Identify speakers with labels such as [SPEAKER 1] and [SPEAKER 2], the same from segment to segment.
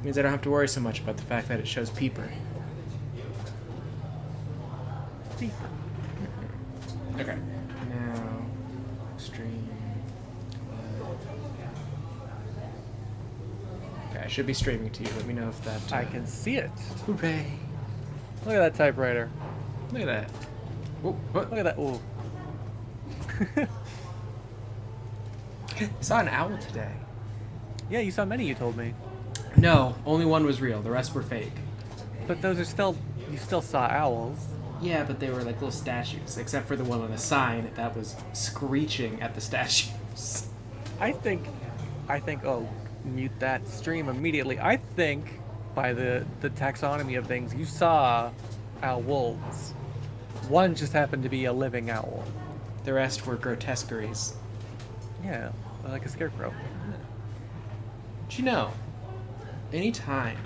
[SPEAKER 1] Means I don't have to worry so much about the fact that it shows peeper.
[SPEAKER 2] Peeper.
[SPEAKER 1] Okay. Now, stream. Okay, I should be streaming to you. Let me know if that.
[SPEAKER 2] I can see it.
[SPEAKER 1] Hooray!
[SPEAKER 2] Look at that typewriter.
[SPEAKER 1] Look at that. Oh, what?
[SPEAKER 2] Look at that. Ooh.
[SPEAKER 1] I saw an owl today.
[SPEAKER 2] Yeah, you saw many, you told me.
[SPEAKER 1] No, only one was real. The rest were fake.
[SPEAKER 2] But those are still, you still saw owls.
[SPEAKER 1] Yeah, but they were like little statues, except for the one on the sign that was screeching at the statues.
[SPEAKER 2] I think, oh, mute that stream immediately. I think by the taxonomy of things, you saw owls. One just happened to be a living owl.
[SPEAKER 1] The rest were grotesqueries.
[SPEAKER 2] Yeah, like a scarecrow.
[SPEAKER 1] But you know, anytime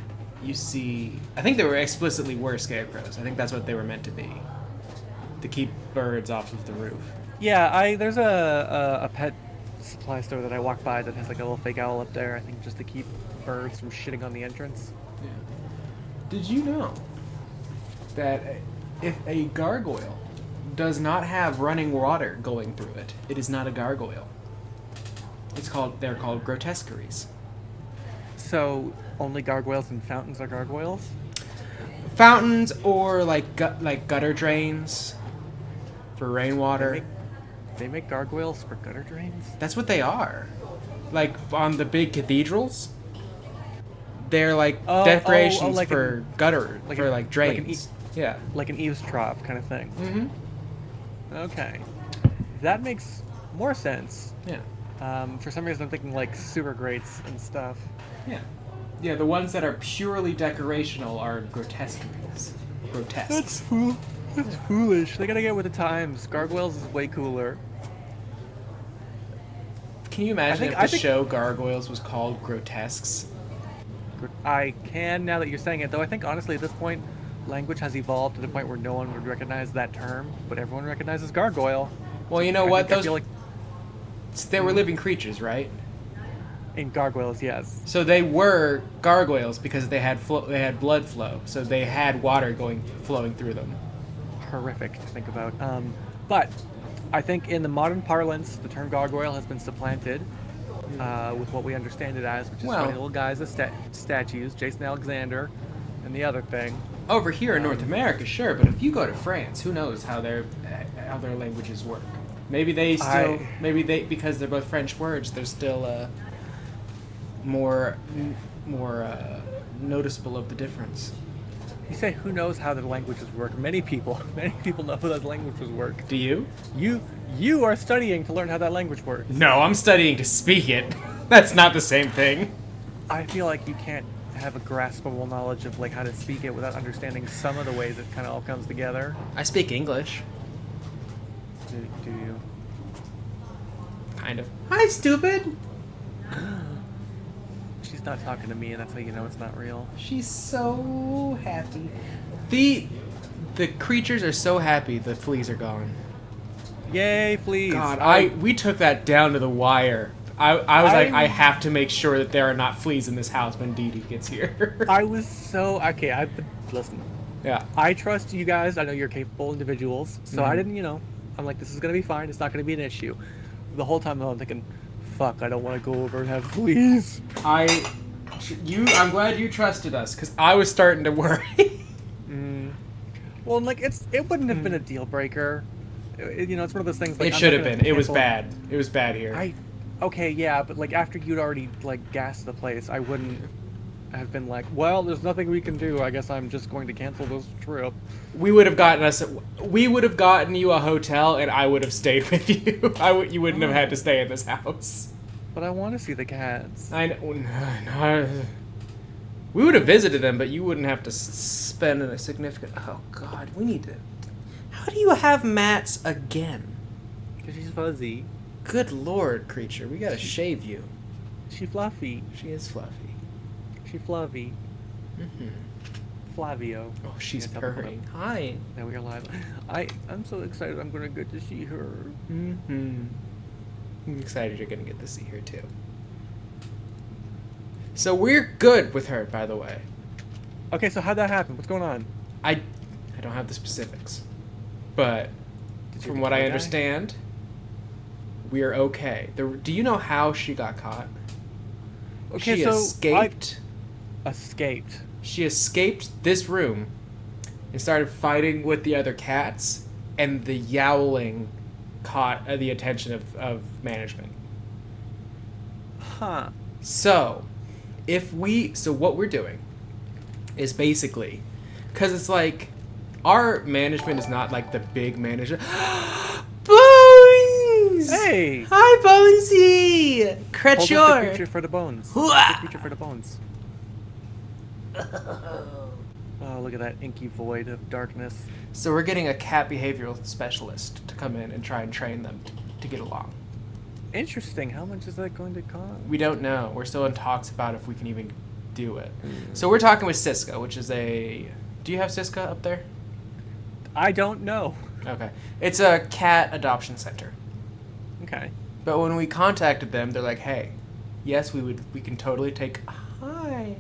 [SPEAKER 1] you see... I think they were explicitly were scarecrows. I think that's what they were meant to be. To keep birds off of the roof.
[SPEAKER 2] Yeah, there's a pet supply store that I walk by that has like a little fake owl up there, I think just to keep birds from shitting on the entrance.
[SPEAKER 1] Yeah. Did you know that if a gargoyle does not have running water going through it, it is not a gargoyle? They're called grotesqueries.
[SPEAKER 2] So only gargoyles and fountains are gargoyles?
[SPEAKER 1] Fountains or like gutter drains for rainwater.
[SPEAKER 2] They make gargoyles for gutter drains?
[SPEAKER 1] That's what they are. Like on the big cathedrals, they're like decorations
[SPEAKER 2] like
[SPEAKER 1] for gutter,
[SPEAKER 2] like
[SPEAKER 1] for
[SPEAKER 2] an-
[SPEAKER 1] like drains. Yeah.
[SPEAKER 2] Like an eaves trough kind of thing.
[SPEAKER 1] Mm-hmm.
[SPEAKER 2] Okay. That makes more sense.
[SPEAKER 1] Yeah.
[SPEAKER 2] For some reason I'm thinking like sewer grates and stuff.
[SPEAKER 1] Yeah. Yeah, the ones that are purely decorational are grotesqueries. Grotesques.
[SPEAKER 2] That's foolish. They gotta get with the times. Gargoyles is way cooler.
[SPEAKER 1] Can you imagine if the show Gargoyles was called Grotesques?
[SPEAKER 2] I can now that you're saying it, though I think honestly at this point, language has evolved to the point where no one would recognize that term, but everyone recognizes gargoyle.
[SPEAKER 1] Well, you know what?
[SPEAKER 2] I feel like
[SPEAKER 1] They were living creatures, right?
[SPEAKER 2] in gargoyles, yes.
[SPEAKER 1] So they were gargoyles because they had blood flow, so they had water flowing through them.
[SPEAKER 2] Horrific to think about. But I think in the modern parlance, the term gargoyle has been supplanted with what we understand it as, which is funny little guys as statues, Jason Alexander, and the other thing.
[SPEAKER 1] Over here in North America, sure, but if you go to France, who knows how their languages work? Maybe because they're both French words, they're still more noticeable of the difference.
[SPEAKER 2] You say who knows how the languages work? Many people know how those languages work.
[SPEAKER 1] Do you?
[SPEAKER 2] You are studying to learn how that language works.
[SPEAKER 1] No, I'm studying to speak it. That's not the same thing.
[SPEAKER 2] I feel like you can't have a graspable knowledge of like how to speak it without understanding some of the ways it kind of all comes together.
[SPEAKER 1] I speak English.
[SPEAKER 2] Do you?
[SPEAKER 1] Kind of. Hi, stupid!
[SPEAKER 2] She's not talking to me, and that's how you know it's not real.
[SPEAKER 1] She's so happy. The creatures are so happy the fleas are gone.
[SPEAKER 2] Yay, fleas!
[SPEAKER 1] God, we took that down to the wire. I was like, I have to make sure that there are not fleas in this house when Dee Dee gets here.
[SPEAKER 2] I was so... Okay, listen.
[SPEAKER 1] Yeah.
[SPEAKER 2] I trust you guys. I know you're capable individuals. So I didn't, I'm like, this is going to be fine. It's not going to be an issue. The whole time, though, I'm thinking, fuck, I don't want to go over and have fleas.
[SPEAKER 1] I'm glad you trusted us, because I was starting to worry.
[SPEAKER 2] Well, like, it wouldn't have been a deal breaker. It's one of those things. Like,
[SPEAKER 1] it should have been. It was bad. It was bad here.
[SPEAKER 2] Okay, yeah, but like after you'd already like gassed the place, I wouldn't have been like, well, there's nothing we can do. I guess I'm just going to cancel this trip.
[SPEAKER 1] We would have gotten you a hotel, and I would have stayed with you. You wouldn't have had to stay in this house.
[SPEAKER 2] But I want to see the cats.
[SPEAKER 1] I know. No. We would have visited them, but you wouldn't have to spend a significant... Oh, God, we need to... How do you have mats again?
[SPEAKER 2] Because she's fuzzy.
[SPEAKER 1] Good Lord, creature. We gotta shave you.
[SPEAKER 2] She fluffy.
[SPEAKER 1] She is fluffy.
[SPEAKER 2] She fluffy.
[SPEAKER 1] Mm-hmm.
[SPEAKER 2] Flavio.
[SPEAKER 1] Oh, she's purring. Hi.
[SPEAKER 2] Now we are live. I'm so excited I'm going to get to see her.
[SPEAKER 1] Mm-hmm. I'm excited you're going to get to see her, too. So we're good with her, by the way.
[SPEAKER 2] Okay, so how'd that happen? What's going on?
[SPEAKER 1] I don't have the specifics, but
[SPEAKER 2] Did you
[SPEAKER 1] from
[SPEAKER 2] get
[SPEAKER 1] what I
[SPEAKER 2] killed,
[SPEAKER 1] understand, we're okay. Do you know how she got caught?
[SPEAKER 2] Okay,
[SPEAKER 1] She
[SPEAKER 2] so
[SPEAKER 1] escaped.
[SPEAKER 2] Escaped.
[SPEAKER 1] She escaped this room and started fighting with the other cats, and the yowling caught the attention of management.
[SPEAKER 2] Huh.
[SPEAKER 1] So, what we're doing is basically, because it's like, our management is not like the big management. Bones!
[SPEAKER 2] Hey!
[SPEAKER 1] Hi, Bonesy!
[SPEAKER 2] Hold up the
[SPEAKER 1] Creature!
[SPEAKER 2] creature for the bones. Hold up the creature for the bones. Oh, look at that inky void of darkness.
[SPEAKER 1] So we're getting a cat behavioral specialist to come in and try and train them to get along.
[SPEAKER 2] Interesting. How much is that going to cost?
[SPEAKER 1] We don't know. We're still in talks about if we can even do it. So we're talking with Cisco, which is a... Do you have Cisco up there?
[SPEAKER 2] I don't know.
[SPEAKER 1] Okay. It's a cat adoption center.
[SPEAKER 2] Okay.
[SPEAKER 1] But when we contacted them, they're like, hey, yes, we can totally take... Hi.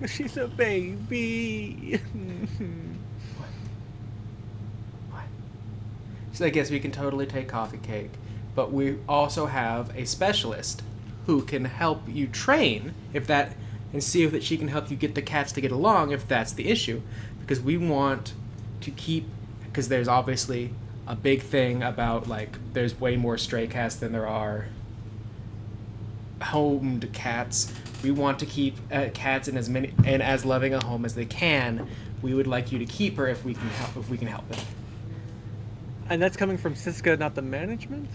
[SPEAKER 2] She's a baby.
[SPEAKER 1] What? She's like, yes, we can totally take Coffee Cake, but we also have a specialist who can help you train and see if that she can help you get the cats to get along if that's the issue, because we want to keep, because there's obviously a big thing about, like, there's way more stray cats than there are homed cats. We want to keep cats in as loving a home as they can. We would like you to keep her if we can help it.
[SPEAKER 2] And that's coming from Siska, not the management?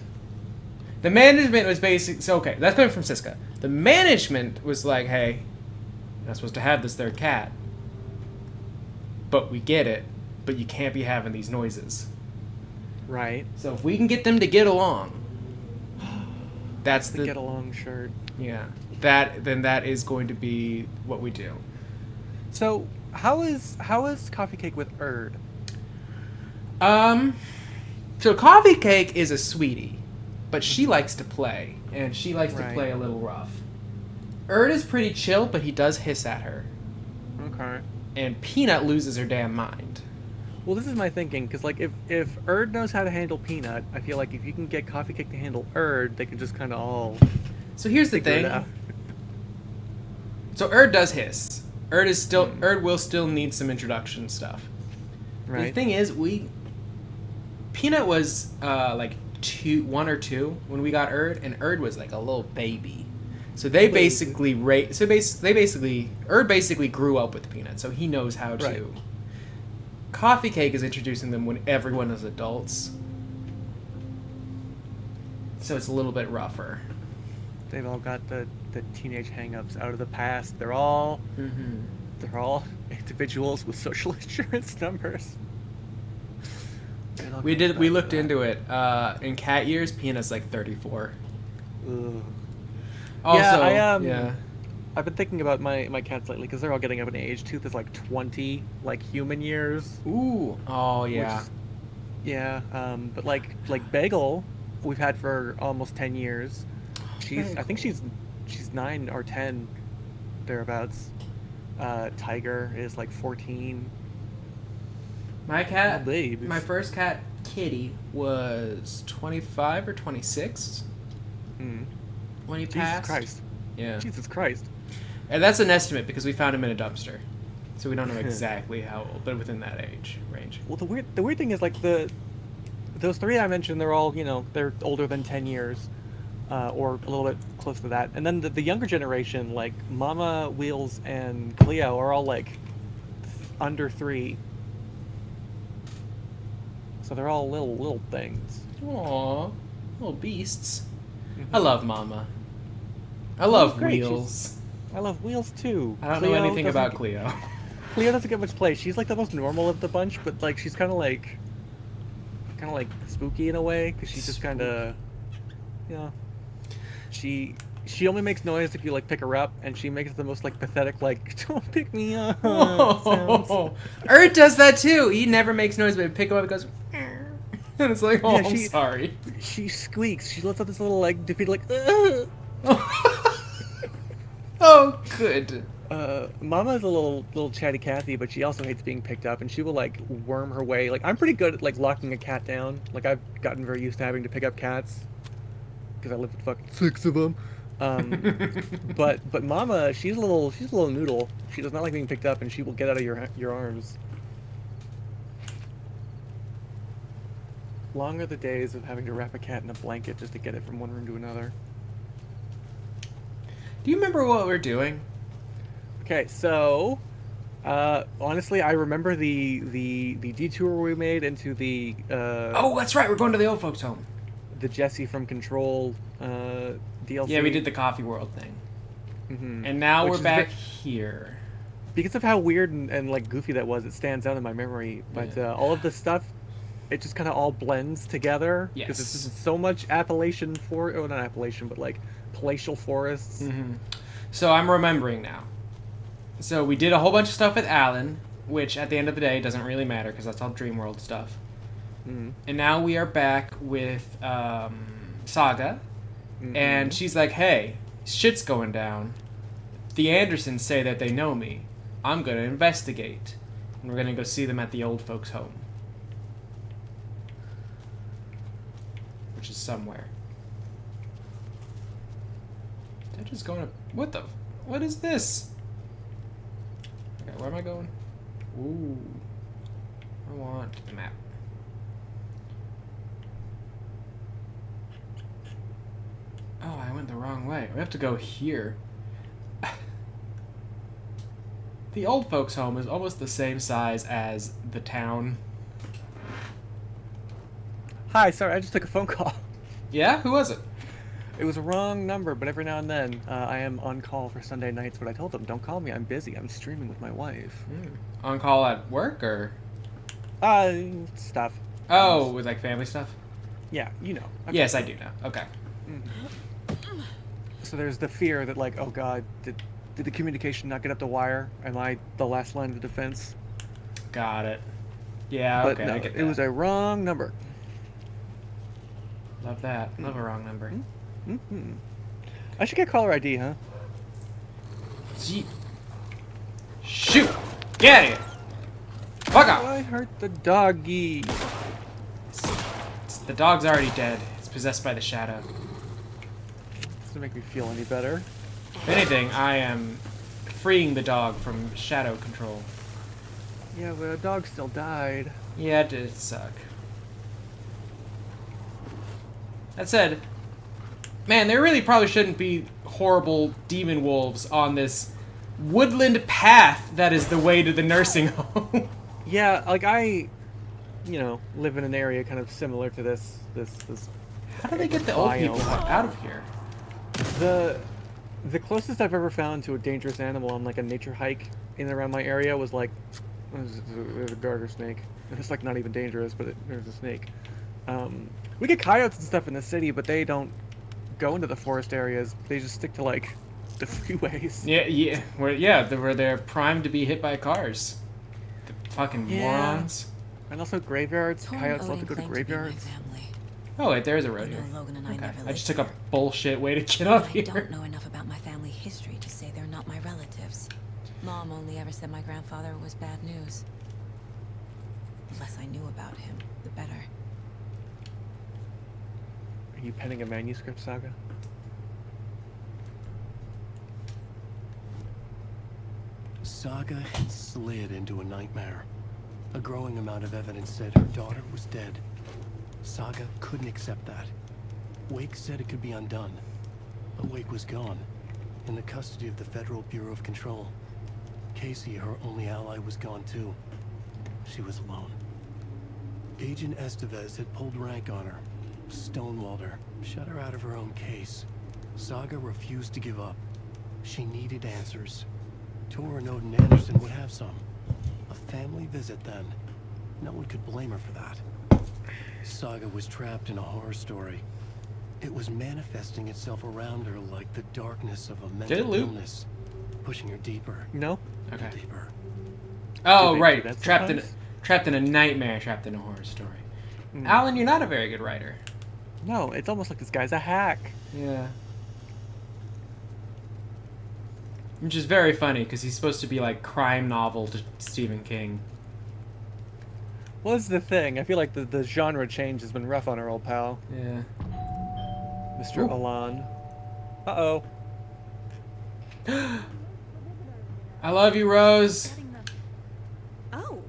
[SPEAKER 1] The management was okay, that's coming from Siska. The management was like, hey, you're not supposed to have this third cat. But we get it, but you can't be having these noises.
[SPEAKER 2] Right.
[SPEAKER 1] So if we can get them to get along, that's
[SPEAKER 2] the get along shirt.
[SPEAKER 1] Yeah. That is going to be what we do.
[SPEAKER 2] So how is Coffee Cake with Erd?
[SPEAKER 1] So Coffee Cake is a sweetie, but she likes to play, and she likes to play a little rough. Erd is pretty chill, but he does hiss at her.
[SPEAKER 2] Okay.
[SPEAKER 1] And Peanut loses her damn mind.
[SPEAKER 2] Well, this is my thinking, because like if Erd knows how to handle Peanut, I feel like if you can get Coffee Cake to handle Erd, they can just kind of all.
[SPEAKER 1] So here's the thing. So Erd does hiss. Erd will still need some introduction stuff.
[SPEAKER 2] Right.
[SPEAKER 1] The thing is, Peanut was like 1 or 2 when we got Erd, and Erd was like a little baby. So Erd basically grew up with Peanut, so he knows how to.
[SPEAKER 2] Right.
[SPEAKER 1] Coffee Cake is introducing them when everyone is adults, so it's a little bit rougher.
[SPEAKER 2] They've all got the teenage hang-ups out of the past. They're all individuals with social insurance numbers.
[SPEAKER 1] We looked into it. In cat years, Peanut's like 34.
[SPEAKER 2] Ugh.
[SPEAKER 1] Also,
[SPEAKER 2] yeah, I've been thinking about my cats lately because they're all getting up in age. Tooth is like 20, like human years.
[SPEAKER 1] Ooh. Oh yeah.
[SPEAKER 2] But like Bagel, we've had for almost 10 years. I think she's 9 or 10, thereabouts. Tiger is like 14.
[SPEAKER 1] My cat,
[SPEAKER 2] babies.
[SPEAKER 1] my first cat, Kitty, was 25 or 26 when he passed.
[SPEAKER 2] Jesus Christ.
[SPEAKER 1] Yeah.
[SPEAKER 2] Jesus Christ.
[SPEAKER 1] And that's an estimate because we found him in a dumpster. So we don't know exactly how old, but within that age range.
[SPEAKER 2] Well, the weird thing is, like, those 3 I mentioned, they're all, they're older than 10 years. Or a little bit close to that. And then the younger generation, like Mama, Wheels, and Cleo, are all like under 3. So they're all little things.
[SPEAKER 1] Aww, little beasts.
[SPEAKER 2] Mm-hmm.
[SPEAKER 1] I love Mama. I love
[SPEAKER 2] great.
[SPEAKER 1] Wheels.
[SPEAKER 2] I love Wheels too.
[SPEAKER 1] I don't know anything about Cleo.
[SPEAKER 2] Cleo doesn't get much play. She's like the most normal of the bunch, but like she's kind of like spooky in a way because she's just kind of, She only makes noise if you like pick her up, and she makes the most like pathetic like "don't pick me up" sounds.
[SPEAKER 1] Erd does that too. He never makes noise, but pick him up, it goes, and it's like, I'm sorry.
[SPEAKER 2] She squeaks. She lets out this little like defeated like.
[SPEAKER 1] Oh, good.
[SPEAKER 2] Mama's a little chatty Cathy, but she also hates being picked up, and she will like worm her way. Like I'm pretty good at like locking a cat down. Like I've gotten very used to having to pick up cats because I live with fucking 6 of them. But Mama, she's a little noodle. She does not like being picked up, and she will get out of your arms. Long are the days of having to wrap a cat in a blanket just to get it from one room to another.
[SPEAKER 1] Do you remember what we're doing?
[SPEAKER 2] Okay, so honestly, I remember the detour we made into the
[SPEAKER 1] Oh, that's right. We're going to the old folks' home.
[SPEAKER 2] the Jesse from Control DLC.
[SPEAKER 1] Yeah, we did the Coffee World thing.
[SPEAKER 2] Mm-hmm.
[SPEAKER 1] And now we're back here.
[SPEAKER 2] Because of how weird and like goofy that was, it stands out in my memory. But all of the stuff, it just kind of all blends together.
[SPEAKER 1] Yes.
[SPEAKER 2] Because it's just so much Appalachian not Appalachian, but like palatial forests.
[SPEAKER 1] Mm-hmm. So I'm remembering now. So we did a whole bunch of stuff with Alan, which at the end of the day doesn't really matter because that's all Dreamworld stuff.
[SPEAKER 2] Mm-hmm.
[SPEAKER 1] And now we are back with Saga.
[SPEAKER 2] Mm-hmm.
[SPEAKER 1] And she's like, hey, shit's going down. The Andersons say that they know me. I'm going to investigate. And we're going to go see them at the old folks' home. Which is somewhere. They're just going to... What is this? Okay, where am I going? Ooh. I want the map. Oh, I went the wrong way. We have to go here. The old folks' home is almost the same size as the town.
[SPEAKER 2] Hi, sorry, I just took a phone call.
[SPEAKER 1] Yeah? Who was it?
[SPEAKER 2] It was a wrong number, but every now and then I am on call for Sunday nights, but I told them, don't call me, I'm busy, I'm streaming with my wife.
[SPEAKER 1] On call at work, or?
[SPEAKER 2] Stuff.
[SPEAKER 1] Oh, with like family stuff?
[SPEAKER 2] Yeah, you know.
[SPEAKER 1] Yes, I do know. Okay.
[SPEAKER 2] Mm-hmm. So there's the fear that like, oh god, did the communication not get up the wire? Am I the last line of defense?
[SPEAKER 1] Got it. Yeah,
[SPEAKER 2] But
[SPEAKER 1] okay,
[SPEAKER 2] no,
[SPEAKER 1] I get that.
[SPEAKER 2] it was a wrong number.
[SPEAKER 1] Love that. Love a wrong number.
[SPEAKER 2] Mm-hmm. I should get caller ID, huh?
[SPEAKER 1] Shoot! Get out of here! Fuck off!
[SPEAKER 2] I hurt the doggy.
[SPEAKER 1] The dog's already dead. It's possessed by the shadow.
[SPEAKER 2] Doesn't make me feel any better.
[SPEAKER 1] If anything, I am freeing the dog from shadow control.
[SPEAKER 2] Yeah, but the dog still died.
[SPEAKER 1] Yeah, it did suck. That said, man, there really probably shouldn't be horrible demon wolves on this woodland path that is the way to the nursing home.
[SPEAKER 2] Yeah, like I, live in an area kind of similar to this.
[SPEAKER 1] How do they get the old people out of here?
[SPEAKER 2] The closest I've ever found to a dangerous animal on like a nature hike in and around my area was like, there's a garter snake. It's like not even dangerous, but there's a snake. We get coyotes and stuff in the city, but they don't go into the forest areas. They just stick to like the freeways.
[SPEAKER 1] Yeah, where they're primed to be hit by cars. The fucking morons.
[SPEAKER 2] And also graveyards. Coyotes love to go to graveyards.
[SPEAKER 1] Oh wait, there's a road here. Okay. I just took a bullshit way to get up here.
[SPEAKER 3] I don't know enough about my family history to say they're not my relatives. Mom only ever said my grandfather was bad news. The less I knew about him, the better.
[SPEAKER 2] Are you penning a manuscript, Saga?
[SPEAKER 4] Saga had slid into a nightmare. A growing amount of evidence said her daughter was dead. Saga couldn't accept that. Wake said it could be undone. But Wake was gone, in the custody of the Federal Bureau of Control. Casey, her only ally, was gone too. She was alone. Agent Estevez had pulled rank on her, stonewalled her, shut her out of her own case. Saga refused to give up. She needed answers. Tor and Odin Anderson would have some. A family visit then. No one could blame her for that. Saga was trapped in a horror story. It was manifesting itself around her like the darkness of a mental illness, pushing her deeper.
[SPEAKER 2] No.
[SPEAKER 1] Okay.
[SPEAKER 4] Deeper.
[SPEAKER 1] Oh,
[SPEAKER 2] Do
[SPEAKER 1] right.
[SPEAKER 2] that
[SPEAKER 1] Trapped in a nightmare, trapped in a horror story. Alan, you're not a very good writer.
[SPEAKER 2] No, it's almost like this guy's a hack.
[SPEAKER 1] Yeah. Which is very funny, because he's supposed to be like crime novel to Stephen King.
[SPEAKER 2] Well, this is the thing. I feel like the genre change has been rough on our old pal,
[SPEAKER 1] Yeah.
[SPEAKER 2] Mr.
[SPEAKER 1] Ooh.
[SPEAKER 2] Alon. Uh-oh.
[SPEAKER 1] I love you, Rose.
[SPEAKER 3] Oh,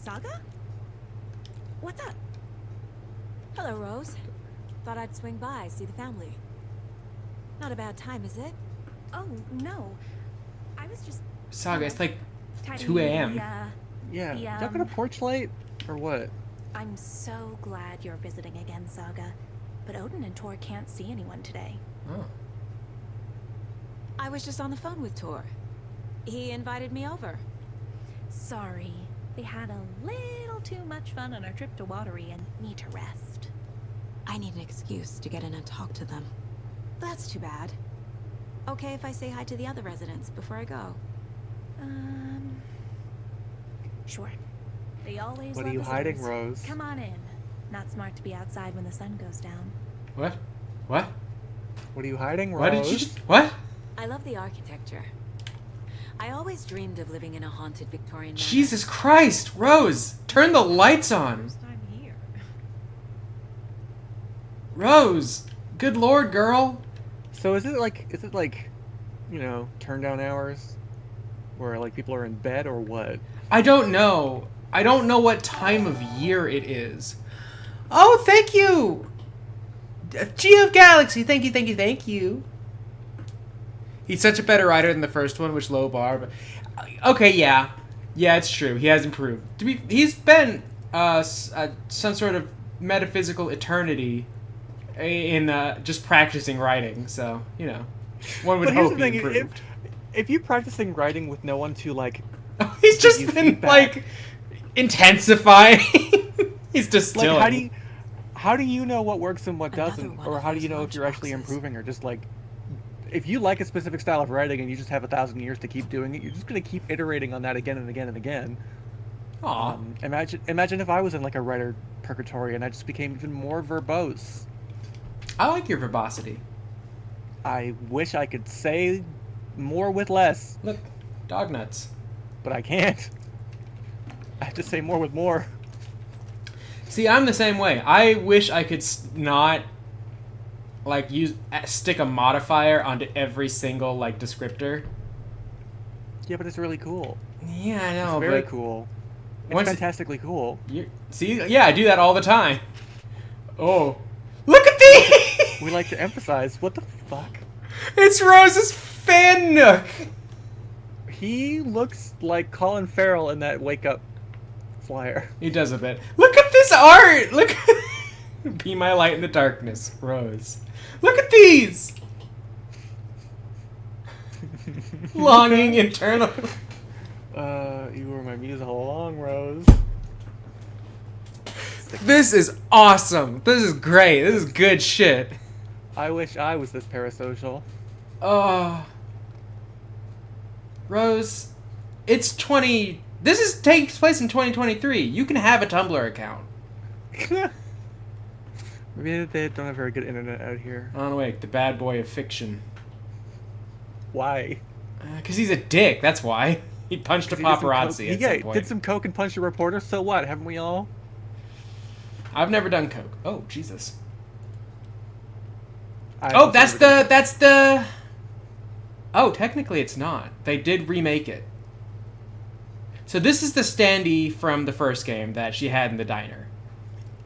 [SPEAKER 3] Saga? What's up? Hello, Rose. Thought I'd swing by, see the family. Not a bad time, is it?
[SPEAKER 5] Oh, no. I was just
[SPEAKER 1] Saga, it's like
[SPEAKER 5] tidying
[SPEAKER 1] 2 a.m.
[SPEAKER 2] Yeah.
[SPEAKER 5] The,
[SPEAKER 2] Y'all got a porch light? Or what?
[SPEAKER 5] I'm so glad you're visiting again, Saga. But Odin and Tor can't see anyone today.
[SPEAKER 1] Oh.
[SPEAKER 3] I was just on the phone with Tor. He invited me over.
[SPEAKER 5] Sorry. They had a little too much fun on our trip to Watery and need to rest.
[SPEAKER 3] I need an excuse to get in and talk to them. That's too bad. Okay if I say hi to the other residents before I go?
[SPEAKER 5] Sure. They always
[SPEAKER 2] What are
[SPEAKER 5] love
[SPEAKER 2] you hiding,
[SPEAKER 5] visitors.
[SPEAKER 2] Rose?
[SPEAKER 5] Come on in. Not smart to be outside when the sun goes down.
[SPEAKER 1] What? What?
[SPEAKER 2] What are you hiding, Rose?
[SPEAKER 1] What did you just... What?
[SPEAKER 3] I love the architecture. I always dreamed of living in a haunted Victorian manor.
[SPEAKER 1] Jesus Christ! Rose! Turn the lights on!
[SPEAKER 5] First time here.
[SPEAKER 1] Rose! Good lord, girl!
[SPEAKER 2] So is it like, you know, turn down hours? Where like people are in bed or what?
[SPEAKER 1] I don't know. I don't know what time of year it is. Oh, thank you! Geo of Galaxy, thank you, thank you, thank you. He's such a better writer than the first one, which low bar, but... Okay, yeah. Yeah, it's true. He has improved. He's been some sort of metaphysical eternity in just practicing writing, so, you know. One would
[SPEAKER 2] But here's
[SPEAKER 1] hope
[SPEAKER 2] the
[SPEAKER 1] he
[SPEAKER 2] thing,
[SPEAKER 1] improved.
[SPEAKER 2] if you're practicing writing with no one to like...
[SPEAKER 1] He's just
[SPEAKER 2] give you
[SPEAKER 1] been,
[SPEAKER 2] feedback.
[SPEAKER 1] like, intensifying. He's distilling.
[SPEAKER 2] Like, how do you know what works and what
[SPEAKER 3] Another
[SPEAKER 2] doesn't?
[SPEAKER 3] one
[SPEAKER 2] Or
[SPEAKER 3] of
[SPEAKER 2] how do you
[SPEAKER 3] those
[SPEAKER 2] know if you're actually
[SPEAKER 3] lunchboxes.
[SPEAKER 2] improving or just like... If you like a specific style of writing and you just have 1,000 years to keep doing it, you're just going to keep iterating on that again and again and again.
[SPEAKER 1] Aw.
[SPEAKER 2] Imagine if I was in like a writer purgatory and I just became even more verbose.
[SPEAKER 1] I like your verbosity.
[SPEAKER 2] I wish I could say more with less,
[SPEAKER 1] Look, dog nuts.
[SPEAKER 2] but I can't. I have to say more with more.
[SPEAKER 1] See, I'm the same way. I wish I could not, like, stick a modifier onto every single, like, descriptor.
[SPEAKER 2] Yeah, but it's really cool.
[SPEAKER 1] Yeah, I know,
[SPEAKER 2] It's very
[SPEAKER 1] but
[SPEAKER 2] cool. It's
[SPEAKER 1] once
[SPEAKER 2] fantastically cool.
[SPEAKER 1] see, yeah, I do that all the time. Oh, look at these!
[SPEAKER 2] We like to emphasize, what the fuck?
[SPEAKER 1] It's Rose's fan nook.
[SPEAKER 2] He looks like Colin Farrell in that Wake Up flyer.
[SPEAKER 1] He does a bit. Look at this art. Look. Be my light in the darkness, Rose. Look at these. Longing internal.
[SPEAKER 2] You were my muse all along, Rose.
[SPEAKER 1] This is awesome. This is great. This is good shit.
[SPEAKER 2] I wish I was this parasocial.
[SPEAKER 1] Oh. Rose, it's 20... This takes place in 2023. You can have a Tumblr account.
[SPEAKER 2] Maybe they don't have very good internet out here.
[SPEAKER 1] On wait, the bad boy of fiction.
[SPEAKER 2] Why?
[SPEAKER 1] Because he's a dick, that's why. He punched a
[SPEAKER 2] He did some coke-
[SPEAKER 1] paparazzi at some point.
[SPEAKER 2] did some coke and punched a reporter, so what? Haven't we all?
[SPEAKER 1] I've never done coke. Oh, Jesus.
[SPEAKER 2] I've
[SPEAKER 1] Oh,
[SPEAKER 2] also
[SPEAKER 1] that's
[SPEAKER 2] never done
[SPEAKER 1] the... Oh, technically it's not. They did remake it. So this is the standee from the first game that she had in the diner.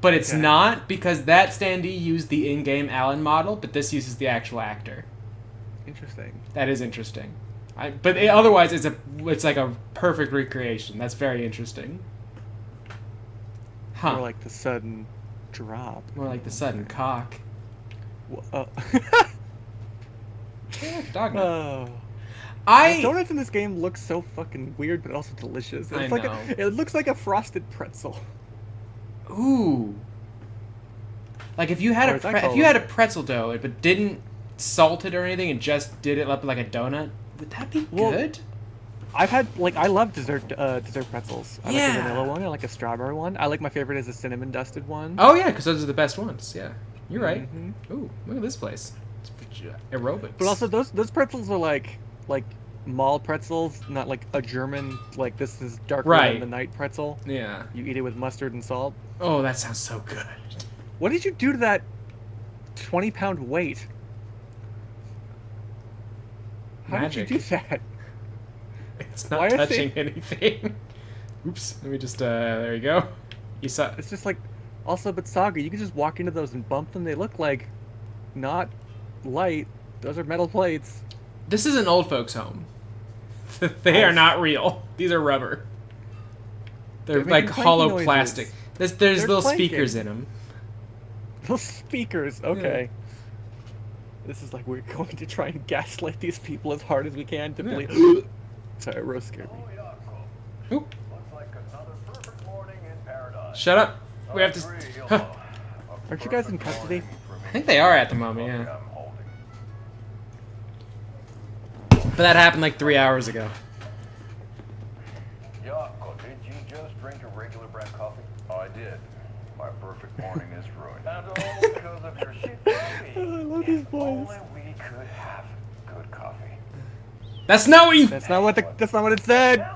[SPEAKER 1] But it's
[SPEAKER 2] Okay.
[SPEAKER 1] not, because that standee used the in-game Alan model, but this uses the actual actor.
[SPEAKER 2] coke. Interesting.
[SPEAKER 1] That is interesting. Otherwise, it's like a perfect recreation. That's very interesting. Huh.
[SPEAKER 2] Or like the sudden drop.
[SPEAKER 1] More like the sudden cock.
[SPEAKER 2] Oh.
[SPEAKER 1] Yeah, dog nut.
[SPEAKER 2] Oh.
[SPEAKER 1] I...
[SPEAKER 2] Donuts in this game look so fucking weird, but also delicious. It's
[SPEAKER 1] I
[SPEAKER 2] like
[SPEAKER 1] know.
[SPEAKER 2] it looks like a frosted pretzel.
[SPEAKER 1] Ooh. Like if you had
[SPEAKER 2] Or as I
[SPEAKER 1] if
[SPEAKER 2] call
[SPEAKER 1] you
[SPEAKER 2] them-
[SPEAKER 1] had a pretzel dough but didn't salt it or anything and just did it up like a donut, would that be
[SPEAKER 2] Well,
[SPEAKER 1] good?
[SPEAKER 2] I've had I love dessert pretzels. I like
[SPEAKER 1] Yeah.
[SPEAKER 2] a vanilla one. I like a strawberry one. I like my favorite is a cinnamon dusted one.
[SPEAKER 1] Oh yeah, because those are the best ones. Yeah, you're right.
[SPEAKER 2] Mhm.
[SPEAKER 1] Ooh, look at this place. It's aerobics.
[SPEAKER 2] But also those pretzels are like mall pretzels, not like a German, like this is darker
[SPEAKER 1] Right.
[SPEAKER 2] than the night pretzel.
[SPEAKER 1] Yeah.
[SPEAKER 2] You eat it with mustard and salt.
[SPEAKER 1] Oh, that sounds so good.
[SPEAKER 2] What did you do to that 20-pound weight? How
[SPEAKER 1] Magic.
[SPEAKER 2] did you do that?
[SPEAKER 1] It's
[SPEAKER 2] Why
[SPEAKER 1] not
[SPEAKER 2] are
[SPEAKER 1] touching
[SPEAKER 2] they-
[SPEAKER 1] anything. Oops. Let me just. There you go. You saw.
[SPEAKER 2] It's just like, also, but Saga, you can just walk into those and bump them. They look like not light. Those are metal plates.
[SPEAKER 1] This is an old folks' home. They are not real. These are rubber. They're
[SPEAKER 2] They're
[SPEAKER 1] like
[SPEAKER 2] making clanky
[SPEAKER 1] hollow
[SPEAKER 2] noises.
[SPEAKER 1] plastic. There's
[SPEAKER 2] They're
[SPEAKER 1] little
[SPEAKER 2] clanking.
[SPEAKER 1] speakers in them.
[SPEAKER 2] Those speakers, okay. This is like we're going to try and gaslight these people as hard as we can to believe. Sorry, Rose scared me.
[SPEAKER 1] Oop.
[SPEAKER 6] Looks like another perfect morning in paradise.
[SPEAKER 1] Shut up. We have to. Huh.
[SPEAKER 2] Aren't you guys in custody?
[SPEAKER 1] I think they are at the moment, yeah. But that happened like 3 hours ago.
[SPEAKER 6] Yako, did you just drink a regular brand coffee? I did. My perfect morning is ruined. And all because of your shit coffee.
[SPEAKER 2] I love these
[SPEAKER 6] If
[SPEAKER 2] boys.
[SPEAKER 6] only we could have good coffee.
[SPEAKER 1] That's Snowy!
[SPEAKER 2] That's not what it said.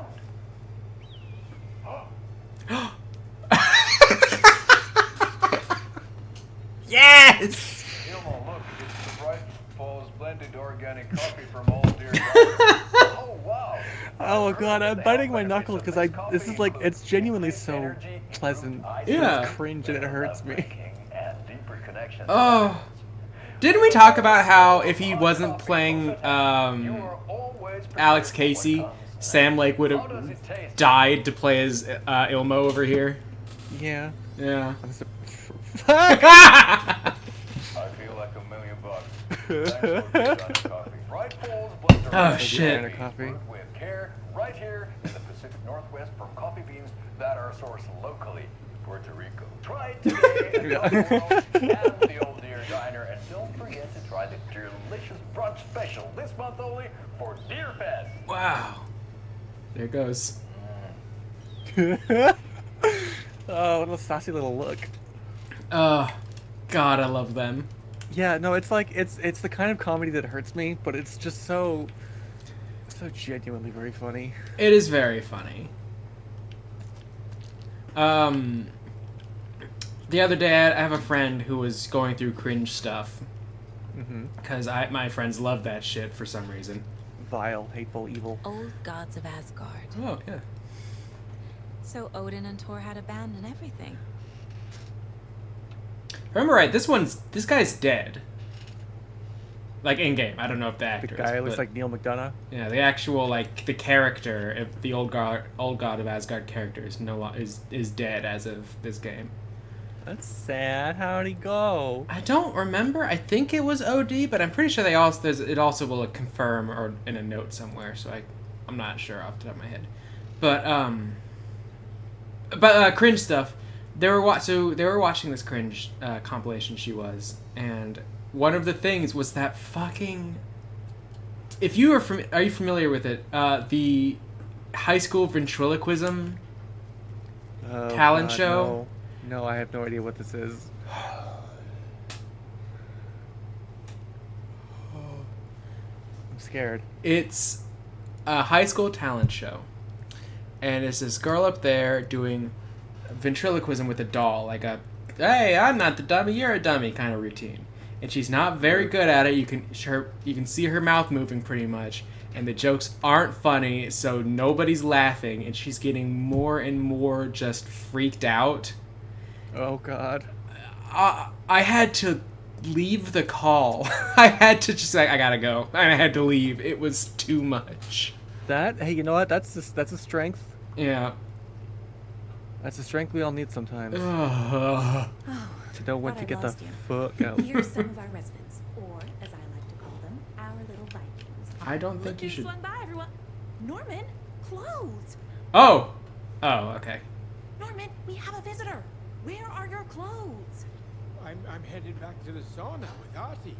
[SPEAKER 1] Yes!
[SPEAKER 6] Ilmo, look, it's the Bright Falls blended organic coffee from Old Deer Garden. Oh, wow.
[SPEAKER 2] Oh god, I'm biting my knuckles because this is like, it's genuinely so pleasant.
[SPEAKER 1] Yeah.
[SPEAKER 2] It's cringe and it hurts me.
[SPEAKER 1] Oh. Didn't we talk about how if he wasn't playing Alex Casey, Sam Lake would have died to play as Ilmo over here?
[SPEAKER 2] Yeah.
[SPEAKER 1] Yeah.
[SPEAKER 2] I'm so...
[SPEAKER 6] I feel like $1 million. Thanks for the designer coffee. Bright Falls blends
[SPEAKER 1] Oh,
[SPEAKER 6] organic
[SPEAKER 1] shit.
[SPEAKER 2] Coffee.
[SPEAKER 6] with care right here in the Pacific Northwest from coffee beans that are sourced locally, Puerto Rico. Try it today at Double Roast and the Old Deer Diner, and don't forget to try the delicious brunch special this month only for Deer Fest.
[SPEAKER 1] Wow. There it goes.
[SPEAKER 2] Oh, what a saucy little look.
[SPEAKER 1] Oh, God, I love them.
[SPEAKER 2] Yeah, no, it's like it's the kind of comedy that hurts me, but it's just so genuinely very funny.
[SPEAKER 1] It is very funny. The other day I have a friend who was going through cringe stuff because my friends love that shit for some reason.
[SPEAKER 2] Vile, hateful, evil.
[SPEAKER 3] Old gods of Asgard.
[SPEAKER 1] Oh yeah.
[SPEAKER 3] So Odin and Thor had a band and everything.
[SPEAKER 1] Remember right? This guy's dead. Like in game. I don't know if the
[SPEAKER 2] The
[SPEAKER 1] actor.
[SPEAKER 2] guy
[SPEAKER 1] is,
[SPEAKER 2] looks
[SPEAKER 1] but-
[SPEAKER 2] like Neil McDonough.
[SPEAKER 1] Yeah, the actual like the character, if the old god of Asgard character is dead as of this game.
[SPEAKER 2] That's sad. How'd he go?
[SPEAKER 1] I don't remember. I think it was OD, but I'm pretty sure it also will confirm or in a note somewhere. So I'm not sure off the top of my head. But cringe stuff. They were watching this cringe compilation. She was, and one of the things was that fucking. If you are you familiar with it? The high school ventriloquism
[SPEAKER 2] Oh,
[SPEAKER 1] talent
[SPEAKER 2] God,
[SPEAKER 1] show.
[SPEAKER 2] No, I have no idea what this is. I'm scared.
[SPEAKER 1] It's a high school talent show, and it's this girl up there doing ventriloquism with a doll, like a "Hey, I'm not the dummy, you're a dummy" kind of routine. And she's not very good at it. You can see her mouth moving pretty much, and the jokes aren't funny, so nobody's laughing, and she's getting more and more just freaked out.
[SPEAKER 2] Oh God.
[SPEAKER 1] I had to leave the call. I had to just like, I gotta go. I had to leave. It was too much.
[SPEAKER 2] Hey, you know what? That's a strength.
[SPEAKER 1] Yeah.
[SPEAKER 2] That's a strength we all need sometimes.
[SPEAKER 1] Ugh.
[SPEAKER 3] Oh,
[SPEAKER 2] To know when
[SPEAKER 3] thought
[SPEAKER 2] to
[SPEAKER 3] I
[SPEAKER 2] get the
[SPEAKER 3] lost you.
[SPEAKER 2] fuck out.
[SPEAKER 5] Here's some of our residents, or as I like to call them, our little Vikings.
[SPEAKER 1] I don't
[SPEAKER 5] Look
[SPEAKER 1] think you
[SPEAKER 5] who
[SPEAKER 1] should.
[SPEAKER 5] swung by, everyone. Norman, clothes.
[SPEAKER 1] Oh. Oh, okay.
[SPEAKER 5] Norman, we have a visitor. Where are your clothes?
[SPEAKER 7] I'm headed back to the sauna with Artie.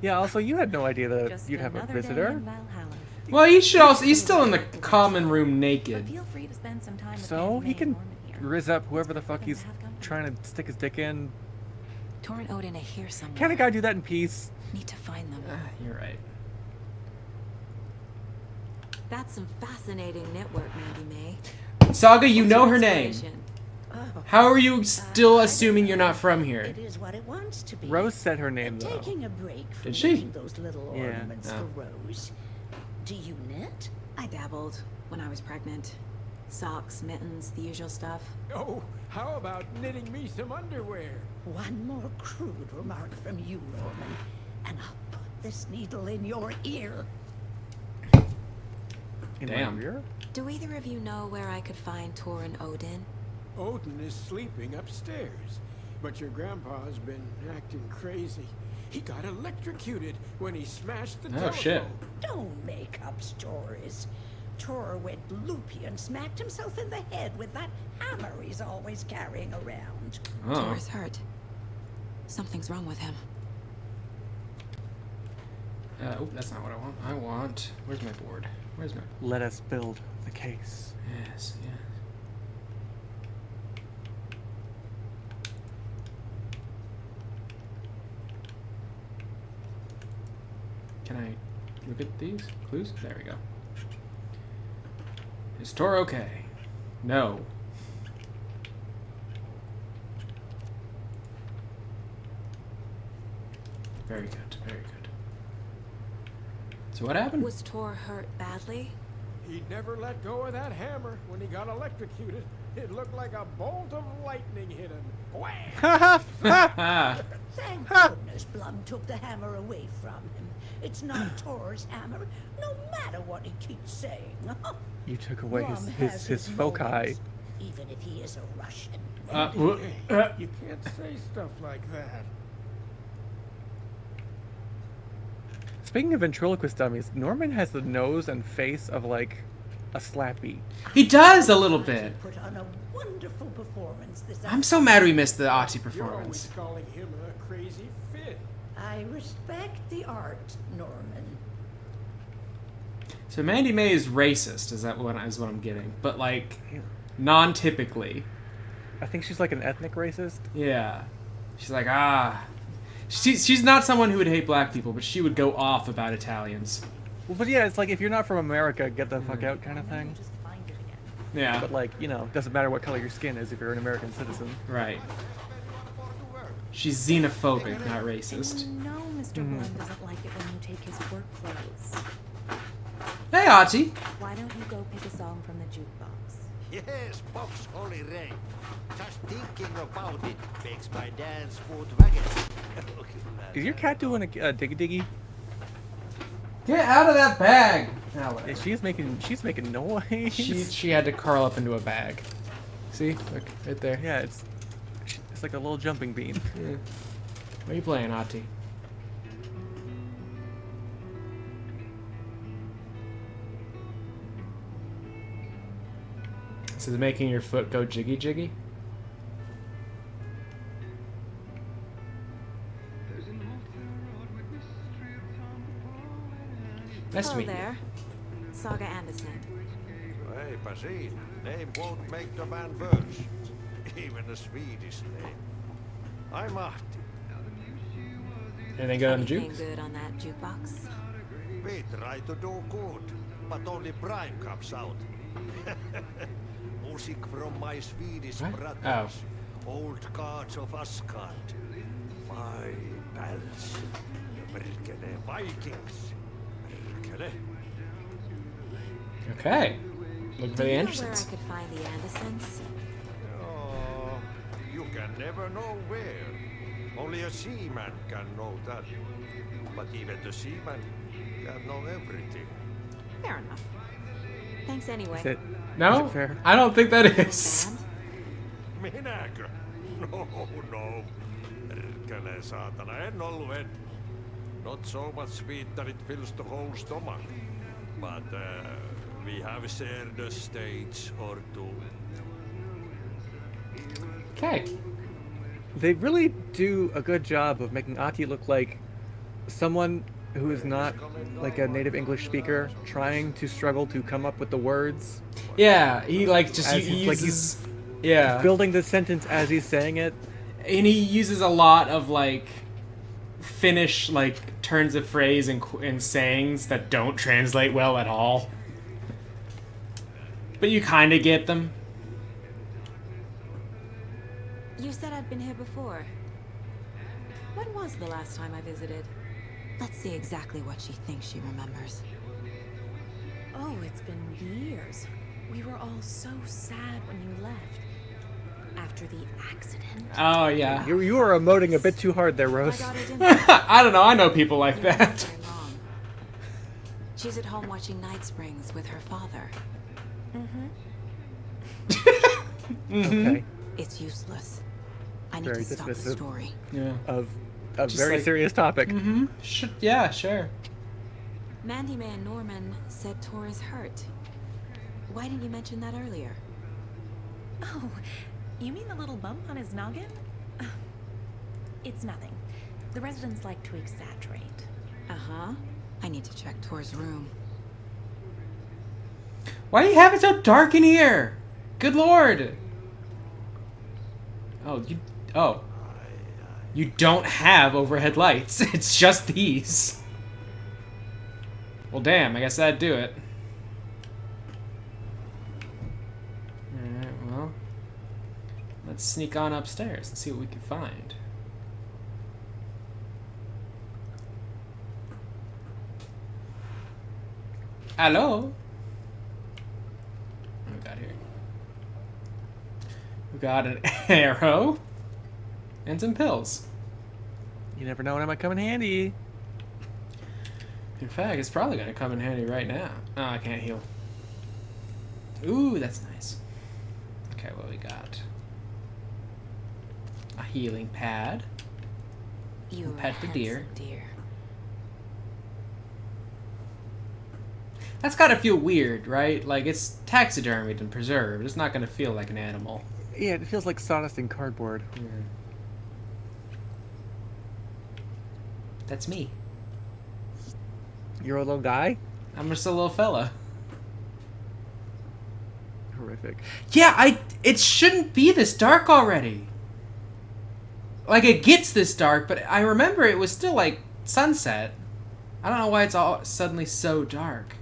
[SPEAKER 2] Yeah. Also, you had no idea that
[SPEAKER 5] Just
[SPEAKER 2] you'd have a
[SPEAKER 5] another day
[SPEAKER 2] visitor.
[SPEAKER 5] in Valhalla.
[SPEAKER 1] Well, he's still in the common room
[SPEAKER 5] But
[SPEAKER 1] naked.
[SPEAKER 5] feel free to spend some time with
[SPEAKER 2] So
[SPEAKER 5] Aunt May
[SPEAKER 2] he can
[SPEAKER 5] and Norman here.
[SPEAKER 2] riz up whoever the fuck
[SPEAKER 5] Them
[SPEAKER 2] he's
[SPEAKER 5] to have company.
[SPEAKER 2] trying to stick his dick in.
[SPEAKER 3] Thor and Odin are here somewhere.
[SPEAKER 2] Can't a guy do that in peace?
[SPEAKER 3] Need to find them.
[SPEAKER 1] You're right.
[SPEAKER 3] That's some fascinating network, Mandy May.
[SPEAKER 1] Saga, you
[SPEAKER 3] What's
[SPEAKER 1] know
[SPEAKER 3] your
[SPEAKER 1] her name.
[SPEAKER 3] inspiration?
[SPEAKER 1] How are you still assuming you're not from here?
[SPEAKER 8] It is what it wants to be.
[SPEAKER 2] Rose said her name though.
[SPEAKER 8] Taking a break from
[SPEAKER 1] Did she?
[SPEAKER 8] making those little
[SPEAKER 2] Yeah.
[SPEAKER 8] ornaments
[SPEAKER 1] Oh.
[SPEAKER 8] for Rose. Do you knit?
[SPEAKER 3] I dabbled when I was pregnant. Socks, mittens, the usual stuff.
[SPEAKER 7] Oh, how about knitting me some underwear?
[SPEAKER 8] One more crude remark from you, Norman, and I'll put this needle in your ear.
[SPEAKER 2] In
[SPEAKER 1] Damn.
[SPEAKER 2] my rear?
[SPEAKER 3] Do either of you know where I could find Tor and Odin?
[SPEAKER 7] Odin is sleeping upstairs, but your grandpa's been acting crazy. He got electrocuted when he smashed the telephone.
[SPEAKER 1] shit.
[SPEAKER 8] Don't make up stories. Tor went loopy and smacked himself in the head with that hammer he's always carrying around.
[SPEAKER 1] Oh.
[SPEAKER 3] Tor's hurt. Something's wrong with him.
[SPEAKER 1] Oh, that's not what I want. I want... Where's my board? Where's my...
[SPEAKER 2] Let us build the case.
[SPEAKER 1] Yes, yes. Can I look at these clues? There we go. Is Tor okay? No. Very good, very good. So what happened?
[SPEAKER 3] Was Tor hurt badly?
[SPEAKER 7] He never let go of that hammer when he got electrocuted. It looked like a bolt of lightning hit him. Wham!
[SPEAKER 8] Thank goodness Blum took the hammer away from him. It's not Tor's hammer, no matter what he keeps saying.
[SPEAKER 2] You took away
[SPEAKER 8] Blum
[SPEAKER 2] his
[SPEAKER 8] has
[SPEAKER 2] foci.
[SPEAKER 8] moments, even if he is a Russian.
[SPEAKER 7] You can't say stuff like that.
[SPEAKER 2] Speaking of ventriloquist dummies, Norman has the nose and face of like a slappy.
[SPEAKER 1] He does a little bit.
[SPEAKER 8] Put on a wonderful performance this
[SPEAKER 1] I'm so mad we missed the Ati
[SPEAKER 7] You're always
[SPEAKER 1] performance.
[SPEAKER 7] calling him a crazy fit.
[SPEAKER 8] I respect the art, Norman.
[SPEAKER 1] So Mandy May is racist, is what I'm getting. But like, non-typically.
[SPEAKER 2] I think she's like an ethnic racist.
[SPEAKER 1] Yeah. She's like, ah. She's not someone who would hate black people, but she would go off about Italians.
[SPEAKER 2] Well, but yeah, it's like if you're not from America, get the fuck out kind of thing.
[SPEAKER 8] Just find it again.
[SPEAKER 1] Yeah.
[SPEAKER 2] But like, you know, doesn't matter what color your skin is if you're an American citizen.
[SPEAKER 1] Right. She's xenophobic, not racist.
[SPEAKER 5] No, Mr. Blum doesn't like it when you take his work clothes.
[SPEAKER 1] Hey, Ati.
[SPEAKER 5] Why don't you go pick a song from the jukebox?
[SPEAKER 9] Yes, Box Holy Rain. Just thinking about it makes my dance foot waggle.
[SPEAKER 2] Is your cat doing a diggy diggy?
[SPEAKER 1] Get out of that bag.
[SPEAKER 2] Yeah, she's making noise.
[SPEAKER 1] She had to curl up into a bag. See? Look, right there.
[SPEAKER 2] Yeah, it's like a little jumping bean.
[SPEAKER 1] Yeah. What are you playing, Ati? This is making your foot go jiggy jiggy? Nice to
[SPEAKER 3] Hello
[SPEAKER 1] meet
[SPEAKER 3] there. Saga Anderson.
[SPEAKER 9] Hey, Pasin, name won't make the man worse. Even a Swedish name. I'm Ahti.
[SPEAKER 1] you. Anything good on the
[SPEAKER 3] Anything
[SPEAKER 1] juke?
[SPEAKER 3] good on that jukebox?
[SPEAKER 9] We try to do good, but only Prime comes out. Music from my Swedish
[SPEAKER 1] What?
[SPEAKER 9] brothers. Old gods of Asgard. My pals. Perkele Vikings. Perkele.
[SPEAKER 1] Okay. Look for
[SPEAKER 3] Do
[SPEAKER 1] the
[SPEAKER 3] you know where I
[SPEAKER 1] entrances.
[SPEAKER 3] could find the Andersons?
[SPEAKER 9] Oh, you can never know where. Only a seaman can know that. But even the seaman can know everything.
[SPEAKER 3] Fair enough. Thanks anyway.
[SPEAKER 2] Is it
[SPEAKER 1] No?
[SPEAKER 2] fair?
[SPEAKER 1] I don't think that is.
[SPEAKER 3] And
[SPEAKER 9] Minäkö? No. Perkele saatana, en ollut. Not so much sweet that it fills the whole stomach. But we have shared a stage or two.
[SPEAKER 1] Okay.
[SPEAKER 2] They really do a good job of making Ati look like someone who is not like a native English speaker trying to struggle to come up with the words,
[SPEAKER 1] Yeah, he like just
[SPEAKER 2] As
[SPEAKER 1] he
[SPEAKER 2] he's, like,
[SPEAKER 1] uses yeah,
[SPEAKER 2] building the sentence as he's saying it.
[SPEAKER 1] and he uses a lot of like Finnish like turns of phrase and sayings that don't translate well at all. But you kind of get them.
[SPEAKER 3] You said I'd been here before. When was the last time I visited? Let's see exactly what she thinks she remembers.
[SPEAKER 5] Oh, it's been years. We were all so sad when you left. After the accident.
[SPEAKER 1] Oh, yeah.
[SPEAKER 2] You were emoting a bit too hard there,
[SPEAKER 3] My
[SPEAKER 2] Rose.
[SPEAKER 3] daughter didn't
[SPEAKER 1] I don't know. I know people like
[SPEAKER 3] very
[SPEAKER 1] that.
[SPEAKER 3] long. She's at home watching Night Springs with her father.
[SPEAKER 2] Okay.
[SPEAKER 3] It's useless. I need
[SPEAKER 2] Very
[SPEAKER 3] to stop the
[SPEAKER 2] dismissive.
[SPEAKER 3] story.
[SPEAKER 1] Yeah.
[SPEAKER 2] Of a
[SPEAKER 1] Just
[SPEAKER 2] very
[SPEAKER 1] like-
[SPEAKER 2] serious topic.
[SPEAKER 1] Mm-hmm. Yeah, sure.
[SPEAKER 3] Mandy Man Norman said Tor is hurt. Why didn't you mention that earlier?
[SPEAKER 5] Oh, you mean the little bump on his noggin? It's nothing. The residents like to exaggerate.
[SPEAKER 3] Uh-huh. I need to check Tor's room.
[SPEAKER 1] Why do you have it so dark in here? Good lord. Oh, you don't have overhead lights. It's just these. Well, damn. I guess that'd do it. Alright, well. Let's sneak on upstairs and see what we can find. Hello? What we got here? We got an arrow and some pills.
[SPEAKER 2] You never know when it might come in handy.
[SPEAKER 1] In fact, it's probably going to come in handy right now. Oh, I can't heal. Ooh, that's nice. Okay, what we got? A healing pad.
[SPEAKER 3] You
[SPEAKER 1] Pet the deer.
[SPEAKER 3] deer.
[SPEAKER 1] That's gotta feel weird, right? Like, it's taxidermied and preserved. It's not gonna feel like an animal.
[SPEAKER 2] Yeah, it feels like sawdust and cardboard.
[SPEAKER 1] That's me.
[SPEAKER 2] You're a little guy?
[SPEAKER 1] I'm just a little fella.
[SPEAKER 2] Horrific.
[SPEAKER 1] Yeah, it shouldn't be this dark already. Like, it gets this dark, but I remember it was still, like, sunset. I don't know why it's all suddenly so dark.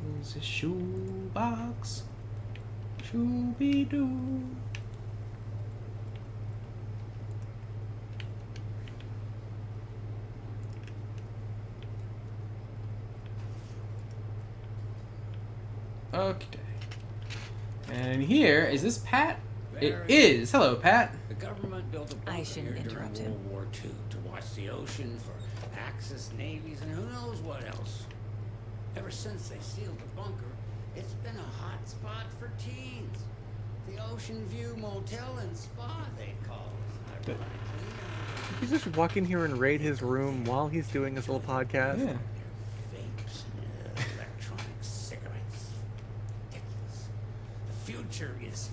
[SPEAKER 1] Here's a shoebox. Shooby-doo. Okay. And here, is this Pat? It is. Hello, Pat.
[SPEAKER 10] The government built a bunker
[SPEAKER 3] shouldn't
[SPEAKER 10] here during
[SPEAKER 3] interrupt him.
[SPEAKER 10] World War II to watch the ocean for Axis navies and who knows what else. Ever since they sealed the bunker, it's been a hot spot for teens. The Ocean View Motel and Spa, they call it. Ironically.
[SPEAKER 2] You just walk in here and raid his room while he's doing his little podcast.
[SPEAKER 1] Yeah.
[SPEAKER 10] Vapes, electronic cigarettes. Ridiculous. The future is...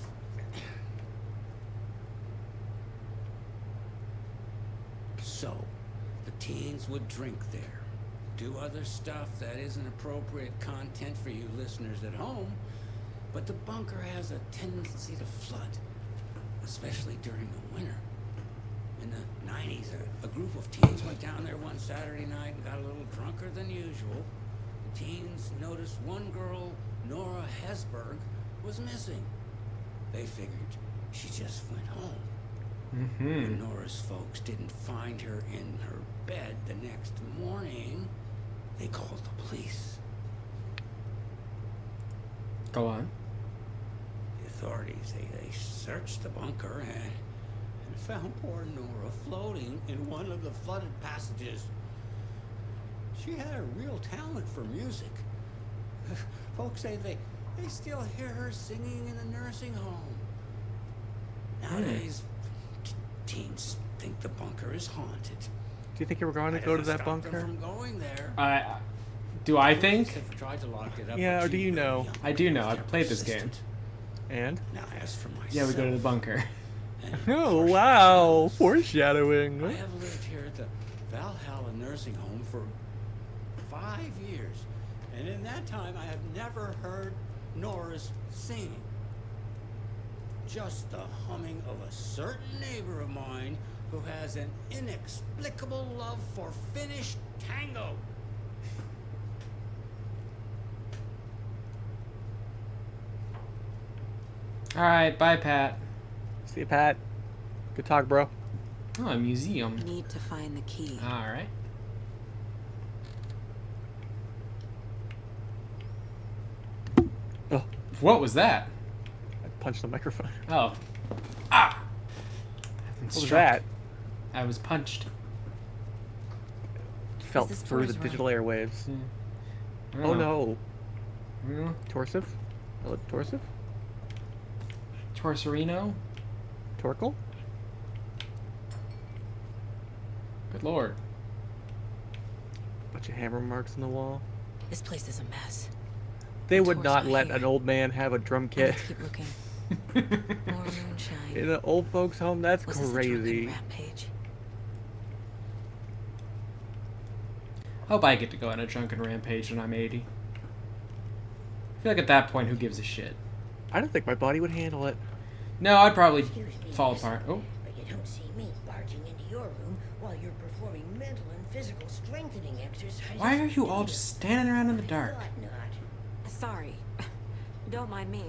[SPEAKER 10] So, the teens would drink there, do other stuff that isn't appropriate content for you listeners at home, but the bunker has a tendency to flood, especially during the winter. In the 90s, a group of teens went down there one Saturday night and got a little drunker than usual. The teens noticed one girl, Nora Hesberg, was missing. They figured she just went home. When Nora's folks didn't find her in her bed the next morning, they called the police.
[SPEAKER 1] Go on.
[SPEAKER 10] The authorities, they searched the bunker and found poor Nora floating in one of the flooded passages. She had a real talent for music. Folks say they still hear her singing in the nursing home. Nowadays, teens think the bunker is haunted.
[SPEAKER 2] Do you think you were going to go to that bunker?
[SPEAKER 10] From going there.
[SPEAKER 1] Do I think?
[SPEAKER 10] They've tried to lock it up,
[SPEAKER 2] Yeah,
[SPEAKER 10] but
[SPEAKER 2] or do you know?
[SPEAKER 1] I do know. I've played this game.
[SPEAKER 2] And?
[SPEAKER 10] Now, as for myself,
[SPEAKER 1] Yeah, we go to the bunker.
[SPEAKER 2] Oh, wow. Foreshadowing.
[SPEAKER 10] I have lived here at the Valhalla nursing home for 5 years. And in that time, I have never heard Nora's singing. Just the humming of a certain neighbor of mine who has an inexplicable love for Finnish tango.
[SPEAKER 1] Alright, bye, Pat.
[SPEAKER 2] See you, Pat. Good talk, bro.
[SPEAKER 1] Oh, a museum.
[SPEAKER 3] Need to find the key.
[SPEAKER 1] Alright.
[SPEAKER 2] Oh,
[SPEAKER 1] What was that?
[SPEAKER 2] I punched the microphone.
[SPEAKER 1] Oh. Ah!
[SPEAKER 2] What was that?
[SPEAKER 1] I was punched.
[SPEAKER 2] Felt
[SPEAKER 3] this
[SPEAKER 2] through the
[SPEAKER 3] door's
[SPEAKER 2] digital airwaves.
[SPEAKER 1] Hmm.
[SPEAKER 2] Oh no.
[SPEAKER 1] no.
[SPEAKER 2] Torsive? Hello, Torsive?
[SPEAKER 1] Torsorino?
[SPEAKER 2] Torkel?
[SPEAKER 1] Good lord.
[SPEAKER 2] Bunch of hammer marks on the wall.
[SPEAKER 3] This place is a mess.
[SPEAKER 2] They
[SPEAKER 3] The
[SPEAKER 2] would
[SPEAKER 3] door's
[SPEAKER 2] not
[SPEAKER 3] not
[SPEAKER 2] let
[SPEAKER 3] here.
[SPEAKER 2] an old man have a drum
[SPEAKER 3] I
[SPEAKER 2] kit
[SPEAKER 3] need to keep looking. More moonshine.
[SPEAKER 2] in an old folks' home. That's
[SPEAKER 3] Was this a drunken
[SPEAKER 2] crazy.
[SPEAKER 3] rampage?
[SPEAKER 1] Hope I get to go on a drunken rampage when I'm 80. I feel like at that point, who gives a shit?
[SPEAKER 2] I don't think my body would handle it.
[SPEAKER 1] No, I'd probably
[SPEAKER 8] Excuse me,
[SPEAKER 1] fall
[SPEAKER 8] miss,
[SPEAKER 1] apart. Oh,
[SPEAKER 8] but you don't see me barging into your room while you're performing mental and physical strengthening exercises.
[SPEAKER 1] why are you
[SPEAKER 8] do
[SPEAKER 1] all just standing around in the
[SPEAKER 8] I
[SPEAKER 1] dark?
[SPEAKER 8] thought not.
[SPEAKER 3] Sorry. Don't mind me.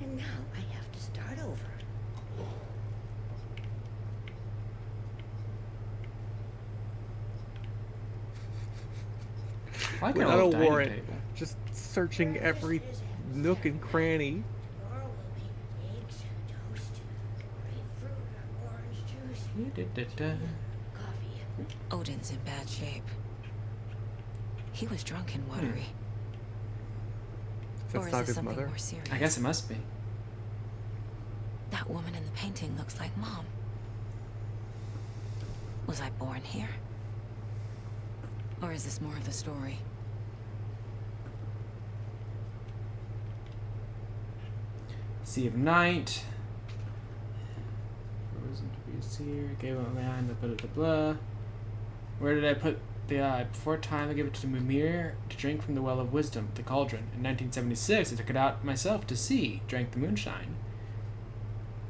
[SPEAKER 8] And now I have to start over.
[SPEAKER 1] I like
[SPEAKER 2] We're
[SPEAKER 1] an
[SPEAKER 2] not
[SPEAKER 1] old
[SPEAKER 2] a
[SPEAKER 1] dining
[SPEAKER 2] warrant.
[SPEAKER 1] table.
[SPEAKER 2] Just searching every nook and cranny.
[SPEAKER 8] Tomorrow will be eggs, toast, grapefruit, orange juice, coffee.
[SPEAKER 3] Odin's in bad shape. He was drunk and watery.
[SPEAKER 2] Is that
[SPEAKER 3] Or is this
[SPEAKER 2] Saga's
[SPEAKER 3] something
[SPEAKER 2] mother?
[SPEAKER 3] more serious?
[SPEAKER 1] I guess it must be.
[SPEAKER 3] That woman in the painting looks like Mom. Was I born here? Or is this more of the story?
[SPEAKER 1] Sea of Night. Frozen to be a seer. Gave up my mind. Blah, blah, blah, blah. Where did I put the eye? Before time, I gave it to Mimir to drink from the well of wisdom, the cauldron. In 1976, I took it out myself to see, drank the moonshine.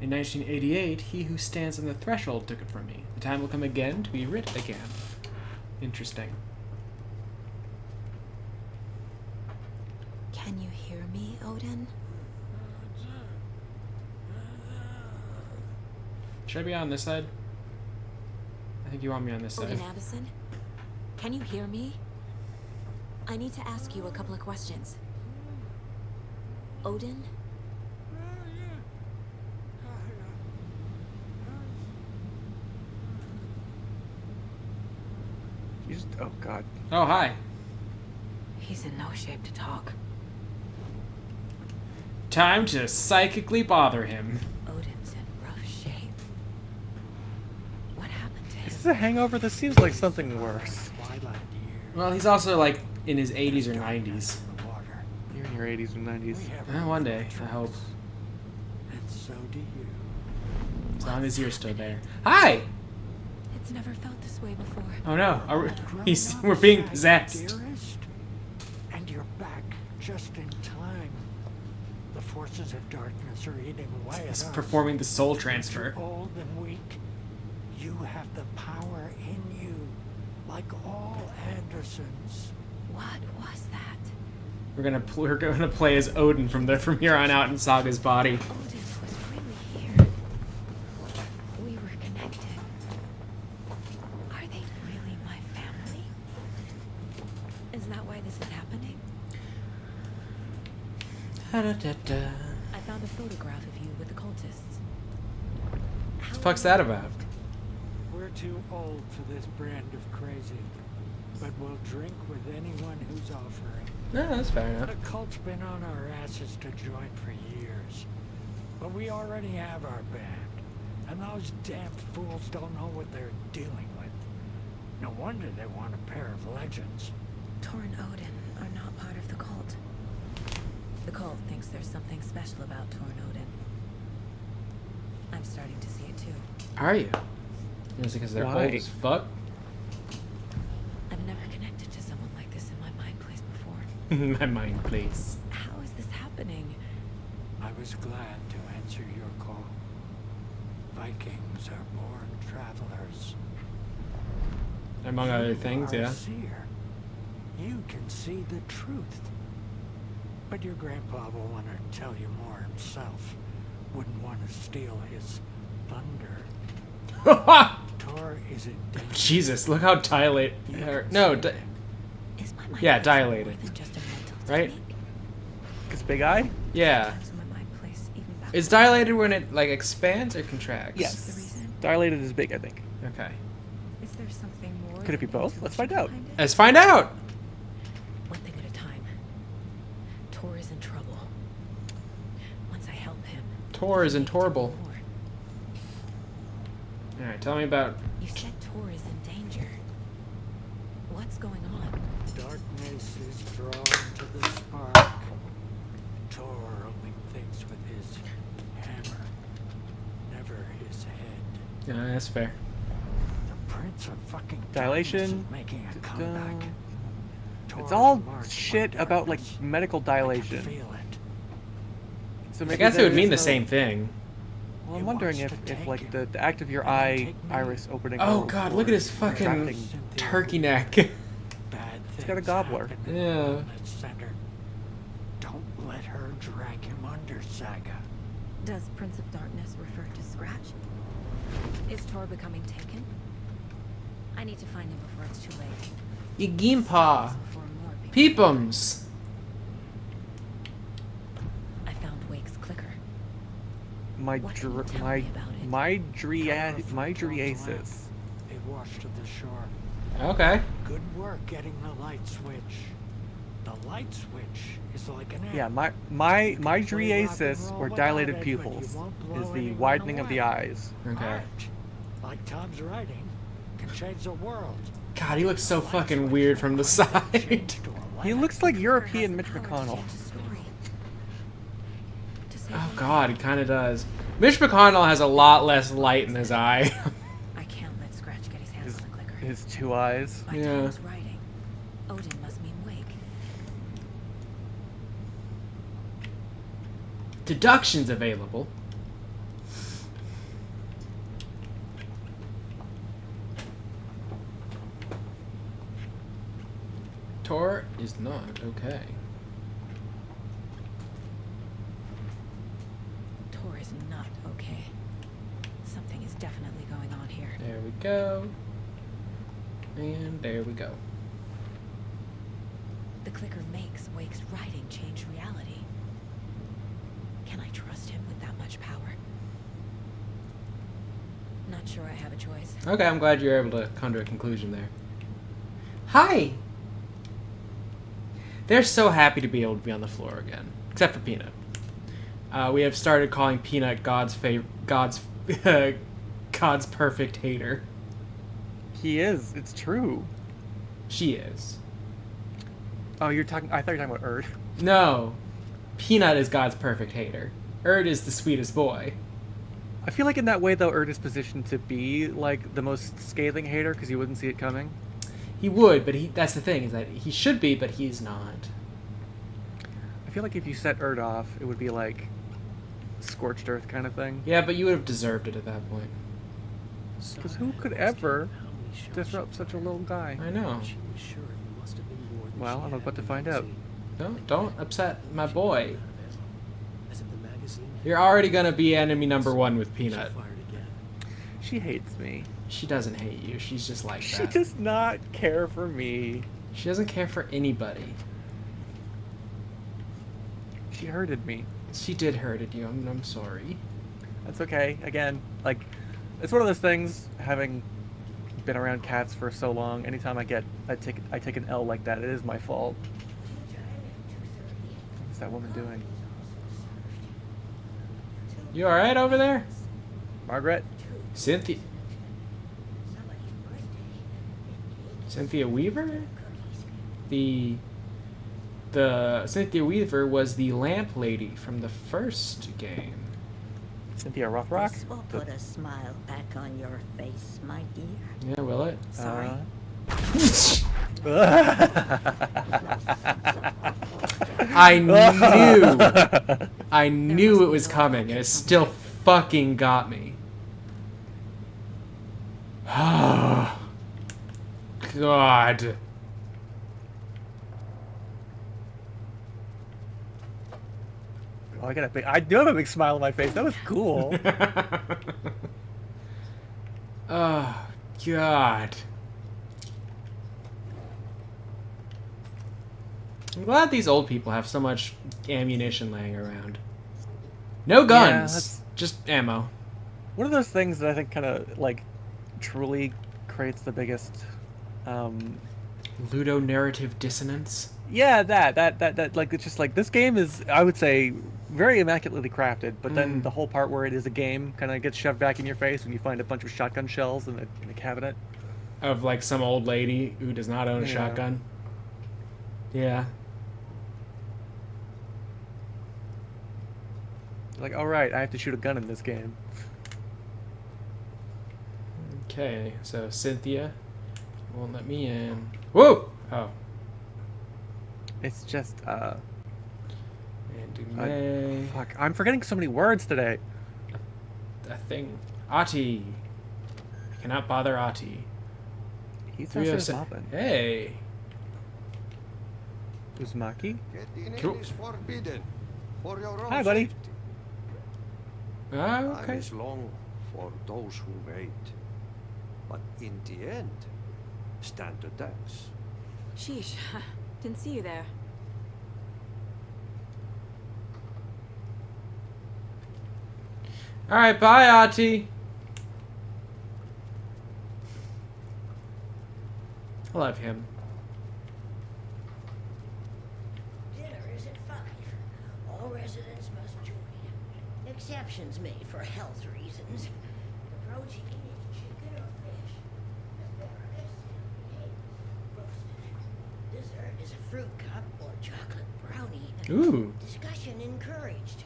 [SPEAKER 1] In 1988, he who stands on the threshold took it from me. The time will come again to be writ again. Interesting.
[SPEAKER 3] Can you hear me, Odin?
[SPEAKER 1] Should I be on this side? I think you want me on this
[SPEAKER 3] Odin
[SPEAKER 1] side.
[SPEAKER 3] Addison? Can you hear me? I need to ask you a couple of questions. Odin?
[SPEAKER 2] You just, oh god.
[SPEAKER 1] Oh, hi.
[SPEAKER 3] He's in no shape to talk.
[SPEAKER 1] Time to psychically bother him.
[SPEAKER 3] Odin's in rough shape. What happened to
[SPEAKER 2] Is
[SPEAKER 3] him?
[SPEAKER 2] this a hangover? This seems like something worse.
[SPEAKER 4] Twilight years.
[SPEAKER 1] Well, he's also like in his 80s or 90s.
[SPEAKER 4] The water.
[SPEAKER 2] You're in your 80s and 90s.
[SPEAKER 4] We have
[SPEAKER 1] One day, I hope.
[SPEAKER 4] and so do you.
[SPEAKER 1] As long as you're still there. Hi!
[SPEAKER 3] It's never felt this way before.
[SPEAKER 1] Oh no,
[SPEAKER 7] Grown
[SPEAKER 1] we're
[SPEAKER 7] up
[SPEAKER 1] being
[SPEAKER 7] side,
[SPEAKER 1] possessed.
[SPEAKER 7] Dearest, and you're back just in time. The forces of darkness are eating away at
[SPEAKER 1] He's
[SPEAKER 7] us.
[SPEAKER 1] performing the soul transfer.
[SPEAKER 7] You're old and weak. You have the power in you, like all Andersons.
[SPEAKER 3] What was that?
[SPEAKER 1] We're gonna play as Odin from here on out in Saga's body.
[SPEAKER 3] Odin was really here. We were connected. Are they really my family? Is that why this is happening? I found a photograph of you with the cultists.
[SPEAKER 1] What the fuck's that about?
[SPEAKER 7] We're too old for this brand of crazy, but we'll drink with anyone who's offering.
[SPEAKER 1] No, that's fair enough.
[SPEAKER 7] The cult's been on our asses to join for years, but we already have our band, and those damn fools don't know what they're dealing with. No wonder they want a pair of legends.
[SPEAKER 3] Tor and Odin are not part of the cult. The cult thinks there's something special about Tor and Odin. I'm starting to see it too.
[SPEAKER 1] Are you? Is it because they're
[SPEAKER 2] Why?
[SPEAKER 1] old as fuck?
[SPEAKER 3] I've never connected to someone like this in my mind place before.
[SPEAKER 1] My mind, please.
[SPEAKER 3] How is this happening?
[SPEAKER 7] I was glad to answer your call. Vikings are born travelers.
[SPEAKER 1] Among other
[SPEAKER 7] You
[SPEAKER 1] things,
[SPEAKER 7] are a
[SPEAKER 1] yeah.
[SPEAKER 7] seer. You can see the truth. But your grandpa will want to tell you more himself. wouldn't want to steal his thunder. Tor is in danger.
[SPEAKER 1] Jesus, look how dilated. No,
[SPEAKER 3] Is my mind
[SPEAKER 1] yeah,
[SPEAKER 3] place
[SPEAKER 1] dilated.
[SPEAKER 3] more than just a mental
[SPEAKER 1] Right?
[SPEAKER 3] technique?
[SPEAKER 2] Cause big-eyed?
[SPEAKER 1] Yeah.
[SPEAKER 3] Sometimes my mind plays even back
[SPEAKER 1] Is
[SPEAKER 3] to
[SPEAKER 1] dilated when it like expands or contracts?
[SPEAKER 2] Yes. Dilated is big, I think.
[SPEAKER 1] Okay.
[SPEAKER 3] Is there something more?
[SPEAKER 2] Could it be
[SPEAKER 3] than
[SPEAKER 2] both? Let's
[SPEAKER 3] intuition
[SPEAKER 2] find out.
[SPEAKER 3] behind it?
[SPEAKER 1] Let's find out.
[SPEAKER 3] One thing at a time. Tor is in trouble. Once I help him,
[SPEAKER 1] Tor is
[SPEAKER 3] he
[SPEAKER 1] in
[SPEAKER 3] can do
[SPEAKER 1] Torble.
[SPEAKER 3] more.
[SPEAKER 1] All right, tell me about.
[SPEAKER 3] You said Tor is in danger. What's going on?
[SPEAKER 7] Darkness is drawn to the spark. Tor only thinks with his hammer, never his head.
[SPEAKER 1] Yeah, that's fair.
[SPEAKER 7] The Prince of fucking
[SPEAKER 2] Dilation.
[SPEAKER 7] Darkness is making a comeback.
[SPEAKER 2] It's
[SPEAKER 7] Tor's
[SPEAKER 2] all
[SPEAKER 7] marked by
[SPEAKER 2] shit about like
[SPEAKER 7] darkness.
[SPEAKER 2] medical
[SPEAKER 7] I
[SPEAKER 2] dilation.
[SPEAKER 7] can feel it.
[SPEAKER 2] So
[SPEAKER 1] I
[SPEAKER 2] maybe
[SPEAKER 1] guess it would
[SPEAKER 2] there
[SPEAKER 1] mean
[SPEAKER 2] is
[SPEAKER 1] the
[SPEAKER 2] no-
[SPEAKER 1] same thing.
[SPEAKER 2] Well, I'm
[SPEAKER 7] He
[SPEAKER 2] wondering
[SPEAKER 7] wants
[SPEAKER 2] if
[SPEAKER 7] to take
[SPEAKER 2] like
[SPEAKER 7] him.
[SPEAKER 2] the act of your
[SPEAKER 7] And then
[SPEAKER 2] eye
[SPEAKER 7] take me.
[SPEAKER 2] iris opening.
[SPEAKER 1] Oh
[SPEAKER 2] up
[SPEAKER 1] God,
[SPEAKER 2] or
[SPEAKER 1] look at his fucking
[SPEAKER 2] contracting.
[SPEAKER 1] turkey neck.
[SPEAKER 7] Bad
[SPEAKER 2] He's got a
[SPEAKER 7] things
[SPEAKER 2] gobbler.
[SPEAKER 7] happen in
[SPEAKER 1] Yeah.
[SPEAKER 7] the Wellness Center. Don't let her drag him under, Saga.
[SPEAKER 3] Does Prince of Darkness refer to Scratch? Is Tor becoming taken? I need to find him before it's too late.
[SPEAKER 1] You Gimpah.
[SPEAKER 3] Before more people-
[SPEAKER 1] Peepums.
[SPEAKER 3] I found Wake's clicker.
[SPEAKER 2] My
[SPEAKER 3] What can you
[SPEAKER 2] dr-
[SPEAKER 3] tell
[SPEAKER 2] my
[SPEAKER 3] me about it?
[SPEAKER 2] my
[SPEAKER 7] Power from
[SPEAKER 2] my
[SPEAKER 7] Dawn's
[SPEAKER 2] Driasis.
[SPEAKER 7] lamp. They washed to the shore.
[SPEAKER 1] Okay.
[SPEAKER 7] Good work getting the light switch. The light switch is like an
[SPEAKER 2] Yeah,
[SPEAKER 7] amp.
[SPEAKER 2] my
[SPEAKER 7] You can play rock and
[SPEAKER 2] Driasis
[SPEAKER 7] roll
[SPEAKER 2] or
[SPEAKER 7] without
[SPEAKER 2] dilated
[SPEAKER 7] it, but
[SPEAKER 2] pupils
[SPEAKER 7] you won't
[SPEAKER 2] is
[SPEAKER 7] blow
[SPEAKER 2] the
[SPEAKER 7] anyone
[SPEAKER 2] widening of the
[SPEAKER 7] away.
[SPEAKER 2] eyes.
[SPEAKER 1] Okay.
[SPEAKER 7] Art, like Tom's writing, can change the world.
[SPEAKER 1] God, he looks so
[SPEAKER 7] Light
[SPEAKER 1] fucking
[SPEAKER 7] switch
[SPEAKER 1] weird
[SPEAKER 7] will
[SPEAKER 1] from the
[SPEAKER 7] put that
[SPEAKER 1] side.
[SPEAKER 7] change to a
[SPEAKER 2] He
[SPEAKER 7] limit.
[SPEAKER 2] looks like
[SPEAKER 3] Clicker
[SPEAKER 2] European
[SPEAKER 3] has
[SPEAKER 2] Mitch
[SPEAKER 3] the power to
[SPEAKER 2] McConnell.
[SPEAKER 3] change the story. To save
[SPEAKER 1] Oh
[SPEAKER 3] a
[SPEAKER 1] God, he
[SPEAKER 3] life.
[SPEAKER 1] kind of does. Mitch McConnell has a lot less light in his eye.
[SPEAKER 3] I can't let Scratch get his hands
[SPEAKER 2] His,
[SPEAKER 3] on the clicker.
[SPEAKER 2] his two eyes.
[SPEAKER 3] By
[SPEAKER 1] Yeah.
[SPEAKER 3] Tom's writing, Odin must mean Wake.
[SPEAKER 1] Deductions available. Tor is not okay.
[SPEAKER 3] Tor is not okay. Something is definitely going on here.
[SPEAKER 1] There we go. And there we go.
[SPEAKER 3] The clicker makes Wake's writing change reality. Can I trust him with that much power? Not sure I have a choice.
[SPEAKER 1] Okay, I'm glad you're able to come to a conclusion there. Hi! They're so happy to be able to be on the floor again. Except for Peanut. We have started calling Peanut God's God's perfect hater.
[SPEAKER 2] He is. It's true.
[SPEAKER 1] She is.
[SPEAKER 2] Oh, you're talking. I thought you were talking about Erd.
[SPEAKER 1] No. Peanut is God's perfect hater. Erd is the sweetest boy.
[SPEAKER 2] I feel like in that way though, Erd is positioned to be like the most scathing hater because you wouldn't see it coming.
[SPEAKER 1] He would, but that's the thing, is that he should be, but he's not.
[SPEAKER 2] I feel like if you set Erd off, it would be like scorched earth kind of thing.
[SPEAKER 1] Yeah, but you would have deserved it at that point.
[SPEAKER 2] Because who could ever disrupt such a little guy?
[SPEAKER 1] I know.
[SPEAKER 4] She was sure it must have been more than
[SPEAKER 2] Well,
[SPEAKER 4] she
[SPEAKER 2] I'm
[SPEAKER 4] had
[SPEAKER 2] about to
[SPEAKER 4] in the
[SPEAKER 2] find out.
[SPEAKER 4] magazine.
[SPEAKER 1] No, don't upset my boy.
[SPEAKER 4] As if the magazine had
[SPEAKER 1] You're already gonna be enemy number one with Peanut.
[SPEAKER 4] She fired again.
[SPEAKER 2] She hates me.
[SPEAKER 1] She doesn't hate you. She's just like
[SPEAKER 2] She
[SPEAKER 1] that.
[SPEAKER 2] does not care for me.
[SPEAKER 1] She doesn't care for anybody.
[SPEAKER 2] She hurted me.
[SPEAKER 1] She did hurt you. I'm sorry.
[SPEAKER 2] That's okay. Again, like, it's one of those things. Having been around cats for so long, anytime I take an L like that, it is my fault. What's that woman doing?
[SPEAKER 1] You all right over there,
[SPEAKER 2] Margaret?
[SPEAKER 1] Cynthia? Cynthia Weaver? The Cynthia Weaver was the lamp lady from the first game.
[SPEAKER 2] Cynthia Rothrock?
[SPEAKER 8] This will put a smile back on your face, my dear.
[SPEAKER 1] Yeah, will it?
[SPEAKER 8] Sorry.
[SPEAKER 1] I knew it was coming, and it still fucking got me. God.
[SPEAKER 2] Oh, I do have a big smile on my face. That was cool.
[SPEAKER 1] Oh, God. I'm glad these old people have so much ammunition laying around. No guns, just ammo.
[SPEAKER 2] One of those things that I think kind of, like, truly creates the biggest,
[SPEAKER 1] ludonarrative dissonance?
[SPEAKER 2] Yeah, that, like, it's just like, this game is, I would say, very immaculately crafted, but then the whole part where it is a game kind of gets shoved back in your face when you find a bunch of shotgun shells in the cabinet.
[SPEAKER 1] Of, like, some old lady who does not own a shotgun? Yeah.
[SPEAKER 2] Like, alright, I have to shoot a gun in this game.
[SPEAKER 1] Okay, so Cynthia won't let me in. Whoa! Oh.
[SPEAKER 2] It's just,
[SPEAKER 1] And Dumay.
[SPEAKER 2] Fuck, I'm forgetting so many words today.
[SPEAKER 1] A thing. Ati. I cannot bother Ati.
[SPEAKER 2] He's downstairs mopping.
[SPEAKER 1] Hey!
[SPEAKER 2] Uzumaki?
[SPEAKER 9] Getting in
[SPEAKER 1] Cool.
[SPEAKER 9] is forbidden. For your own
[SPEAKER 2] Hi, buddy.
[SPEAKER 9] safety.
[SPEAKER 1] Ah,
[SPEAKER 9] Time
[SPEAKER 1] okay.
[SPEAKER 9] is long for those who wait. But in the end, stand the test.
[SPEAKER 3] Sheesh. Didn't see you there.
[SPEAKER 1] Alright, bye, Ati. I love him.
[SPEAKER 8] Dinner is at 5. All residents must join. Exceptions made for health reasons. The protein is chicken or fish. Asparagus and eggs roasted. Dessert is a fruit cup or chocolate brownie.
[SPEAKER 1] Ooh.
[SPEAKER 8] Discussion encouraged.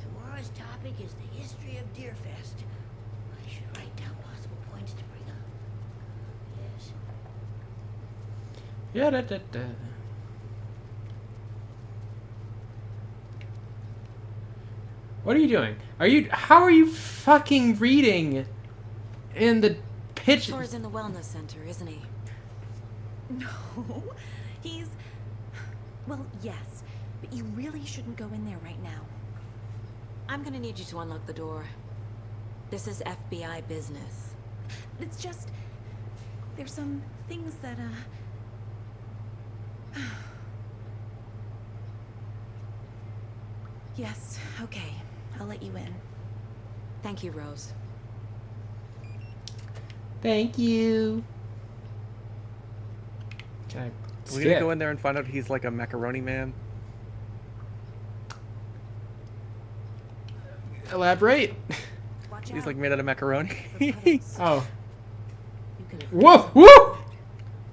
[SPEAKER 8] Tomorrow's topic is the history of Deerfest. I should write down possible points to bring up. Yes.
[SPEAKER 1] Yeah, da. What are you doing? How are you fucking reading in the pitch?
[SPEAKER 3] Tor's in the wellness center, isn't he?
[SPEAKER 5] No, he's... Well, yes, but you really shouldn't go in there right now.
[SPEAKER 3] I'm gonna need you to unlock the door. This is FBI business.
[SPEAKER 5] It's just... There's some things that, Yes, okay. I'll let you in.
[SPEAKER 3] Thank you, Rose.
[SPEAKER 1] Thank you. Okay.
[SPEAKER 2] We're gonna go in there and find out he's like a macaroni man.
[SPEAKER 1] Elaborate.
[SPEAKER 3] Watch
[SPEAKER 2] He's
[SPEAKER 3] out.
[SPEAKER 2] like made out of macaroni.
[SPEAKER 1] Oh.
[SPEAKER 3] You can...
[SPEAKER 1] Whoa! Whoa!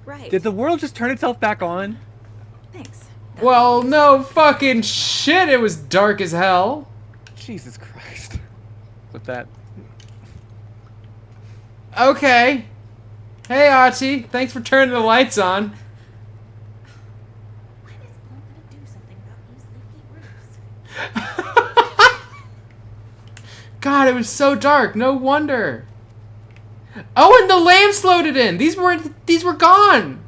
[SPEAKER 3] Right.
[SPEAKER 2] Did the world just turn itself back on?
[SPEAKER 3] Thanks.
[SPEAKER 1] Well, no fucking shit. It was dark as hell.
[SPEAKER 2] Jesus Christ. With that.
[SPEAKER 1] Okay. Hey, Ati. Thanks for turning the lights on.
[SPEAKER 5] When is Paul gonna do something about these leaky roofs?
[SPEAKER 1] God, it was so dark. No wonder. Oh, and the lamps loaded in. These were gone.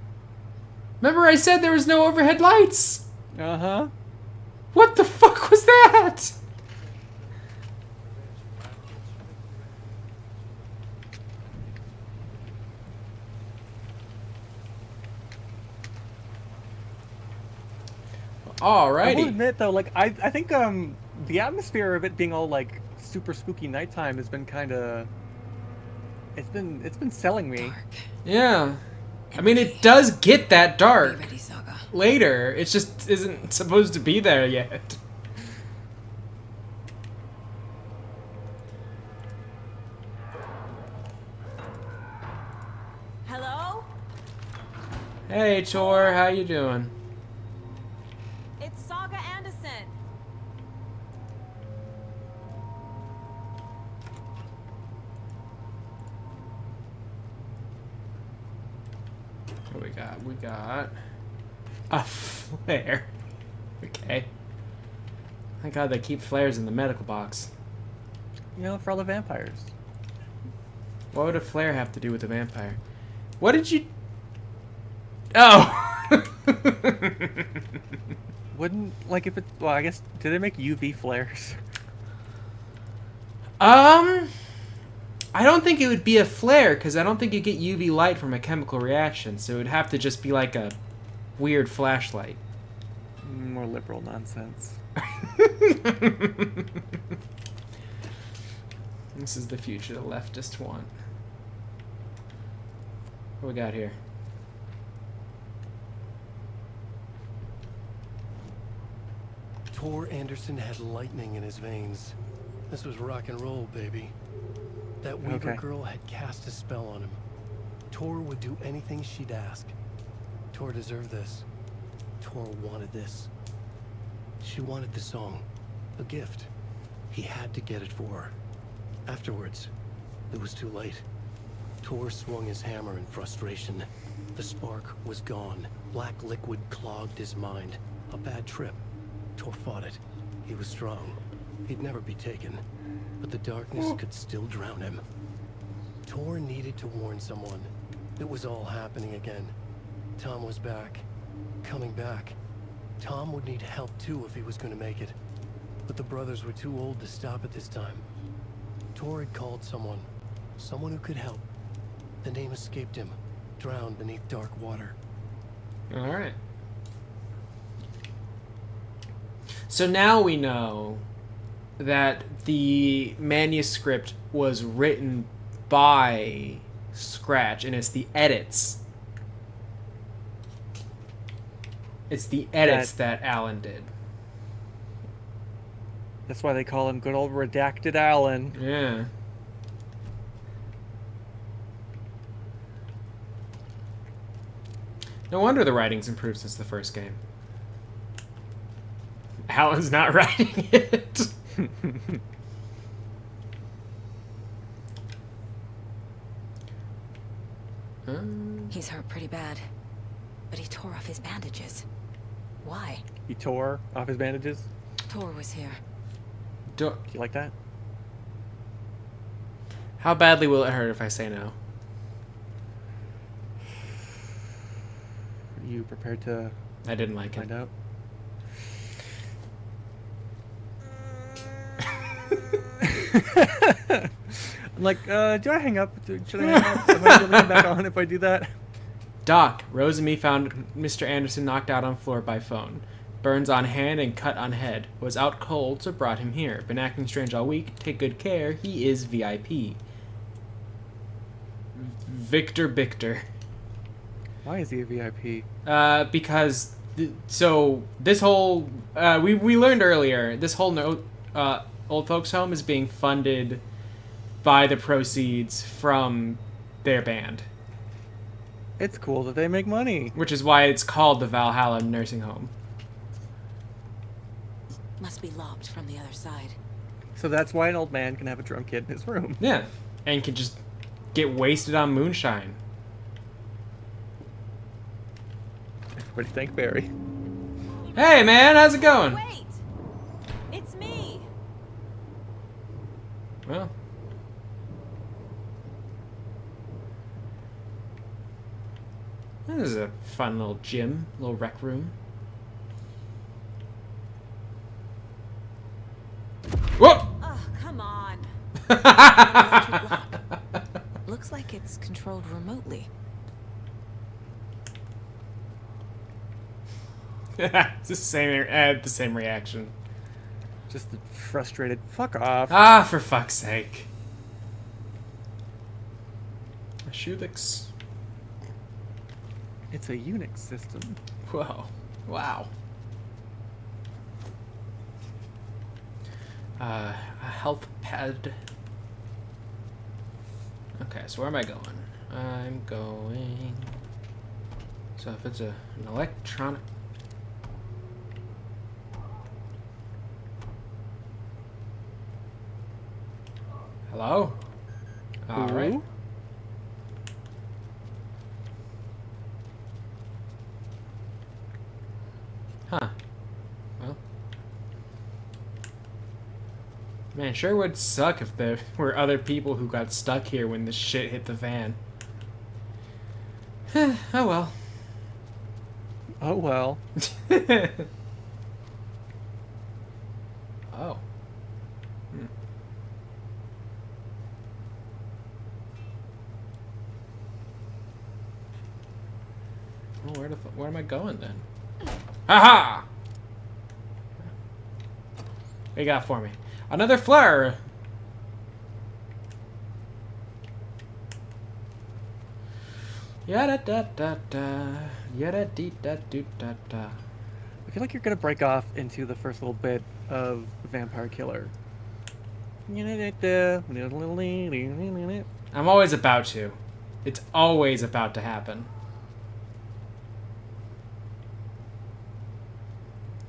[SPEAKER 1] Remember I said there was no overhead lights?
[SPEAKER 2] Uh-huh.
[SPEAKER 1] What the fuck was that?
[SPEAKER 2] I will
[SPEAKER 1] Alrighty.
[SPEAKER 2] admit though, like I think the atmosphere of it being all like super spooky nighttime has been kinda it's been selling me.
[SPEAKER 1] Yeah. I mean, it does get that dark
[SPEAKER 3] Be ready, Saga.
[SPEAKER 1] later. It just isn't supposed to be there yet.
[SPEAKER 3] Hello?
[SPEAKER 1] Hey, Tor, how you doing?
[SPEAKER 3] It's Saga Anderson.
[SPEAKER 1] What we got? We got a flare. Okay. Thank God they keep flares in the medical box.
[SPEAKER 2] You know, for all the vampires.
[SPEAKER 1] What would a flare have to do with a vampire? What did you... Oh!
[SPEAKER 2] What Wouldn't, like, if it's... Well, I guess... Do they make UV flares?
[SPEAKER 1] I don't think it would be a flare, because I don't think you get UV light from a chemical reaction, so it would have to just be like a weird flashlight.
[SPEAKER 2] More liberal nonsense.
[SPEAKER 1] This is the future the leftists want. What we got here?
[SPEAKER 4] Tor Anderson had lightning in his veins. This was rock and roll, baby. That Weaver
[SPEAKER 2] Okay.
[SPEAKER 4] girl had cast a spell on him. Tor would do anything she'd ask. Tor deserved this. Tor wanted this. She wanted the song, a gift. He had to get it for her. Afterwards, it was too late. Tor swung his hammer in frustration. The spark was gone. Black liquid clogged his mind. A bad trip. Tor fought it. He was strong. He'd never be taken. But the darkness could still drown him. Tor needed to warn someone. It was all happening again. Tom was back. Coming back. Tom would need help too if he was going to make it. But the brothers were too old to stop at this time. Tor had called someone. Someone who could help. The name escaped him. Drowned beneath dark water.
[SPEAKER 1] Alright. So now we know that the manuscript was written by Scratch, and it's the edits. It's the edits that Alan did.
[SPEAKER 2] That's why they call him good old Redacted Alan.
[SPEAKER 1] Yeah. No wonder the writing's improved since the first game. Alan's not writing it.
[SPEAKER 3] He's hurt pretty bad, but he tore off his bandages. Why?
[SPEAKER 2] He tore off his bandages.
[SPEAKER 3] Tor was here.
[SPEAKER 2] Do you like that?
[SPEAKER 1] How badly will it hurt if I say no?
[SPEAKER 2] Are you prepared to
[SPEAKER 1] I didn't like
[SPEAKER 2] find
[SPEAKER 1] it.
[SPEAKER 2] out? I'm like, do I hang up? Should I hang up? Am I going to come back on if I do that?
[SPEAKER 1] Doc, Rose and me found Mr. Anderson knocked out on floor by phone. Burns on hand and cut on head. Was out cold, so brought him here. Been acting strange all week. Take good care. He is VIP. Victor Bichter.
[SPEAKER 2] Why is he a VIP?
[SPEAKER 1] Because so this whole we learned earlier, this whole old folks home is being funded by the proceeds from their band,
[SPEAKER 2] It's cool that they make money.
[SPEAKER 1] which is why it's called the Valhalla Nursing Home.
[SPEAKER 3] Must be locked from the other side.
[SPEAKER 2] So that's why an old man can have a drunk kid in his room.
[SPEAKER 1] Yeah, and can just get wasted on moonshine.
[SPEAKER 2] What do you think, Barry?
[SPEAKER 1] Hey man, how's it going?
[SPEAKER 3] Wait! It's me!
[SPEAKER 1] Well, this is a fun little gym, little rec room. Whoa!
[SPEAKER 3] Oh, come on. Looks like it's controlled remotely.
[SPEAKER 1] It's the same reaction.
[SPEAKER 2] Just a frustrated fuck off.
[SPEAKER 1] Ah, for fuck's sake. Shuvix.
[SPEAKER 2] It's a Unix system.
[SPEAKER 1] Whoa. Wow. A health pad. Okay, so where am I going? I'm going... So if it's an electronic... Hello? Alright.
[SPEAKER 2] Ooh.
[SPEAKER 1] Huh. Well. Man, sure would suck if there were other people who got stuck here when the shit hit the fan. Oh well.
[SPEAKER 2] Oh well.
[SPEAKER 1] where am I going then? Haha! What you got for me? Another flare! Yada da da da. Yada dee da doo da da.
[SPEAKER 2] I feel like you're gonna break off into the first little bit of Vampire Killer.
[SPEAKER 1] I'm always about to. It's always about to happen.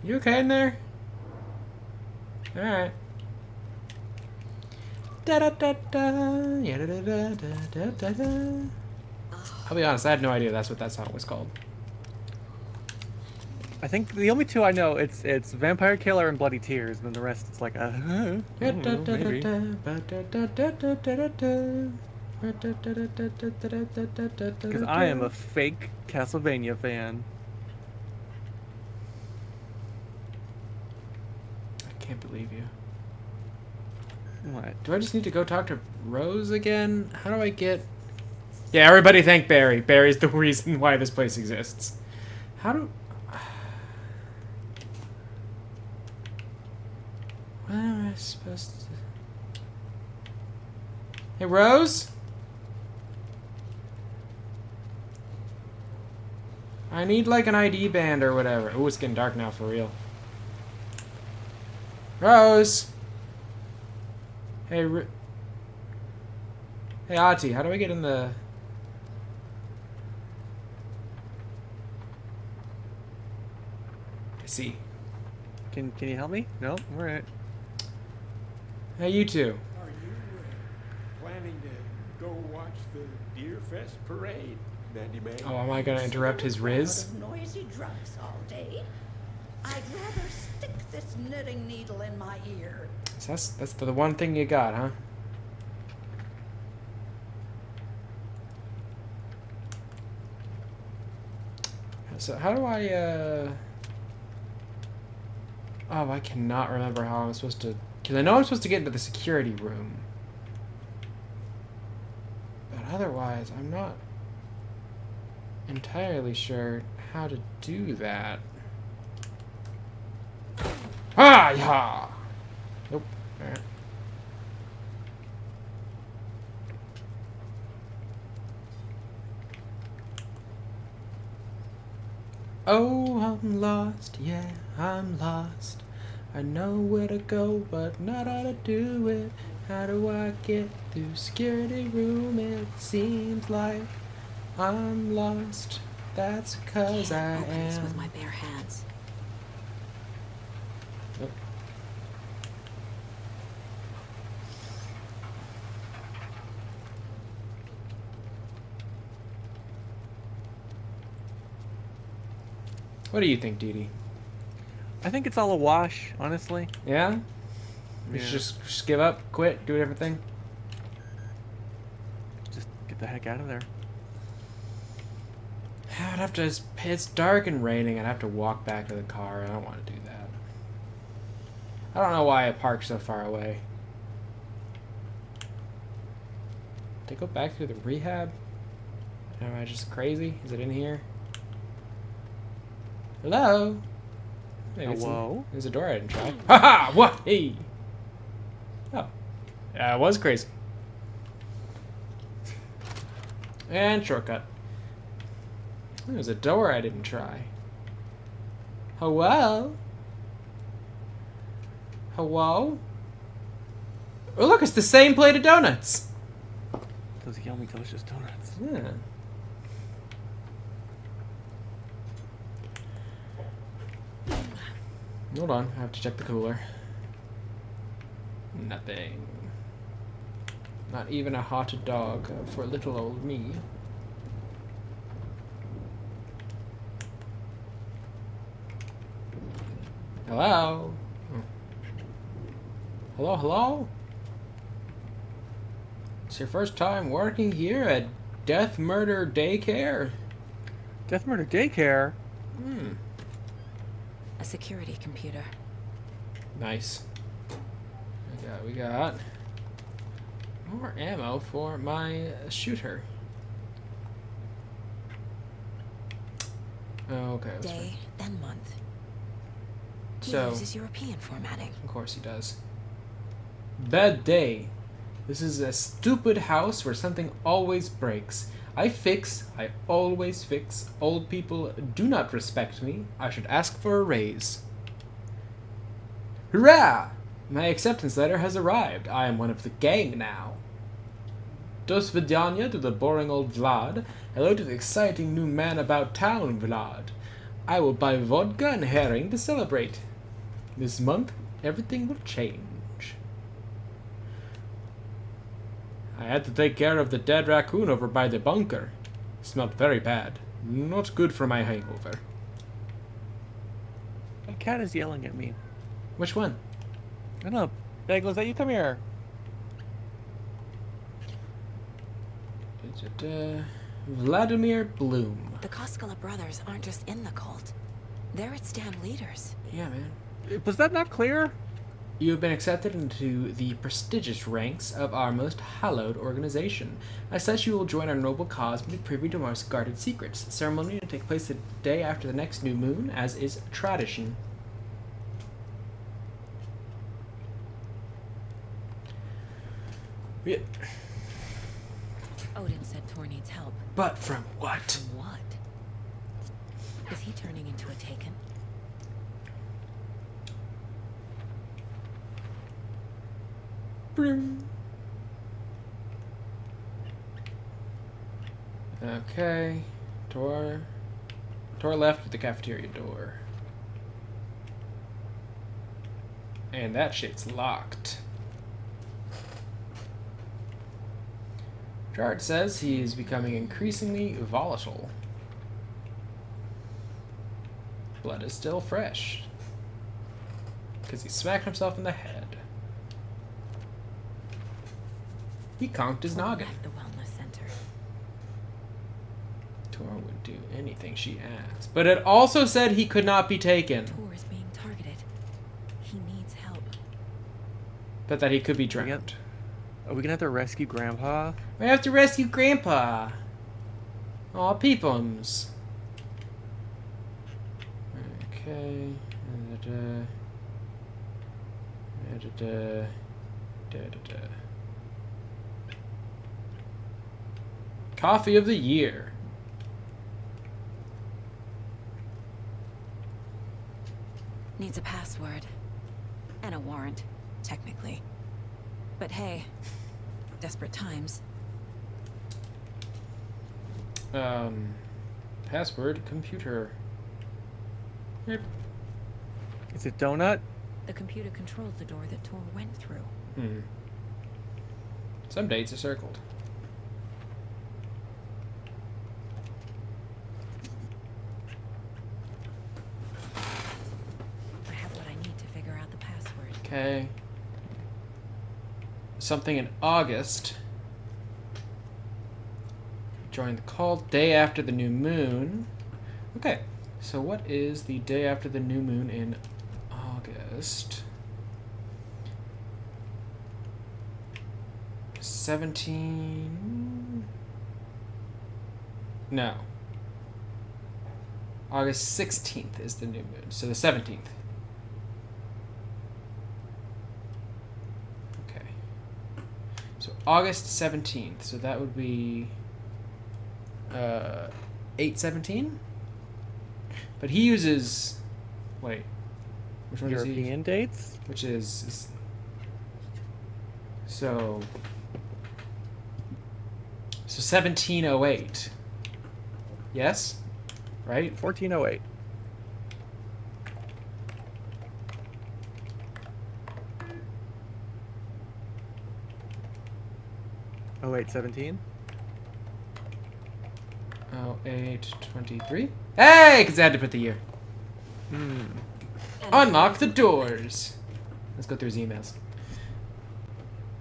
[SPEAKER 1] You okay in there? Alright. Da da da da. Yeah, da da da da da da. I'll be honest, I had no idea that's what that song was called.
[SPEAKER 2] I think the only two I know, it's Vampire Killer and Bloody Tears, and then the rest it's like, maybe. Because I am a fake Castlevania fan.
[SPEAKER 1] I can't believe you.
[SPEAKER 2] What?
[SPEAKER 1] Do I just need to go talk to Rose again? How do I get... Yeah, everybody thank Barry. Barry's the reason why this place exists. How do... What am I supposed to... Hey, Rose? I need, like, an ID band or whatever. Ooh, it's getting dark now, for real. Rose! Hey, Hey, Ati, how do I get in the... I see.
[SPEAKER 2] Can you help me? No? Alright.
[SPEAKER 1] Hey, you two.
[SPEAKER 11] Are you planning to go watch the Deer Fest parade, Mandy Man?
[SPEAKER 1] Oh, am I gonna interrupt his riz?
[SPEAKER 8] Noisy drunks all day. I'd rather stick this knitting needle in my ear.
[SPEAKER 1] So that's the one thing you got, huh? So how do I, Oh, I cannot remember how I'm supposed to... Because I know I'm supposed to get into the security room. But otherwise, I'm not entirely sure how to do that. Ah, yeah! Nope. Alright. Oh, I'm lost, yeah, I'm lost. I know where to go, but not how to do it. How do I get through security room? It seems like I'm lost. That's 'cause I
[SPEAKER 3] Open this with
[SPEAKER 1] am.
[SPEAKER 3] my bare hands.
[SPEAKER 1] Oh. What do you think, Dee Dee?
[SPEAKER 2] I think it's all a wash, honestly.
[SPEAKER 1] Yeah? You
[SPEAKER 2] Yeah.
[SPEAKER 1] should just give up, quit, do everything?
[SPEAKER 2] Just get the heck out of there.
[SPEAKER 1] I'd have to... It's dark and raining. I'd have to walk back to the car. I don't want to do that. I don't know why I parked so far away. Did I go back through the rehab? Am I just crazy? Is it in here? Hello? Maybe
[SPEAKER 2] Hello?
[SPEAKER 1] There's a door I didn't try. Haha! What? Hey! Oh. Yeah, I was crazy. And shortcut. There's a door I didn't try. Hello? Hello? Oh, look, it's the same plate of donuts.
[SPEAKER 2] Those yummy, delicious donuts.
[SPEAKER 1] Yeah. Hold on, I have to check the cooler. Nothing. Not even a hot dog for little old me. Hello? Oh. Hello, hello? It's your first time working here at Death Murder Daycare?
[SPEAKER 2] Death Murder Daycare?
[SPEAKER 1] Hmm.
[SPEAKER 3] A security computer.
[SPEAKER 1] Nice. We got more ammo for my shooter. Oh, okay. That's
[SPEAKER 3] Day,
[SPEAKER 1] fine.
[SPEAKER 3] then month. He
[SPEAKER 1] So,
[SPEAKER 3] uses European formatting.
[SPEAKER 1] of course he does. Bad day. This is a stupid house where something always breaks. I always fix. Old people do not respect me. I should ask for a raise. Hurrah! My acceptance letter has arrived. I am one of the gang now. Dos vidanya to the boring old Vlad. Hello to the exciting new man about town, Vlad. I will buy vodka and herring to celebrate. This month, everything will change. I had to take care of the dead raccoon over by the bunker. Smelled very bad. Not good for my hangover.
[SPEAKER 2] My cat is yelling at me.
[SPEAKER 1] Which one?
[SPEAKER 2] I don't know. Bagel, is that you? Come here.
[SPEAKER 1] Vladimir Bloom.
[SPEAKER 3] The Koskela brothers aren't just in the cult. They're its damn leaders.
[SPEAKER 1] Yeah, man.
[SPEAKER 2] Was that not clear?
[SPEAKER 1] You have been accepted into the prestigious ranks of our most hallowed organization. As such, you will join our noble cause and be privy to our most guarded secrets. The ceremony will take place the day after the next new moon, as is tradition. Yeah.
[SPEAKER 3] Odin said Tor needs help.
[SPEAKER 1] But from what?
[SPEAKER 3] From what? Is he turning into a Taken?
[SPEAKER 1] Okay. Tor left with the cafeteria door. And that shit's locked. Gerard says he's becoming increasingly volatile. Blood is still fresh. Because he smacked himself in the head. He conked his noggin.
[SPEAKER 3] Left the wellness center.
[SPEAKER 1] Tor would do anything she asked. But it also said he could not be taken.
[SPEAKER 3] Tor is being targeted. He needs help.
[SPEAKER 1] But that he could be drowned.
[SPEAKER 2] Are we gonna have to rescue Grandpa?
[SPEAKER 1] We have to rescue Grandpa. Aw, peepums. Okay. Coffee of the year.
[SPEAKER 3] Needs a password. And a warrant, technically. But hey, desperate times.
[SPEAKER 1] Password computer. Yep.
[SPEAKER 2] Is it donut?
[SPEAKER 3] The computer controls the door that Tor went through.
[SPEAKER 1] Some dates are circled.
[SPEAKER 3] I have what I need to figure out the password.
[SPEAKER 1] Okay. Something in August. Join the cult. Day after the new moon. Okay. So what is the day after the new moon in August? 17... No. August 16th is the new moon. So the 17th. Okay. So August 17th. So that would be 8/17? But he uses... Wait. Which one
[SPEAKER 2] European
[SPEAKER 1] does he use?
[SPEAKER 2] dates?
[SPEAKER 1] Which is... So 1708. Yes? Right?
[SPEAKER 2] 1408. Oh, 8/17?
[SPEAKER 1] 08/23. Hey! Because I had to put the year. Unlock the doors. Let's go through his emails.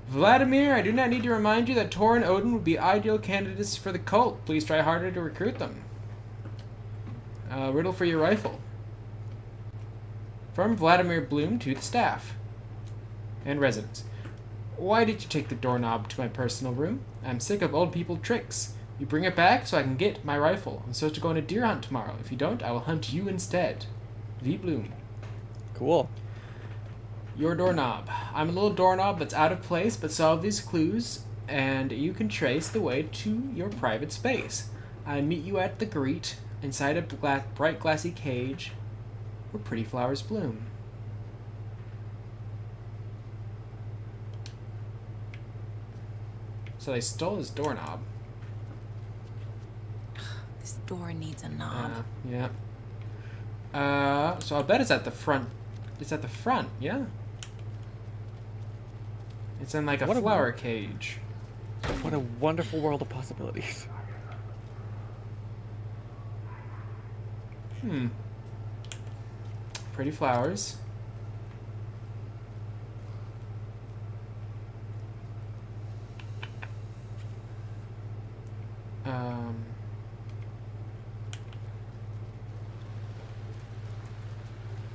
[SPEAKER 1] Vladimir, I do not need to remind you that Tor and Odin would be ideal candidates for the cult. Please try harder to recruit them. Riddle for your rifle. From Vladimir Bloom to the staff and residents. Why did you take the doorknob to my personal room? I'm sick of old people tricks. You bring it back so I can get my rifle. I'm supposed to go on a deer hunt tomorrow. If you don't, I will hunt you instead. V. Bloom.
[SPEAKER 2] Cool.
[SPEAKER 1] Your doorknob. I'm a little doorknob that's out of place, but solve these clues, and you can trace the way to your private space. I meet you at the greet, inside a bright glassy cage where pretty flowers bloom. So they stole his doorknob.
[SPEAKER 5] This door needs a knob.
[SPEAKER 1] Yeah. So I bet it's at the front. It's at the front, yeah. It's in like a flower cage.
[SPEAKER 2] What a wonderful world of possibilities.
[SPEAKER 1] Pretty flowers.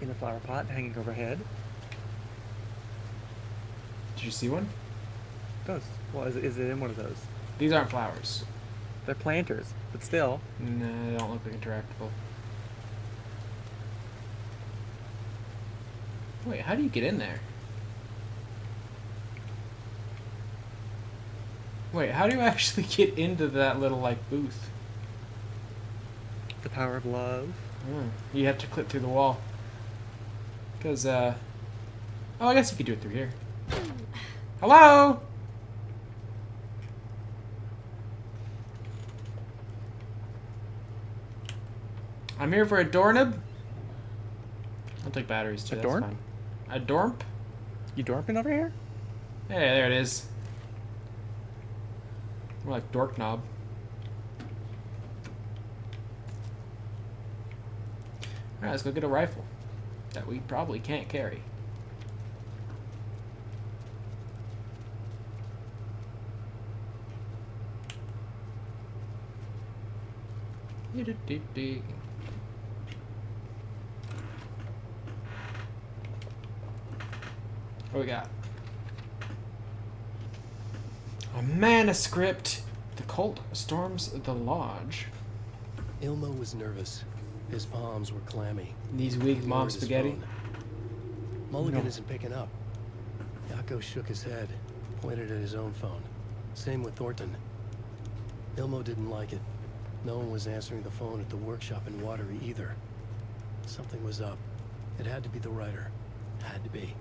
[SPEAKER 2] In a flower pot hanging overhead.
[SPEAKER 1] Did you see one?
[SPEAKER 2] Those. Well, is it in one of those?
[SPEAKER 1] These aren't flowers.
[SPEAKER 2] They're planters, but still.
[SPEAKER 1] No, they don't look like interactable. Wait, how do you get in there? Wait, how do you actually get into that little, like, booth?
[SPEAKER 2] The power of love.
[SPEAKER 1] You have to clip through the wall. Because, oh, I guess you could do it through here. Hello? I'm here for a doorknob. I'll take batteries too.
[SPEAKER 2] A
[SPEAKER 1] That's
[SPEAKER 2] dorp?
[SPEAKER 1] fine. A dorp?
[SPEAKER 2] You dorping over here?
[SPEAKER 1] Hey, there it is. More like dork knob. Alright, let's go get a rifle that we probably can't carry. What we got? A manuscript. The cult storms the lodge.
[SPEAKER 4] Ilmo was nervous. His palms were clammy.
[SPEAKER 1] These weak
[SPEAKER 4] He
[SPEAKER 1] mom
[SPEAKER 4] lowered his
[SPEAKER 1] spaghetti.
[SPEAKER 4] phone. Mulligan isn't picking up. Yako shook his head, pointed at his own phone. Same with Thornton. Ilmo didn't like it. No one was answering the phone at the workshop in Watery either. Something was up. It had to be the writer. Had to be.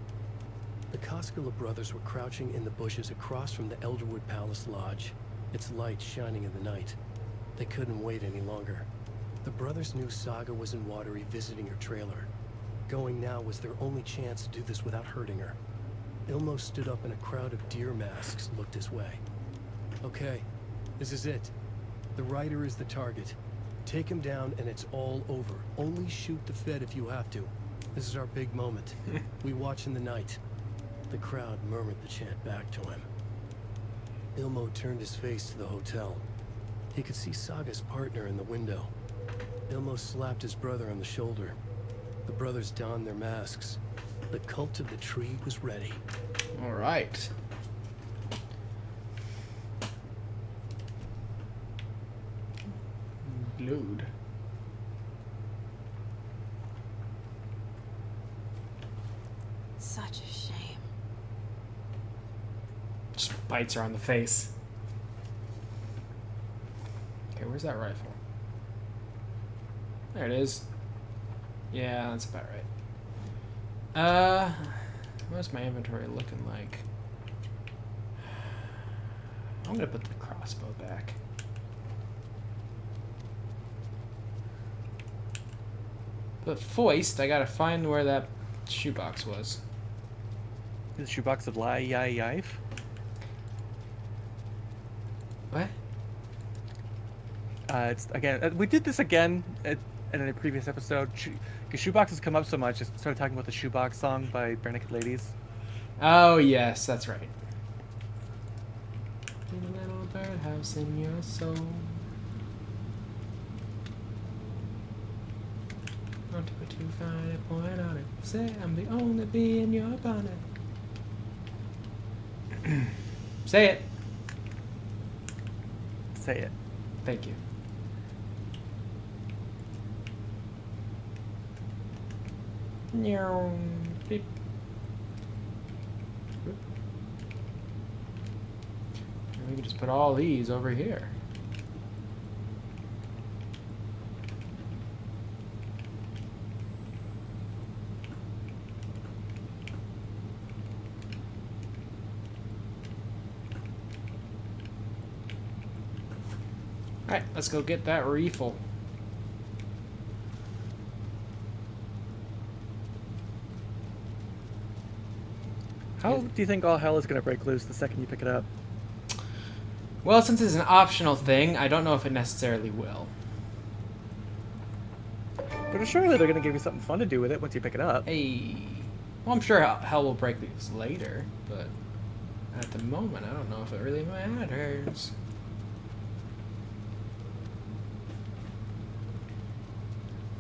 [SPEAKER 4] The Koskela brothers were crouching in the bushes across from the Elderwood Palace Lodge, its light shining in the night. They couldn't wait any longer. The brothers knew Saga was in Watery visiting her trailer. Going now was their only chance to do this without hurting her. Ilmo stood up and a crowd of deer masks looked his way. Okay, this is it. The writer is the target. Take him down and it's all over. Only shoot the Fed if you have to. This is our big moment. We watch in the night. The crowd murmured the chant back to him. Ilmo turned his face to the hotel. He could see Saga's partner in the window. Ilmo slapped his brother on the shoulder. The brothers donned their masks. The cult of the tree was ready.
[SPEAKER 1] All right. Glued.
[SPEAKER 3] Such a shame.
[SPEAKER 1] Just bites her on the face. Okay, where's that rifle? There it is. Yeah, that's about right. What's my inventory looking like? I'm gonna put the crossbow back. But foist, I gotta find where that shoebox was.
[SPEAKER 2] The shoebox of Yife?
[SPEAKER 1] What?
[SPEAKER 2] It's again. We did this again in a previous episode. Because shoeboxes come up so much, I started talking about the Shoebox song by Bare Naked Ladies.
[SPEAKER 1] Oh yes, that's right. In a little birdhouse in your soul. Don't put too fine a point on it. Say I'm the only bee in your bonnet. Say it.
[SPEAKER 2] Say it.
[SPEAKER 1] Thank you. Beep. We can just put all these over here. Alright, let's go get that refill.
[SPEAKER 2] How do you think all hell is going to break loose the second you pick it up?
[SPEAKER 1] Well, since it's an optional thing, I don't know if it necessarily will.
[SPEAKER 2] But surely they're going to give you something fun to do with it once you pick it up.
[SPEAKER 1] Hey. Well, I'm sure hell will break loose later, but at the moment, I don't know if it really matters.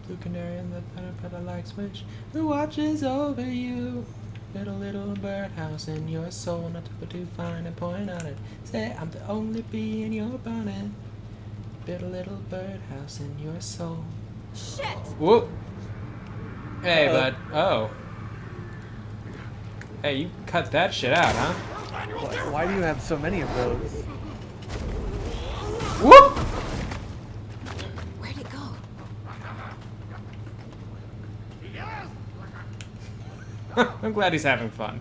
[SPEAKER 1] Blue canary in the petal like switch, who watches over you? Little birdhouse in your soul, not to put too fine a point on it. Say I'm the only bee in your bonnet. Little birdhouse in your soul.
[SPEAKER 3] Shit!
[SPEAKER 1] Whoop! Hey, bud. Oh. Hey, you cut that shit out, huh?
[SPEAKER 2] Why do you have so many of those?
[SPEAKER 1] Whoop!
[SPEAKER 3] Where'd it go?
[SPEAKER 1] I'm glad he's having fun.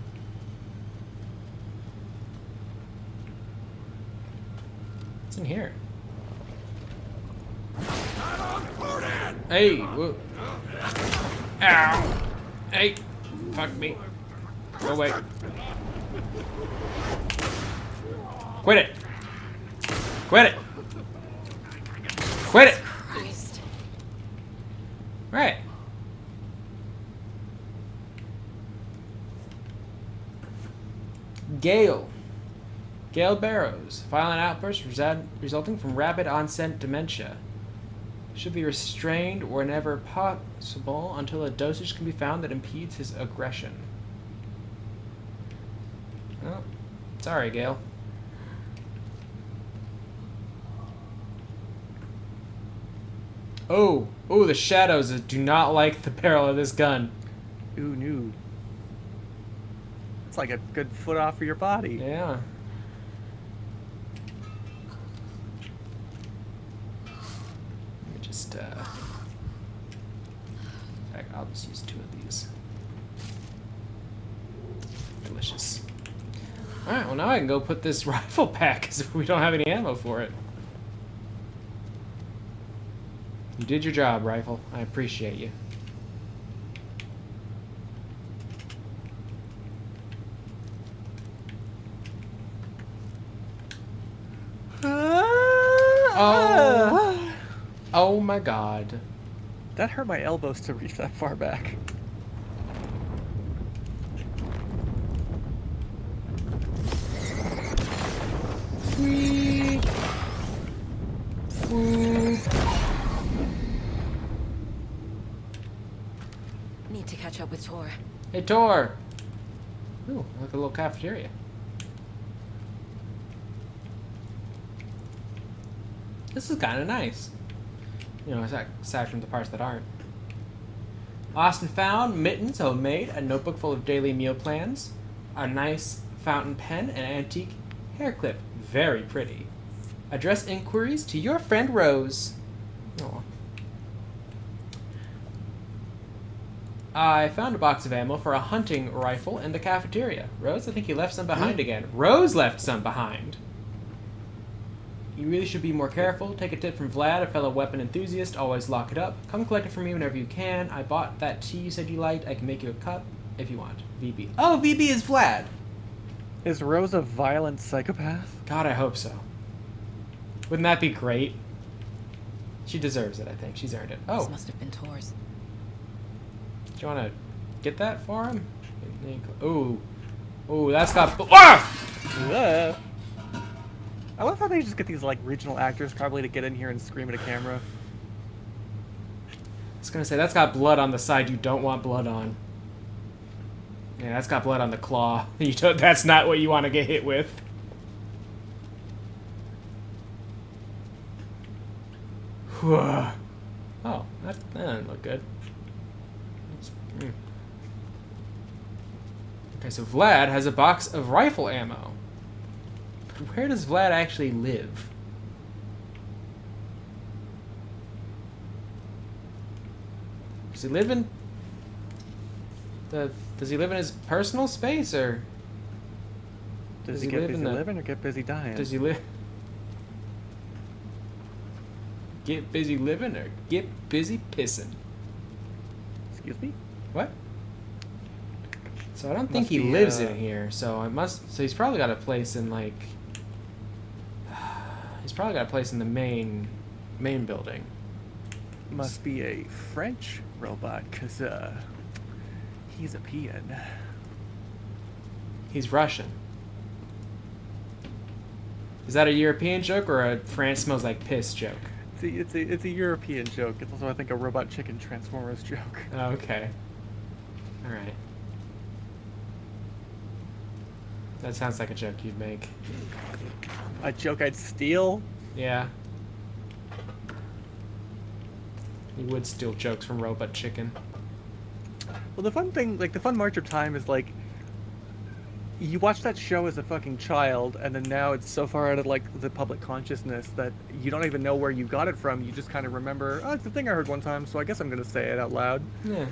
[SPEAKER 1] What's in here? Hey! Whoa. Ow! Hey! Fuck me. Go away. Quit it! Quit it! Quit it!
[SPEAKER 3] Christ.
[SPEAKER 1] Right. Gale. Gale Barrows. Violent outbursts resulting from rapid onset dementia. Should be restrained whenever possible until a dosage can be found that impedes his aggression. Oh, sorry, Gale. Oh, the shadows do not like the barrel of this gun.
[SPEAKER 2] Ooh, no. It's like a good foot off of your body.
[SPEAKER 1] Yeah. Let me just, in fact, I'll just use 2 of these. Delicious. Alright, well now I can go put this rifle back, because we don't have any ammo for it. You did your job, rifle. I appreciate you. Oh my god.
[SPEAKER 2] That hurt my elbows to reach that far back.
[SPEAKER 1] Whee! Whee!
[SPEAKER 3] Need to catch up with Tor.
[SPEAKER 1] Hey, Tor! Ooh, like a little cafeteria. This is kind of nice. You know, aside from the parts that aren't. Lost and found, mittens, homemade, a notebook full of daily meal plans, a nice fountain pen, and an antique hair clip. Very pretty. Address inquiries to your friend Rose. Aww. I found a box of ammo for a hunting rifle in the cafeteria. Rose, I think you left some behind again. Rose left some behind. You really should be more careful. Take a tip from Vlad, a fellow weapon enthusiast. Always lock it up. Come collect it from me whenever you can. I bought that tea you said you liked. I can make you a cup if you want. VB. Oh, VB is Vlad.
[SPEAKER 2] Is Rose a violent psychopath?
[SPEAKER 1] God, I hope so. Wouldn't that be great? She deserves it, I think. She's earned it. Oh.
[SPEAKER 3] This must have been Tor's.
[SPEAKER 1] Do you want to get that for him? Ooh. Ooh, that's got... Ah!
[SPEAKER 2] I love how they just get these like regional actors probably to get in here and scream at a camera.
[SPEAKER 1] I was gonna say, that's got blood on the side you don't want blood on. Yeah, that's got blood on the claw. That's not what you want to get hit with. Oh, that doesn't look good. Okay, so Vlad has a box of rifle ammo. Where does Vlad actually live? Does he live in Does he live in his personal space, or
[SPEAKER 2] does he get busy living or get busy dying?
[SPEAKER 1] Does he live? Get busy living or get busy pissing?
[SPEAKER 2] Excuse me?
[SPEAKER 1] What? So I don't think he lives in here. So I must. So he's probably got a place in like. He's probably got a place in the main building.
[SPEAKER 2] Must be a French robot, cause he's a peon.
[SPEAKER 1] He's Russian. Is that a European joke or a France smells like piss joke?
[SPEAKER 2] It's a European joke. It's also, I think, a Robot Chicken Transformers joke.
[SPEAKER 1] Oh, okay. All right. That sounds like a joke you'd make.
[SPEAKER 2] A joke I'd steal?
[SPEAKER 1] Yeah. You would steal jokes from Robot Chicken.
[SPEAKER 2] Well, the fun thing, like, the fun march of time is, like, you watch that show as a fucking child, and then now it's so far out of, like, the public consciousness that you don't even know where you got it from. You just kind of remember, oh, it's a thing I heard one time, so I guess I'm going to say it out loud.
[SPEAKER 1] Yeah.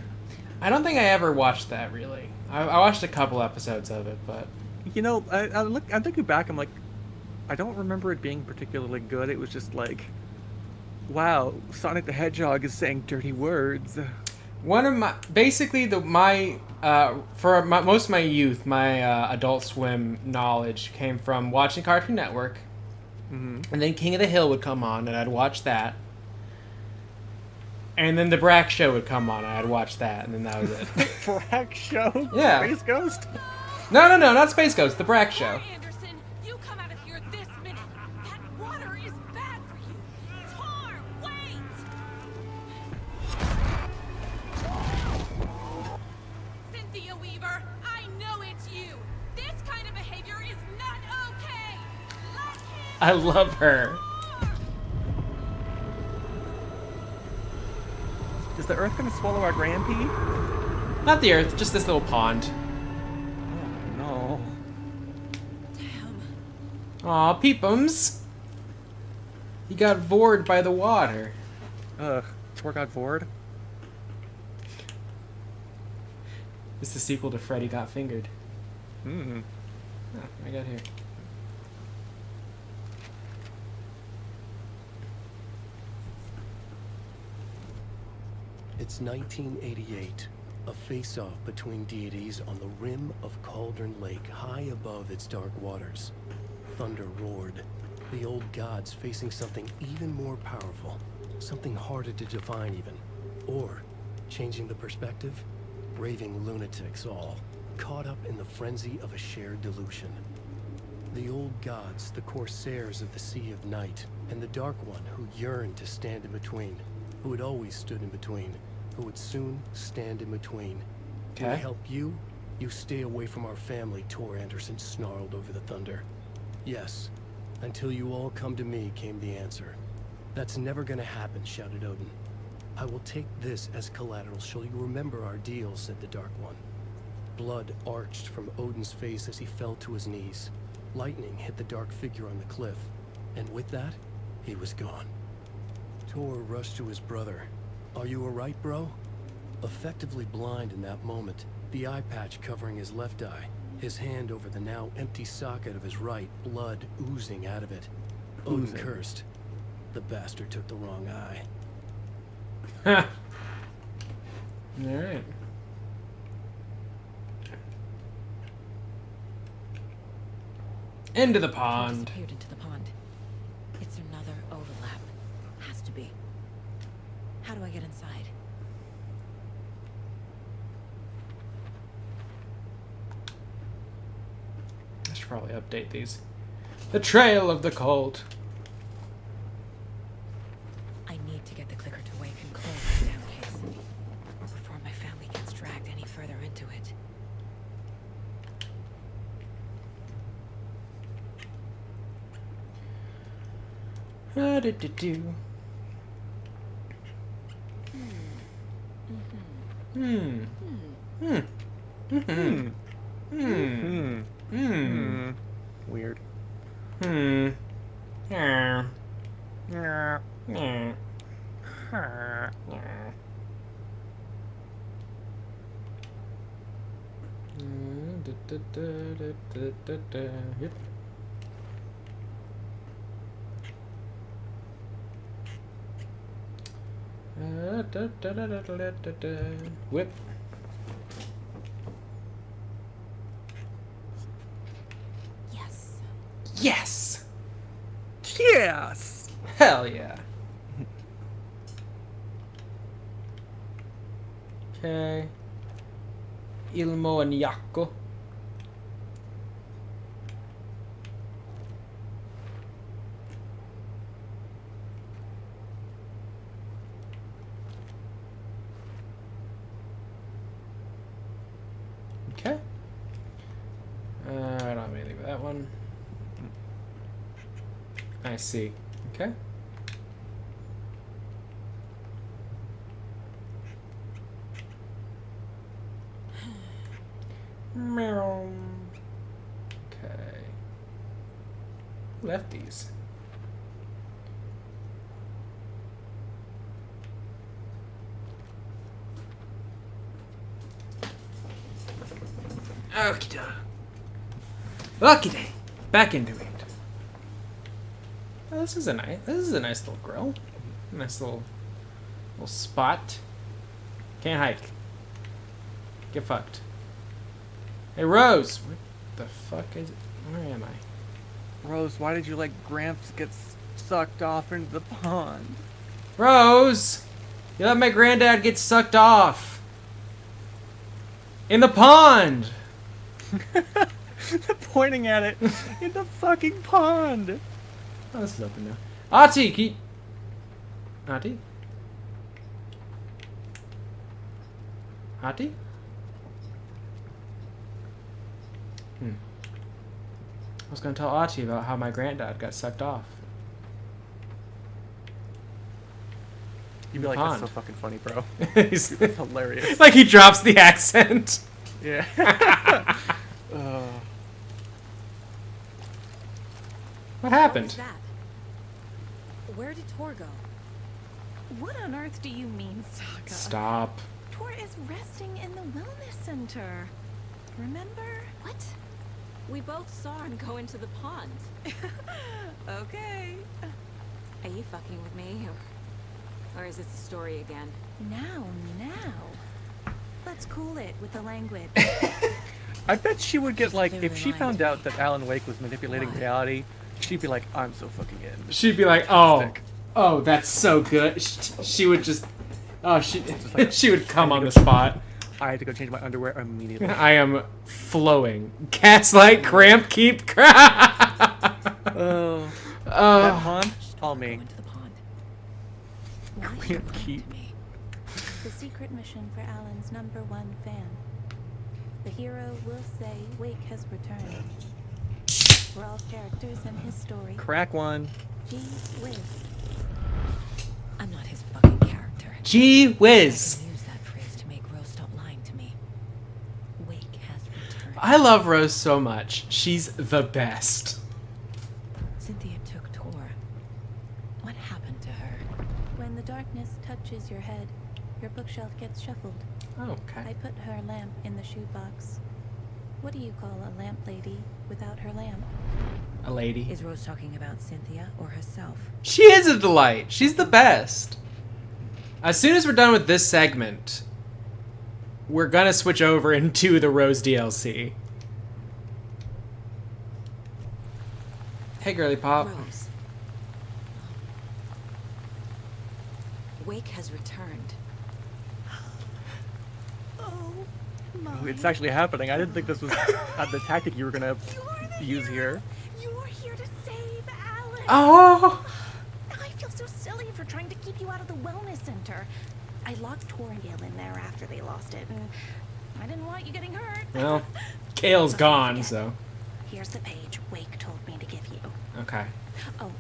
[SPEAKER 1] I don't think I ever watched that, really. I watched a couple episodes of it, but...
[SPEAKER 2] You know, I'm thinking back, I'm like, I don't remember it being particularly good. It was just like, wow, Sonic the Hedgehog is saying dirty words.
[SPEAKER 1] One of my, basically for most of my youth, my Adult Swim knowledge came from watching Cartoon Network, and then King of the Hill would come on, and I'd watch that, and then the Brack Show would come on, and I'd watch that, and then that was it.
[SPEAKER 2] Brack Show?
[SPEAKER 1] Yeah.
[SPEAKER 2] Space Ghost?
[SPEAKER 1] No, not Space Ghost, the Brack Show.
[SPEAKER 3] Anderson, you come out of here this minute. That water is bad for you. Tar, wait! Cynthia Weaver, I know it's you. This kind of behavior is not okay. Let him
[SPEAKER 1] I love her.
[SPEAKER 2] Is the Earth going to swallow our Grampy?
[SPEAKER 1] Not the Earth, just this little pond.
[SPEAKER 2] No.
[SPEAKER 1] Aw, Peepums. He got vored by the water.
[SPEAKER 2] Ugh, Tor got vored?
[SPEAKER 1] It's the sequel to Freddy Got Fingered.
[SPEAKER 2] Hmm.
[SPEAKER 1] Oh, I got here.
[SPEAKER 4] It's 1988. A face-off between deities on the rim of Cauldron Lake, high above its dark waters. Thunder roared. The old gods facing something even more powerful. Something harder to define even. Or, changing the perspective, raving lunatics all, caught up in the frenzy of a shared delusion. The old gods, the corsairs of the Sea of Night, and the Dark One who yearned to stand in between, who had always stood in between, who would soon stand in between.
[SPEAKER 1] Okay.
[SPEAKER 4] We help you, you stay away from our family, Tor Anderson snarled over the thunder. Yes, until you all come to me, came the answer. That's never gonna happen, shouted Odin. I will take this as collateral, shall you remember our deal, said the Dark One. Blood arched from Odin's face as he fell to his knees. Lightning hit the dark figure on the cliff, and with that, he was gone. Tor rushed to his brother. Are you alright, bro? Effectively blind in that moment, the eye patch covering his left eye, his hand over the now empty socket of his right, blood oozing out of it. Odin cursed. The bastard took the wrong eye.
[SPEAKER 1] Ha! Alright. Into the pond.
[SPEAKER 3] Disappeared into the pond. It's another overlap. Has to be. How do I get inside?
[SPEAKER 1] I should probably update these. The Trail of the Cult.
[SPEAKER 3] I need to get the clicker to wake and close the damn case before my family gets dragged any further into it.
[SPEAKER 2] Weird.
[SPEAKER 1] Yep. Whip.
[SPEAKER 3] Yes.
[SPEAKER 1] Yes!
[SPEAKER 2] Yes!
[SPEAKER 1] Hell yeah. Okay. Ilmo and Yakko. Okay. I don't have anything with that one. I see. Okay. Meow. Okay. Who left these? Okie dokie. Back into it. Oh, this is a nice little grill. Nice little spot. Can't hike. Get fucked. Hey Rose, what the fuck is it? Where am I?
[SPEAKER 2] Rose, why did you let Gramps get sucked off into the pond?
[SPEAKER 1] Rose, you let my granddad get sucked off in the pond.
[SPEAKER 2] Pointing at it in the fucking pond.
[SPEAKER 1] Oh, this is open now. Ati, keep. Ati? Ati? I was gonna tell Ati about how my granddad got sucked off.
[SPEAKER 2] You'd be like,
[SPEAKER 1] Pond.
[SPEAKER 2] that's so fucking funny, bro.
[SPEAKER 1] He's
[SPEAKER 2] It's hilarious.
[SPEAKER 1] like he drops the accent.
[SPEAKER 2] Yeah.
[SPEAKER 1] What
[SPEAKER 3] What
[SPEAKER 1] happened?
[SPEAKER 3] was that? Where did Tor go?
[SPEAKER 5] What on earth do you mean, Saga?
[SPEAKER 1] Stop.
[SPEAKER 5] Tor is resting in the wellness center. Remember?
[SPEAKER 3] What? We both saw him go into the pond.
[SPEAKER 5] Okay.
[SPEAKER 3] Are you fucking with me? Or is this the story again?
[SPEAKER 5] Now. Let's cool it with the language.
[SPEAKER 2] I bet she would get like, if
[SPEAKER 3] Clearly
[SPEAKER 2] she
[SPEAKER 3] lying
[SPEAKER 2] found
[SPEAKER 3] to
[SPEAKER 2] out
[SPEAKER 3] me.
[SPEAKER 2] that Alan Wake was manipulating
[SPEAKER 3] Why?
[SPEAKER 2] reality, she'd be like, I'm so fucking in.
[SPEAKER 1] She'd be like, oh, that's so good. She would just,
[SPEAKER 2] like,
[SPEAKER 1] she would come on the spot.
[SPEAKER 2] I had to go change my underwear immediately.
[SPEAKER 1] I am flowing. Gaslight, cramp, keep.
[SPEAKER 2] Oh. That pond? All me.
[SPEAKER 3] Go into the pond.
[SPEAKER 2] Cramp keep.
[SPEAKER 5] The secret mission for Alan's #1 fan. The hero will say Wake has returned. We're all characters in his story.
[SPEAKER 2] Crack one.
[SPEAKER 5] Gee whiz.
[SPEAKER 3] I'm not his fucking character.
[SPEAKER 1] Gee whiz.
[SPEAKER 3] I can use that phrase to make Rose stop lying to me. Wake has returned.
[SPEAKER 1] I love Rose so much. She's the best.
[SPEAKER 3] Cynthia took Tor. What happened to her?
[SPEAKER 5] When the darkness touches your head, your bookshelf gets shuffled.
[SPEAKER 1] Oh,
[SPEAKER 5] I
[SPEAKER 1] okay.
[SPEAKER 5] put her lamp in the shoebox. What do you call a lamp lady without her lamp?
[SPEAKER 1] A lady.
[SPEAKER 3] Is Rose talking about Cynthia or herself?
[SPEAKER 1] She is a delight. She's the best. As soon as we're done with this segment, we're gonna switch over into the Rose DLC. Hey, girly pop.
[SPEAKER 3] Rose. Wake has returned.
[SPEAKER 5] Oh, my.
[SPEAKER 2] It's actually happening. I didn't think this was the tactic you were gonna use here.
[SPEAKER 5] You are here to save Alan.
[SPEAKER 1] Oh.
[SPEAKER 5] I feel so silly for trying to keep you out of the wellness center. I locked Tor and Gale in there after they lost it, and I didn't want you getting hurt.
[SPEAKER 1] Well, Kale's
[SPEAKER 5] Before I
[SPEAKER 1] gone,
[SPEAKER 5] forget,
[SPEAKER 1] so.
[SPEAKER 5] Here's the page Wake told me to give you.
[SPEAKER 1] Okay.
[SPEAKER 5] Oh,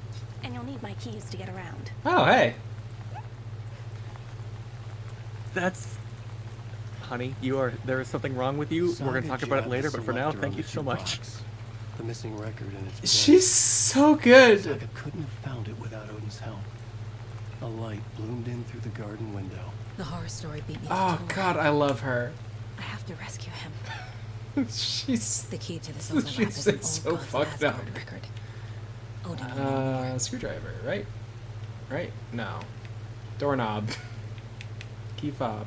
[SPEAKER 5] and you'll need my keys to get around.
[SPEAKER 1] Oh, hey.
[SPEAKER 2] That's honey, there is something wrong with you. We're gonna
[SPEAKER 4] Saga
[SPEAKER 2] talk about it
[SPEAKER 4] jabbed
[SPEAKER 2] later,
[SPEAKER 4] the
[SPEAKER 2] but for now,
[SPEAKER 4] selector
[SPEAKER 2] thank
[SPEAKER 4] on
[SPEAKER 2] you
[SPEAKER 4] the
[SPEAKER 2] so much.
[SPEAKER 4] jukebox. The missing record in its
[SPEAKER 1] She's so good.
[SPEAKER 4] Saga couldn't have found it without Odin's help. A light bloomed in through the garden window.
[SPEAKER 3] The horror story beat me to
[SPEAKER 1] Oh
[SPEAKER 3] tour.
[SPEAKER 1] God, I love her.
[SPEAKER 3] I have to rescue him.
[SPEAKER 1] She's
[SPEAKER 3] The key to this overlap
[SPEAKER 1] she's
[SPEAKER 3] is an old
[SPEAKER 1] so
[SPEAKER 3] God's
[SPEAKER 1] fucked up.
[SPEAKER 3] Asgard record. Odin will know more.
[SPEAKER 1] Screwdriver, right? Right? No. Doorknob. Key fob.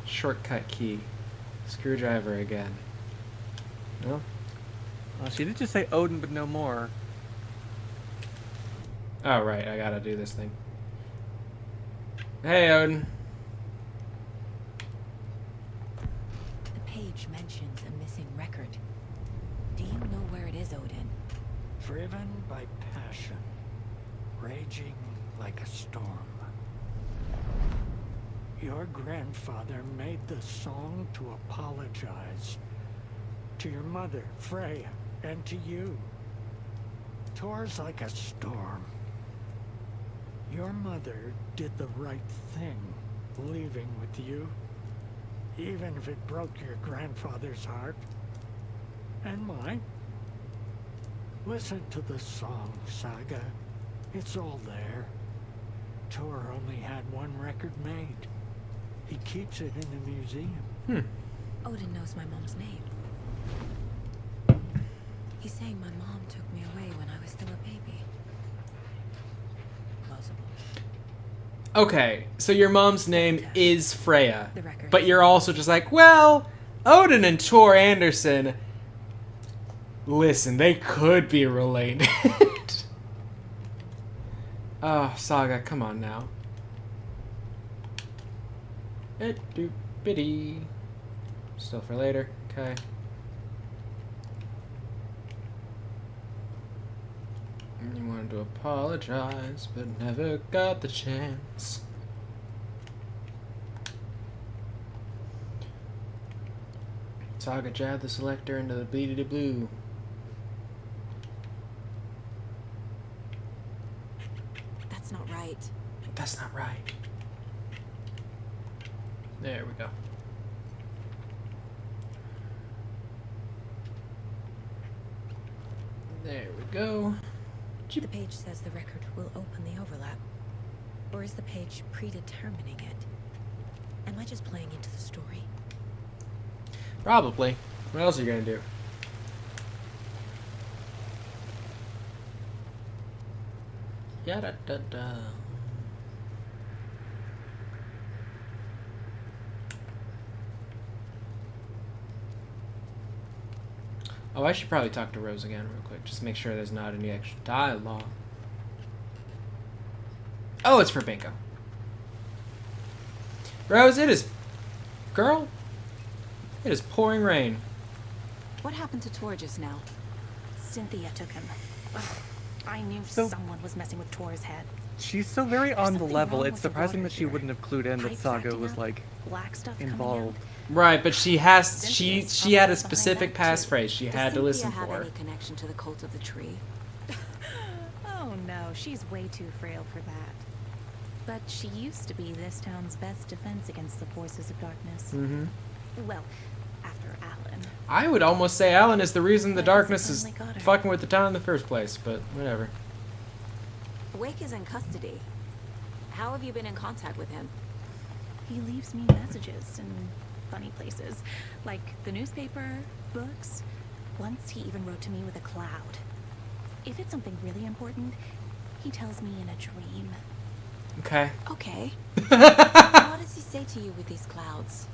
[SPEAKER 1] Shortcut key. Screwdriver again. No?
[SPEAKER 2] She did just say Odin, but no more.
[SPEAKER 1] Oh, right. I gotta do this thing. Hey, Odin.
[SPEAKER 3] The page mentions a missing record. Do you know where it is, Odin?
[SPEAKER 7] Driven by passion, raging like a storm. Your grandfather made the song to apologize to your mother, Freya, and to you. Tor's like a storm. Your mother did the right thing, leaving with you, even if it broke your grandfather's heart and mine. Listen to the song, Saga. It's all there. Tor only had one record made. He keeps it in the museum.
[SPEAKER 3] Odin knows my mom's name. He's saying my mom took me away when I was still a baby. Plausible.
[SPEAKER 1] Okay, so your mom's name is Freya,
[SPEAKER 3] The record.
[SPEAKER 1] but you're also just like, well, Odin and Tor Anderson. Listen, they could be related. Oh, Saga, come on now. Bitty. Still for later. Okay. You wanted to apologize, but never got the chance. Saga jabbed the selector into the bleedy blue.
[SPEAKER 3] That's not right.
[SPEAKER 1] That's not right. There we go. There we go.
[SPEAKER 3] The page says the record will open the overlap. Or is the page predetermining it? Am I just playing into the story?
[SPEAKER 1] Probably. What else are you gonna do? Yada da da. Oh, I should probably talk to Rose again real quick. Just make sure there's not any extra dialogue. Oh, it's for Bingo. Rose, it is... Girl? It is pouring rain.
[SPEAKER 3] What happened to Tor just now?
[SPEAKER 5] Cynthia took him. Ugh, I knew
[SPEAKER 2] So-
[SPEAKER 5] someone was messing with Tor's head.
[SPEAKER 2] She's so very on the
[SPEAKER 5] something
[SPEAKER 2] level.
[SPEAKER 5] wrong
[SPEAKER 2] It's
[SPEAKER 5] with the
[SPEAKER 2] surprising
[SPEAKER 5] water
[SPEAKER 2] that she
[SPEAKER 5] here.
[SPEAKER 2] wouldn't have clued in that
[SPEAKER 5] Pipes
[SPEAKER 2] Saga
[SPEAKER 5] acting
[SPEAKER 2] was
[SPEAKER 5] up,
[SPEAKER 2] like
[SPEAKER 5] black stuff
[SPEAKER 2] involved.
[SPEAKER 1] Right, but she has...
[SPEAKER 5] Cynthia's
[SPEAKER 1] She had a
[SPEAKER 5] probably behind
[SPEAKER 1] specific
[SPEAKER 5] that, too.
[SPEAKER 1] passphrase she
[SPEAKER 3] Does
[SPEAKER 1] had to listen
[SPEAKER 3] Cynthia have
[SPEAKER 1] for.
[SPEAKER 3] any connection to the cult of the tree?
[SPEAKER 5] Oh no, she's way too frail for that. But she used to be this town's best defense against the forces of darkness.
[SPEAKER 1] Mm-hmm.
[SPEAKER 5] Well, after Alan.
[SPEAKER 1] I would almost say Alan is the reason the
[SPEAKER 5] But
[SPEAKER 1] darkness is
[SPEAKER 5] finally got her.
[SPEAKER 1] fucking with the town in the first place, but whatever.
[SPEAKER 3] Wake is in custody. How have you been in contact with him?
[SPEAKER 5] He leaves me messages in funny places, like the newspaper, books. Once he even wrote to me with a cloud. If it's something really important, he tells me in a dream.
[SPEAKER 1] Okay.
[SPEAKER 3] Okay. What does he say to you with these clouds?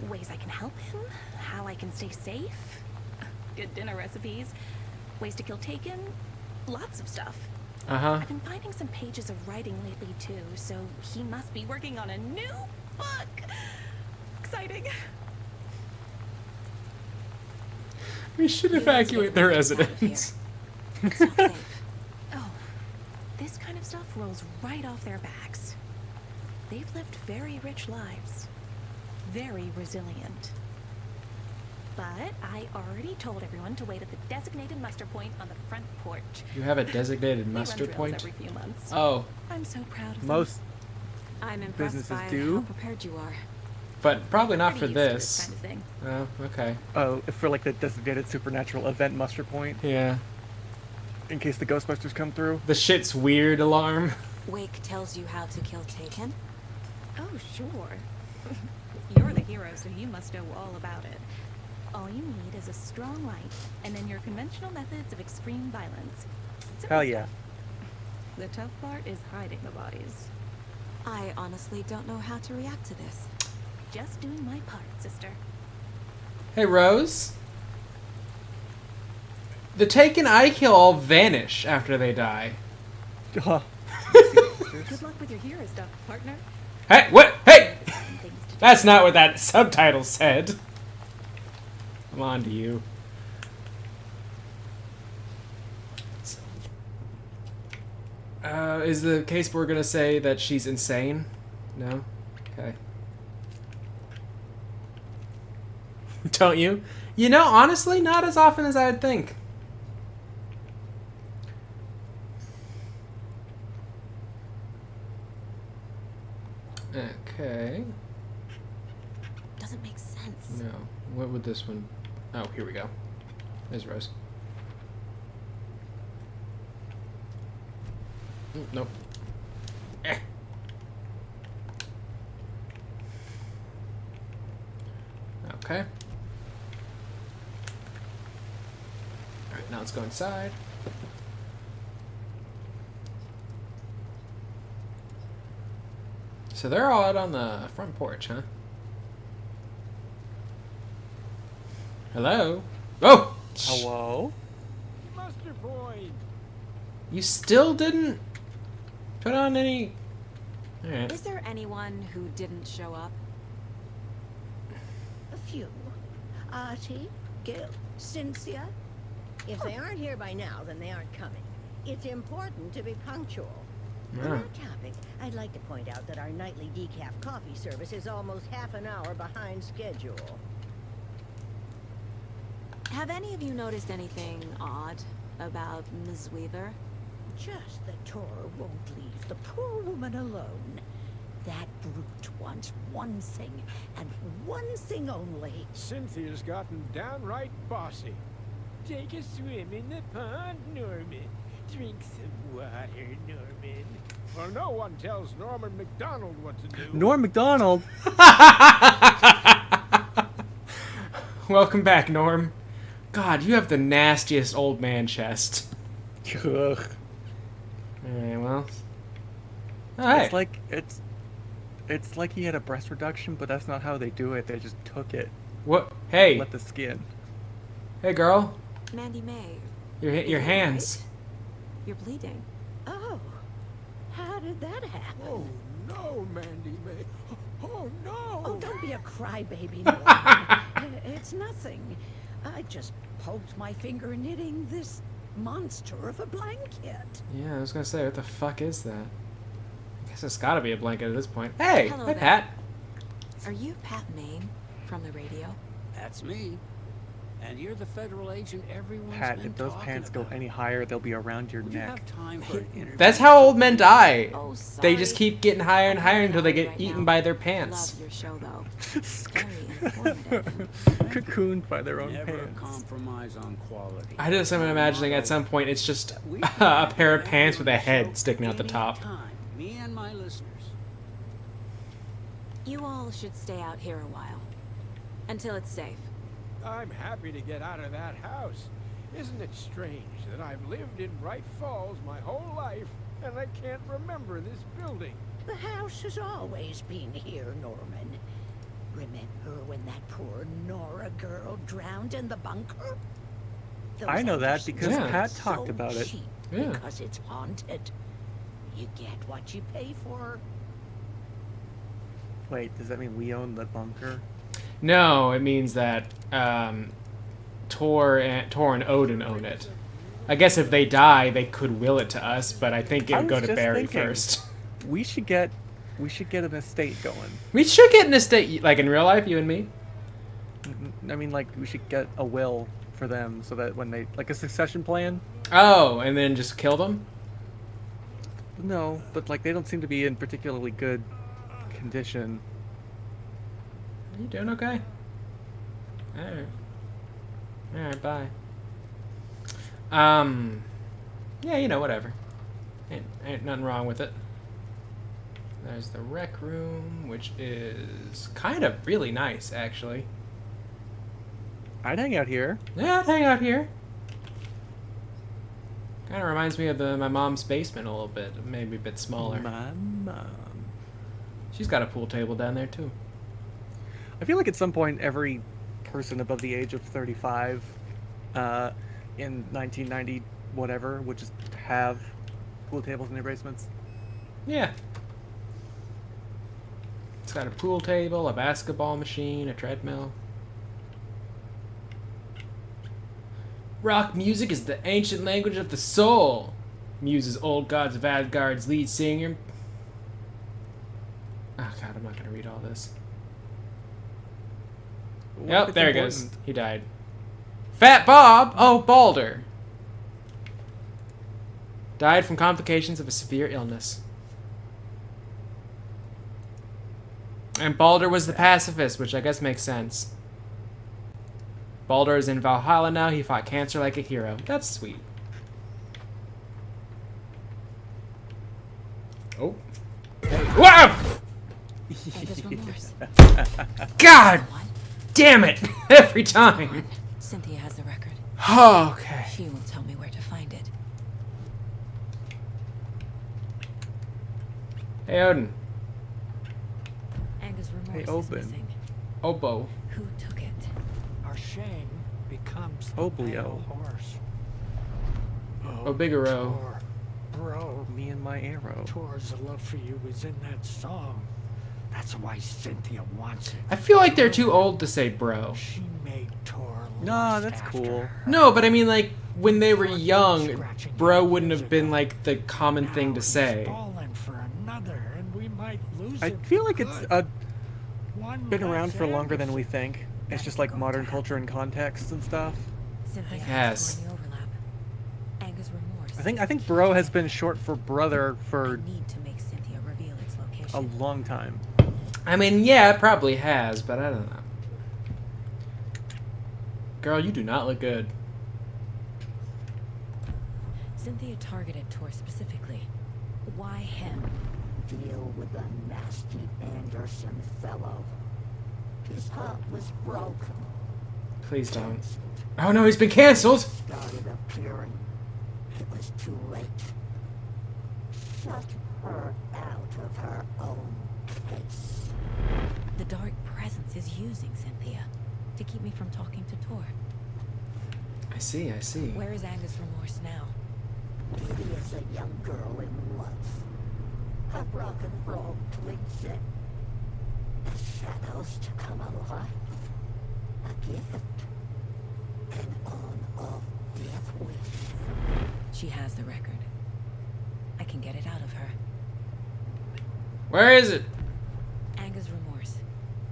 [SPEAKER 5] Ways I can help him, how I can stay safe, good dinner recipes, ways to kill Taken, lots of stuff.
[SPEAKER 1] Uh-huh.
[SPEAKER 5] I've been finding some pages of writing lately too, so he must be working on a new book. Exciting.
[SPEAKER 1] We should
[SPEAKER 3] You guys
[SPEAKER 1] evacuate
[SPEAKER 3] get
[SPEAKER 1] the
[SPEAKER 3] Wake out of
[SPEAKER 1] residence.
[SPEAKER 3] It's not safe.
[SPEAKER 5] Oh, this kind of stuff rolls right off their backs. They've lived very rich lives, very resilient. But I already told everyone to wait at the designated muster point on the front porch.
[SPEAKER 1] You have a designated
[SPEAKER 5] We run
[SPEAKER 1] muster
[SPEAKER 5] drills
[SPEAKER 1] point?
[SPEAKER 5] every few months.
[SPEAKER 1] Oh.
[SPEAKER 5] I'm so proud of them.
[SPEAKER 2] Most
[SPEAKER 3] I'm impressed
[SPEAKER 2] businesses
[SPEAKER 3] by
[SPEAKER 2] do.
[SPEAKER 3] how prepared you are.
[SPEAKER 1] But probably not
[SPEAKER 5] Pretty
[SPEAKER 1] for
[SPEAKER 5] used to
[SPEAKER 1] this.
[SPEAKER 5] kind of thing.
[SPEAKER 1] Oh, okay.
[SPEAKER 2] Oh, for like the designated supernatural event muster point,
[SPEAKER 1] Yeah.
[SPEAKER 2] in case the Ghostbusters come through.
[SPEAKER 1] The shit's weird alarm.
[SPEAKER 3] Wake tells you how to kill Taken?
[SPEAKER 5] Oh, sure. You're the hero, so you must know all about it. All you need is a strong light, and then your conventional methods of extreme violence. Simple
[SPEAKER 2] Hell yeah.
[SPEAKER 5] stuff. The tough part is hiding the bodies.
[SPEAKER 3] I honestly don't know how to react to this.
[SPEAKER 5] Just doing my part, sister.
[SPEAKER 1] Hey, Rose. The Taken I kill all vanish after they die.
[SPEAKER 2] Oh,
[SPEAKER 5] Good luck with your hero stuff, partner.
[SPEAKER 1] Hey, what? Hey!
[SPEAKER 5] And things to
[SPEAKER 1] That's not what that subtitle said. I'm on to you. Is the case we're gonna say that she's insane? No? Okay. Don't you? You know, honestly, not as often as I'd think. Okay.
[SPEAKER 3] Doesn't make sense.
[SPEAKER 1] No. What would this one... Oh, here we go. There's Rose. Nope. Eh. Okay. Alright, now let's go inside. So they're all out on the front porch, huh? Hello? Oh!
[SPEAKER 2] hello?
[SPEAKER 11] Mustard Boy!
[SPEAKER 1] You still didn't put on any... Alright.
[SPEAKER 3] Is there anyone who didn't show up?
[SPEAKER 8] A few. Artie, Gil, Cynthia. If they aren't here by now, then they aren't coming. It's important to be punctual. On
[SPEAKER 1] Yeah.
[SPEAKER 8] that topic, I'd like to point out that our nightly decaf coffee service is almost half an hour behind schedule.
[SPEAKER 3] Have any of you noticed anything odd about Ms. Weaver?
[SPEAKER 8] Just that Tor won't leave the poor woman alone. That brute wants one thing, and one thing only.
[SPEAKER 11] Cynthia's gotten downright bossy. Take a swim in the pond, Norman. Drink some water, Norman. Well, no one tells Norman McDonald what to do.
[SPEAKER 2] Norm McDonald?
[SPEAKER 1] Welcome back, Norm. God, you have the nastiest old man chest.
[SPEAKER 2] Ugh.
[SPEAKER 1] Alright, well. Alright.
[SPEAKER 2] It's like he had a breast reduction, but that's not how they do it. They just took it.
[SPEAKER 1] What? Hey.
[SPEAKER 2] Let the skin.
[SPEAKER 1] Hey, girl.
[SPEAKER 3] Mandy May.
[SPEAKER 1] Your
[SPEAKER 3] are you
[SPEAKER 1] hands.
[SPEAKER 3] alright? You're bleeding.
[SPEAKER 8] Oh, how did that happen?
[SPEAKER 11] Oh, no, Mandy May. Oh, no.
[SPEAKER 8] Oh, don't be a crybaby, Norman. It's nothing. I just poked my finger knitting this monster of a blanket.
[SPEAKER 1] Yeah, I was gonna say, what the fuck is that? I guess it's gotta be a blanket at this point. Hey!
[SPEAKER 3] Hello
[SPEAKER 1] Hi,
[SPEAKER 3] there.
[SPEAKER 1] Pat.
[SPEAKER 3] Are you Pat Maine from the radio?
[SPEAKER 10] That's me. And you're the federal agent everyone's
[SPEAKER 2] Pat,
[SPEAKER 10] been
[SPEAKER 2] if those
[SPEAKER 10] talking
[SPEAKER 2] pants go
[SPEAKER 10] about.
[SPEAKER 2] any higher, they'll be around your
[SPEAKER 10] Would you
[SPEAKER 2] neck.
[SPEAKER 10] have time for an interview?
[SPEAKER 1] That's how old men die.
[SPEAKER 3] Oh,
[SPEAKER 1] They
[SPEAKER 3] sorry.
[SPEAKER 1] just keep getting higher and higher until they get
[SPEAKER 3] Right
[SPEAKER 1] eaten
[SPEAKER 3] now.
[SPEAKER 1] by their pants.
[SPEAKER 3] Love your show, though. Very informative.
[SPEAKER 2] Cocooned by their own
[SPEAKER 10] Never
[SPEAKER 2] pants.
[SPEAKER 10] compromise on quality.
[SPEAKER 1] I just am imagining at some point it's just
[SPEAKER 10] We
[SPEAKER 1] a
[SPEAKER 10] can
[SPEAKER 1] pair of
[SPEAKER 10] have
[SPEAKER 1] pants
[SPEAKER 10] you
[SPEAKER 1] with a
[SPEAKER 10] on the show
[SPEAKER 1] head sticking out the top.
[SPEAKER 10] anytime. Me and my listeners.
[SPEAKER 3] You all should stay out here a while. Until it's safe.
[SPEAKER 11] I'm happy to get out of that house. Isn't it strange that I've lived in Bright Falls my whole life and I can't remember this building?
[SPEAKER 8] The house has always been here, Norman. Remember when that poor Nora girl drowned in the bunker? Those
[SPEAKER 2] I know that
[SPEAKER 8] houses
[SPEAKER 2] because
[SPEAKER 1] Yeah.
[SPEAKER 2] Pat
[SPEAKER 8] so
[SPEAKER 2] talked about it.
[SPEAKER 8] cheap
[SPEAKER 1] Yeah.
[SPEAKER 8] Because it's haunted. You get what you pay for.
[SPEAKER 2] Wait, does that mean we own the bunker?
[SPEAKER 1] No, it means that Tor and Odin own it. I guess if they die, they could will it to us, but I think it
[SPEAKER 2] I
[SPEAKER 1] would go
[SPEAKER 2] was
[SPEAKER 1] to
[SPEAKER 2] just
[SPEAKER 1] Barry
[SPEAKER 2] thinking.
[SPEAKER 1] first.
[SPEAKER 2] We should get an estate going.
[SPEAKER 1] We should get an estate, like in real life, you and me.
[SPEAKER 2] I mean, like, we should get a will for them so that when they, like a succession plan.
[SPEAKER 1] Oh, and then just kill them?
[SPEAKER 2] No, but like they don't seem to be in particularly good condition.
[SPEAKER 1] You doing okay? Alright. Alright, bye. Yeah, you know, whatever. Ain't nothing wrong with it. There's the rec room, which is kind of really nice, actually.
[SPEAKER 2] I'd hang out here.
[SPEAKER 1] Yeah, I'd hang out here. Kind of reminds me of my mom's basement a little bit, maybe a bit smaller.
[SPEAKER 2] My mom.
[SPEAKER 1] She's got a pool table down there, too.
[SPEAKER 2] I feel like at some point every person above the age of 35 in 1990 whatever would just have pool tables in their basements.
[SPEAKER 1] Yeah. It's got a pool table, a basketball machine, a treadmill. Rock music is the ancient language of the soul, muses Old Gods of Asgard's lead singer. Oh god, I'm not gonna read all this. Yep, there he goes. He died. Fat Bob! Oh, Balder! Died from complications of a severe illness. And Balder was the pacifist, which I guess makes sense. Balder is in Valhalla now. He fought cancer like a hero. That's sweet. Oh. Wow! God damn it! Every time.
[SPEAKER 3] Cynthia has the record.
[SPEAKER 1] Oh, okay.
[SPEAKER 3] She will tell me where to find it.
[SPEAKER 1] Hey, Odin.
[SPEAKER 3] Angus Remorse
[SPEAKER 2] Hey,
[SPEAKER 3] is
[SPEAKER 2] Odin.
[SPEAKER 3] missing.
[SPEAKER 1] Obo.
[SPEAKER 3] Who took it?
[SPEAKER 7] Our Shane becomes the
[SPEAKER 2] Oblio.
[SPEAKER 7] pale horse.
[SPEAKER 1] Obigaro.
[SPEAKER 7] Tor, bro,
[SPEAKER 2] Me and my arrow.
[SPEAKER 7] Tor's love for you is in that song. That's why Cynthia wants it.
[SPEAKER 1] I feel like they're too old to say bro.
[SPEAKER 7] She made Tor
[SPEAKER 2] Nah,
[SPEAKER 7] lust
[SPEAKER 2] that's
[SPEAKER 7] after
[SPEAKER 2] cool.
[SPEAKER 7] her.
[SPEAKER 1] No, but I mean, like, when they were young, bro wouldn't have been, like, the common thing to
[SPEAKER 7] Now
[SPEAKER 1] say.
[SPEAKER 7] he's fallen for another, and we might lose
[SPEAKER 2] I
[SPEAKER 7] him
[SPEAKER 2] feel
[SPEAKER 7] for
[SPEAKER 2] like it's
[SPEAKER 7] good. One
[SPEAKER 2] been around
[SPEAKER 7] less
[SPEAKER 2] for longer than we
[SPEAKER 7] Anderson.
[SPEAKER 2] think. It's just like modern culture and context and stuff.
[SPEAKER 3] Cynthia
[SPEAKER 1] Yes.
[SPEAKER 3] has to go in the overlap. Angus Remorse.
[SPEAKER 2] I think bro has been short for brother for
[SPEAKER 3] I need to make Cynthia reveal its location.
[SPEAKER 2] a long time.
[SPEAKER 1] I mean, yeah, it probably has, but I don't know. Girl, you do not look good.
[SPEAKER 3] Cynthia targeted Tor specifically. Why him?
[SPEAKER 8] Deal with the nasty Anderson fellow. His heart was broken.
[SPEAKER 1] Please don't. Oh no, he's been canceled!
[SPEAKER 8] Started appearing. It was too late. Shut her out of her own case.
[SPEAKER 3] The dark presence is using Cynthia to keep me from talking to Tor.
[SPEAKER 1] I see, I see.
[SPEAKER 3] Where is Angus Remorse now?
[SPEAKER 8] He is a young girl in love. Her broken road twigs it. The shadows to come alive. A gift. An on-off death wish.
[SPEAKER 3] She has the record. I can get it out of her.
[SPEAKER 1] Where is it?
[SPEAKER 3] Angus Remorse.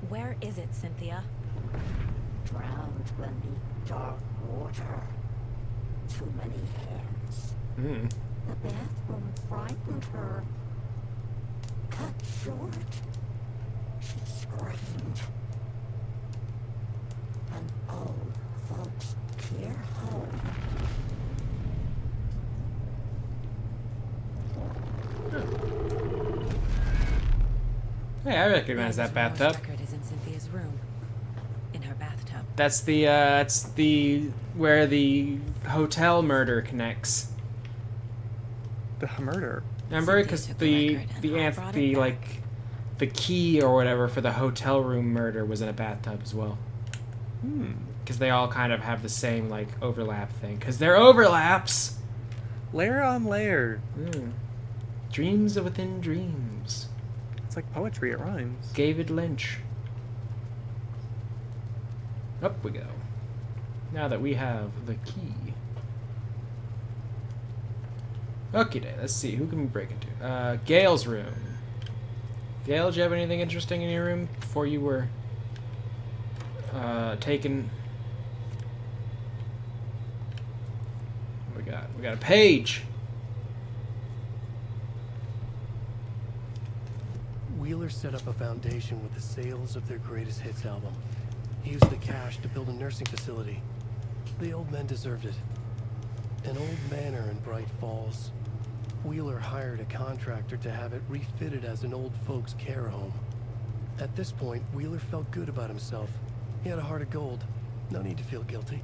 [SPEAKER 3] Where is it, Cynthia?
[SPEAKER 8] Drowned beneath dark water. Too many hands.
[SPEAKER 1] Hmm.
[SPEAKER 8] The bathroom frightened her. Cut short. She screamed. An old folks care home.
[SPEAKER 1] Hey, I recognize that
[SPEAKER 3] Angus Remorse
[SPEAKER 1] bathtub.
[SPEAKER 3] record is in Cynthia's room. In her bathtub.
[SPEAKER 1] That's the where the hotel murder connects.
[SPEAKER 2] The murder.
[SPEAKER 1] Remember,
[SPEAKER 3] Cynthia
[SPEAKER 1] because
[SPEAKER 3] took
[SPEAKER 1] the
[SPEAKER 3] record and
[SPEAKER 1] the
[SPEAKER 3] I
[SPEAKER 1] anth
[SPEAKER 3] brought
[SPEAKER 1] the
[SPEAKER 3] it
[SPEAKER 1] like
[SPEAKER 3] back.
[SPEAKER 1] the key or whatever for the hotel room murder was in a bathtub as well. Because they all kind of have the same like overlap thing. Because they're overlaps.
[SPEAKER 2] Layer on layer.
[SPEAKER 1] Dreams within dreams.
[SPEAKER 2] It's like poetry, it rhymes.
[SPEAKER 1] David Lynch. Up we go. Now that we have the key. Okay, let's see. Who can we break into? Gail's room. Gail, did you have anything interesting in your room before you were taken? What we got? We got a page.
[SPEAKER 4] Wheeler set up a foundation with the sales of their greatest hits album. He used the cash to build a nursing facility. The old men deserved it. An old manor in Bright Falls. Wheeler hired a contractor to have it refitted as an old folks' care home. At this point, Wheeler felt good about himself. He had a heart of gold. No need to feel guilty.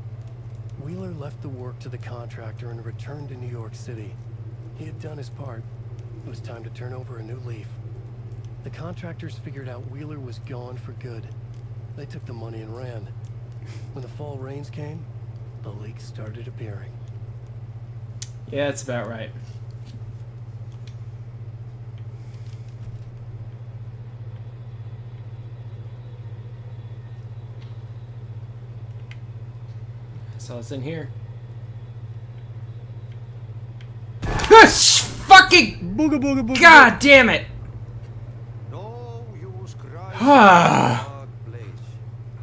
[SPEAKER 4] Wheeler left the work to the contractor and returned to New York City. He had done his part. It was time to turn over a new leaf. The contractors figured out Wheeler was gone for good. They took the money and ran. When the fall rains came, the leaks started appearing.
[SPEAKER 1] Yeah, that's about right. So it's in here. Fucking
[SPEAKER 2] Booga booga booga.
[SPEAKER 1] God damn it!
[SPEAKER 9] No use crying.
[SPEAKER 1] Ah.
[SPEAKER 9] God place.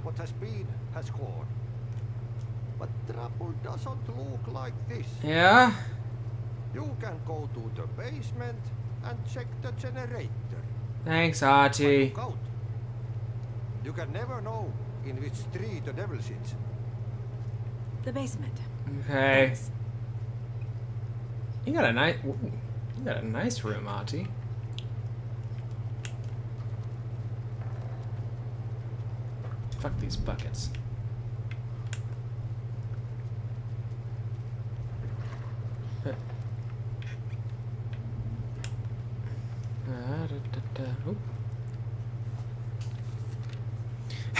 [SPEAKER 9] What has been has gone. But trouble doesn't look like this.
[SPEAKER 1] Yeah?
[SPEAKER 9] You can go to the basement and check the generator.
[SPEAKER 1] Thanks,
[SPEAKER 9] But
[SPEAKER 1] Artie.
[SPEAKER 9] look out. You can never know in which tree the devil sits.
[SPEAKER 3] The basement.
[SPEAKER 1] Okay.
[SPEAKER 3] Thanks.
[SPEAKER 1] You got a nice room, Artie. Fuck these buckets.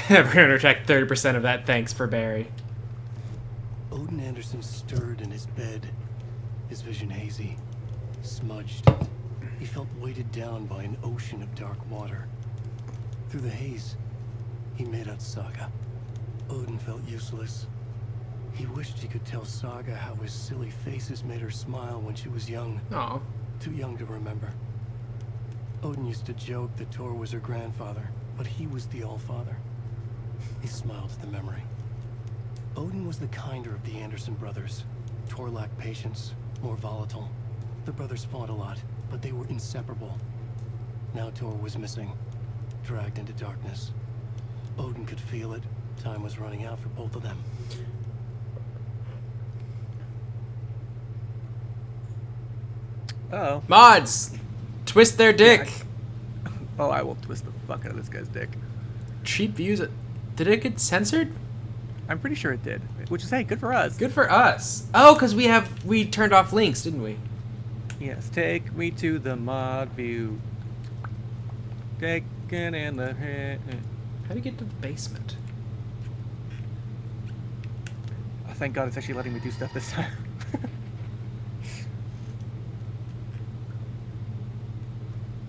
[SPEAKER 1] We're gonna retract 30% of that. Thanks for Barry.
[SPEAKER 4] Odin Anderson stirred in his bed, his vision hazy, smudged. He felt weighted down by an ocean of dark water. Through the haze, he made out Saga. Odin felt useless. He wished he could tell Saga how his silly faces made her smile when she was young.
[SPEAKER 1] Oh.
[SPEAKER 4] Too young to remember. Odin used to joke that Tor was her grandfather, but he was the Allfather. He smiled at the memory. Odin was the kinder of the Anderson brothers. Tor lacked patience, more volatile. The brothers fought a lot, but they were inseparable. Now Tor was missing, dragged into darkness. Odin could feel it. Time was running out for both of them.
[SPEAKER 2] Uh-oh.
[SPEAKER 1] Mods! Twist their dick!
[SPEAKER 2] Oh, I will twist the fuck out of this guy's dick.
[SPEAKER 1] Cheap views. Did it get censored?
[SPEAKER 2] I'm pretty sure it did. Which is, hey, good for us.
[SPEAKER 1] Good for us. Oh, because we turned off links, didn't we?
[SPEAKER 2] Yes, take me to the mod view. Taken in the head.
[SPEAKER 1] How do you get to the basement?
[SPEAKER 2] Oh, thank God it's actually letting me do stuff this time.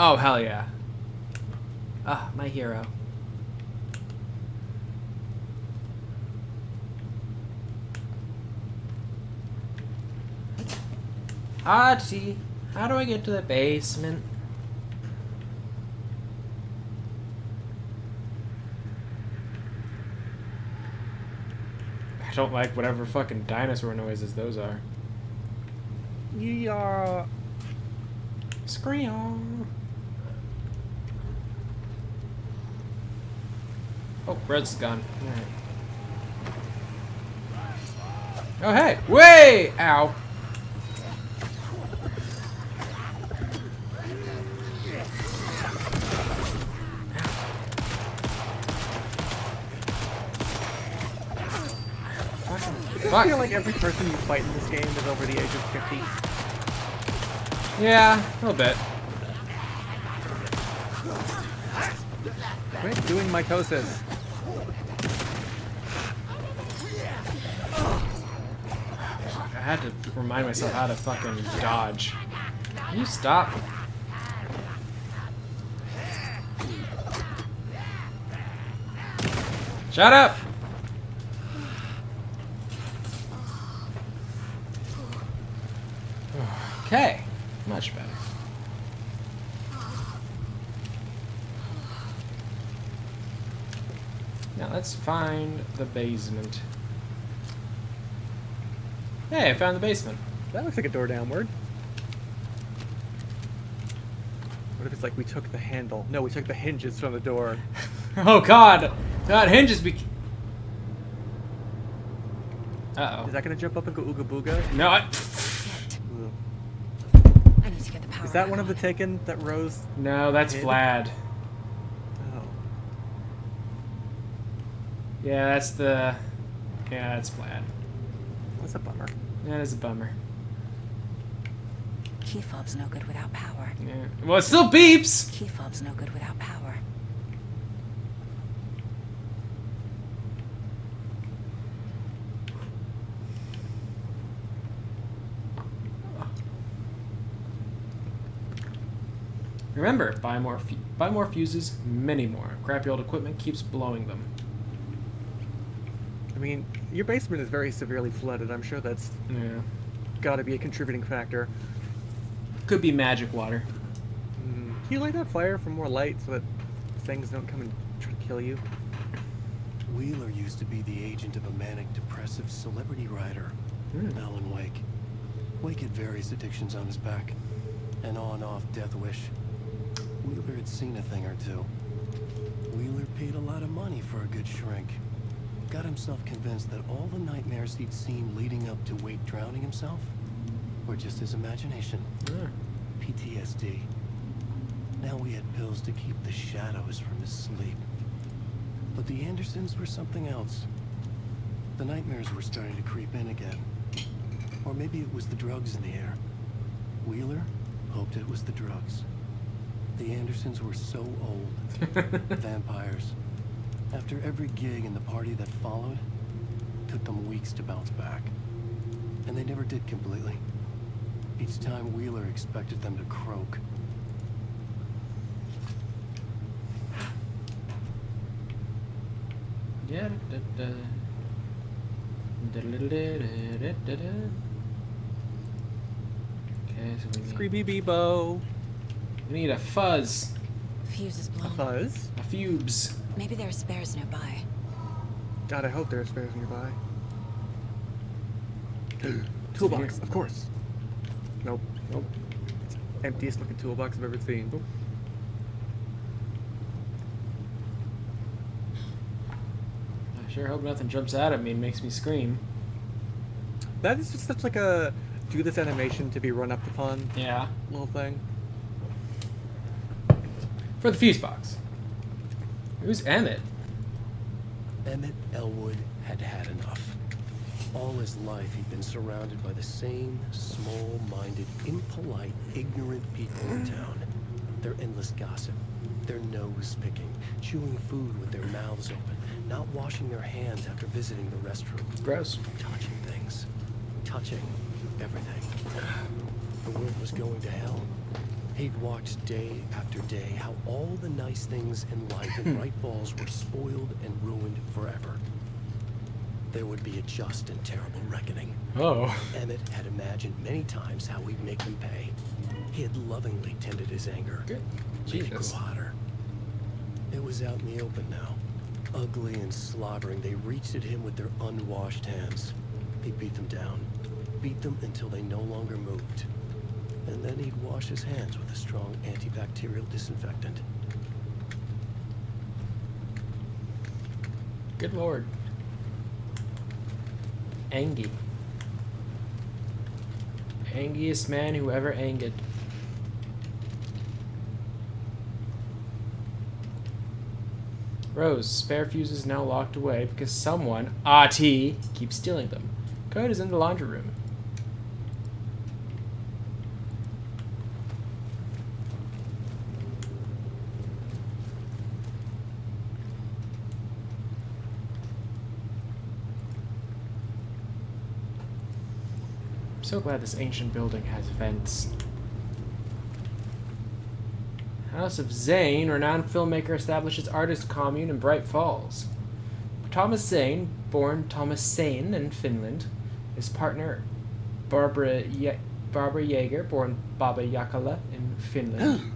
[SPEAKER 1] Oh, hell yeah. Ah, my hero. Artie, how do I get to the basement? I don't like whatever fucking dinosaur noises those are.
[SPEAKER 2] Yeah.
[SPEAKER 1] Scream. Oh, Red's gone. Alright. Oh, hey! Way! Ow!
[SPEAKER 2] I feel like every person you fight in this game is over the age of 50.
[SPEAKER 1] Yeah, a little bit.
[SPEAKER 2] Quit doing mitosis.
[SPEAKER 1] I had to remind myself how to fucking dodge. Can you stop? Shut up! Okay, much better. Now let's find the basement. Hey, I found the basement.
[SPEAKER 2] That looks like a door downward. What if it's like we took the handle? No, we took the hinges from the door.
[SPEAKER 1] Oh God! That hinges be. Uh oh.
[SPEAKER 2] Is that gonna jump up and go ooga booga?
[SPEAKER 1] No.
[SPEAKER 2] Ooh.
[SPEAKER 3] I need to get the power.
[SPEAKER 2] Is that
[SPEAKER 3] back
[SPEAKER 2] one of the
[SPEAKER 3] on.
[SPEAKER 2] Taken that Rose?
[SPEAKER 1] No, that's
[SPEAKER 2] hid?
[SPEAKER 1] Vlad.
[SPEAKER 2] Oh.
[SPEAKER 1] Yeah, that's the. Yeah, that's Vlad.
[SPEAKER 2] That's a bummer.
[SPEAKER 1] That is a bummer.
[SPEAKER 3] Key fob's no good without power.
[SPEAKER 1] Yeah. Well, it still beeps.
[SPEAKER 3] Key fob's no good without power.
[SPEAKER 1] Remember, buy more fuses, many more. Crappy old equipment keeps blowing them.
[SPEAKER 2] I mean, your basement is very severely flooded. I'm sure that's
[SPEAKER 1] Yeah.
[SPEAKER 2] got to be a contributing factor.
[SPEAKER 1] Could be magic water.
[SPEAKER 2] Can you light that fire for more light so that things don't come and try to kill you?
[SPEAKER 4] Wheeler used to be the agent of a manic depressive celebrity writer, Alan Wake. Wake had various addictions on his back, an on-off death wish. Wheeler had seen a thing or two. Wheeler paid a lot of money for a good shrink. Got himself convinced that all the nightmares he'd seen leading up to Wake drowning himself were just his imagination. PTSD. Now he had pills to keep the shadows from his sleep. But the Andersons were something else. The nightmares were starting to creep in again. Or maybe it was the drugs in the air. Wheeler hoped it was the drugs. The Andersons were so old. Vampires. After every gig and the party that followed, took them weeks to bounce back. And they never did completely. Each time Wheeler expected them to croak.
[SPEAKER 1] Yeah. Okay, so
[SPEAKER 2] Screeby Beebo.
[SPEAKER 1] we need a fuzz.
[SPEAKER 3] Fuse is
[SPEAKER 2] A
[SPEAKER 3] blown.
[SPEAKER 2] fuzz?
[SPEAKER 1] A fubes.
[SPEAKER 3] Maybe there are spares nearby.
[SPEAKER 2] God, I hope there are spares nearby. Toolbox, of course. Nope.
[SPEAKER 1] Nope.
[SPEAKER 2] Emptiest looking toolbox I've ever seen.
[SPEAKER 1] I sure hope nothing jumps out at me and makes me scream.
[SPEAKER 2] That is just such like a do this animation to be run up upon
[SPEAKER 1] Yeah.
[SPEAKER 2] little thing.
[SPEAKER 1] For the fuse box. Who's Emmett?
[SPEAKER 4] Emmett Elwood had had enough. All his life he'd been surrounded by the same small-minded, impolite, ignorant people in town. Their endless gossip, their nose-picking, chewing food with their mouths open, not washing their hands after visiting the restroom.
[SPEAKER 1] Gross.
[SPEAKER 4] Touching things. Touching everything. The world was going to hell. He'd watched day after day how all the nice things in life in Bright Falls were spoiled and ruined forever. There would be a just and terrible reckoning.
[SPEAKER 1] Oh.
[SPEAKER 4] Emmett had imagined many times how he'd make them pay. He had lovingly tended his anger.
[SPEAKER 1] Good.
[SPEAKER 4] Made it grow
[SPEAKER 1] Jesus.
[SPEAKER 4] hotter. It was out in the open now. Ugly and slobbering, they reached at him with their unwashed hands. He beat them down. Beat them until they no longer moved. And then he'd wash his hands with a strong antibacterial disinfectant.
[SPEAKER 1] Good lord. Angie. Angiest man who ever anged. Rose, spare fuses now locked away because someone, RT, keeps stealing them. Code is in the laundry room. I'm so glad this ancient building has vents. House of Zane, renowned filmmaker, establishes artist commune in Bright Falls. Thomas Zane, born Thomas Sane in Finland, his partner Barbara Yeager, born Baba Jakala in Finland.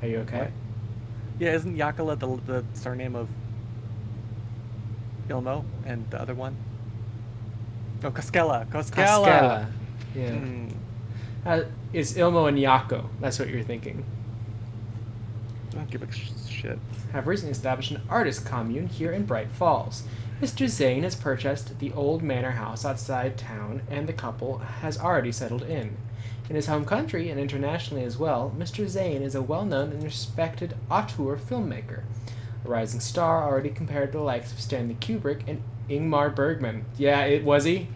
[SPEAKER 1] Are you okay?
[SPEAKER 2] What? Yeah, isn't Jakala the surname of Ilmo and the other one? Oh, Koskela.
[SPEAKER 1] Koskela. Yeah. It's Ilmo and Yako. That's what you're thinking.
[SPEAKER 2] Don't give a shit.
[SPEAKER 1] Have recently established an artist commune here in Bright Falls. Mr. Zane has purchased the old manor house outside town, and the couple has already settled in. In his home country, and internationally as well, Mr. Zane is a well-known and respected auteur filmmaker. A rising star already compared to the likes of Stanley Kubrick and Ingmar Bergman. Yeah, it was he.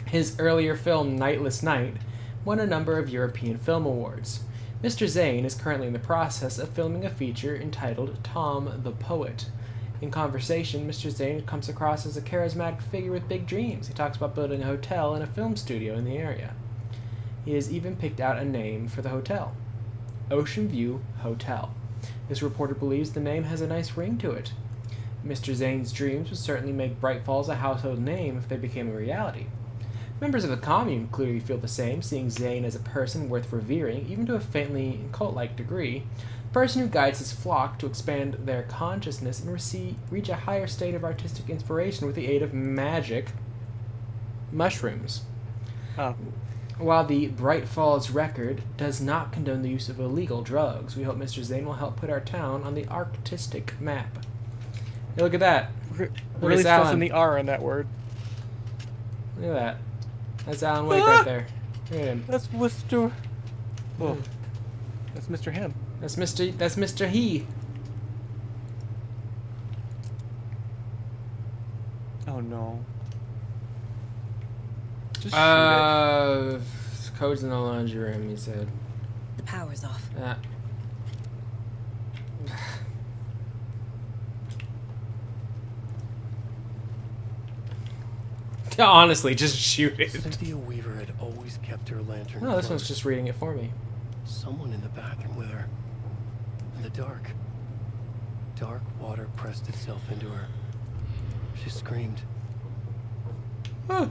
[SPEAKER 1] His earlier film, Nightless Night, won a number of European Film Awards. Mr. Zane is currently in the process of filming a feature entitled Tom the Poet. In conversation, Mr. Zane comes across as a charismatic figure with big dreams. He talks about building a hotel and a film studio in the area. He has even picked out a name for the hotel. Ocean View Hotel. This reporter believes the name has a nice ring to it. Mr. Zane's dreams would certainly make Bright Falls a household name if they became a reality. Members of the commune clearly feel the same, seeing Zane as a person worth revering, even to a faintly cult-like degree, a person who guides his flock to expand their consciousness and reach a higher state of artistic inspiration with the aid of magic mushrooms.
[SPEAKER 2] Oh.
[SPEAKER 1] While the Bright Falls Record does not condone the use of illegal drugs, we hope Mr. Zane will help put our town on the artistic map. Hey, look at that.
[SPEAKER 2] Really stressing the R on that word.
[SPEAKER 1] Look at that. That's Alan Wake right there. Look at him.
[SPEAKER 2] That's Mr. Oh, that's Mr. Him.
[SPEAKER 1] That's Mr. He.
[SPEAKER 2] Oh no. Just shoot
[SPEAKER 1] Code's in the laundry room, he said.
[SPEAKER 3] The power's off.
[SPEAKER 1] Honestly, just shoot it.
[SPEAKER 4] Cynthia Weaver had always kept her lantern
[SPEAKER 1] No, this
[SPEAKER 4] close.
[SPEAKER 1] one's just reading it for me.
[SPEAKER 4] Someone in the bathroom with her. In the dark. Dark water pressed itself into her. She screamed.
[SPEAKER 1] Huh.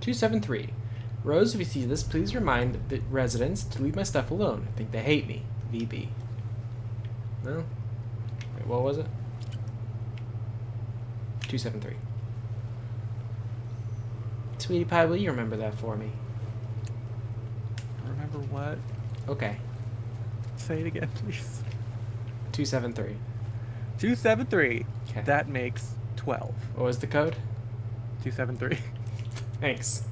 [SPEAKER 1] "273. Rose, if you see this, please remind the residents to leave my stuff alone. I think they hate me. VB." No? Wait, what was it? 273. Sweetie Pie, will you remember that for me?
[SPEAKER 2] Remember what?
[SPEAKER 1] Okay.
[SPEAKER 2] Say it again, please.
[SPEAKER 1] 273.
[SPEAKER 2] 273.
[SPEAKER 1] Okay.
[SPEAKER 2] That makes 12.
[SPEAKER 1] What was the code?
[SPEAKER 2] 273.
[SPEAKER 1] Thanks.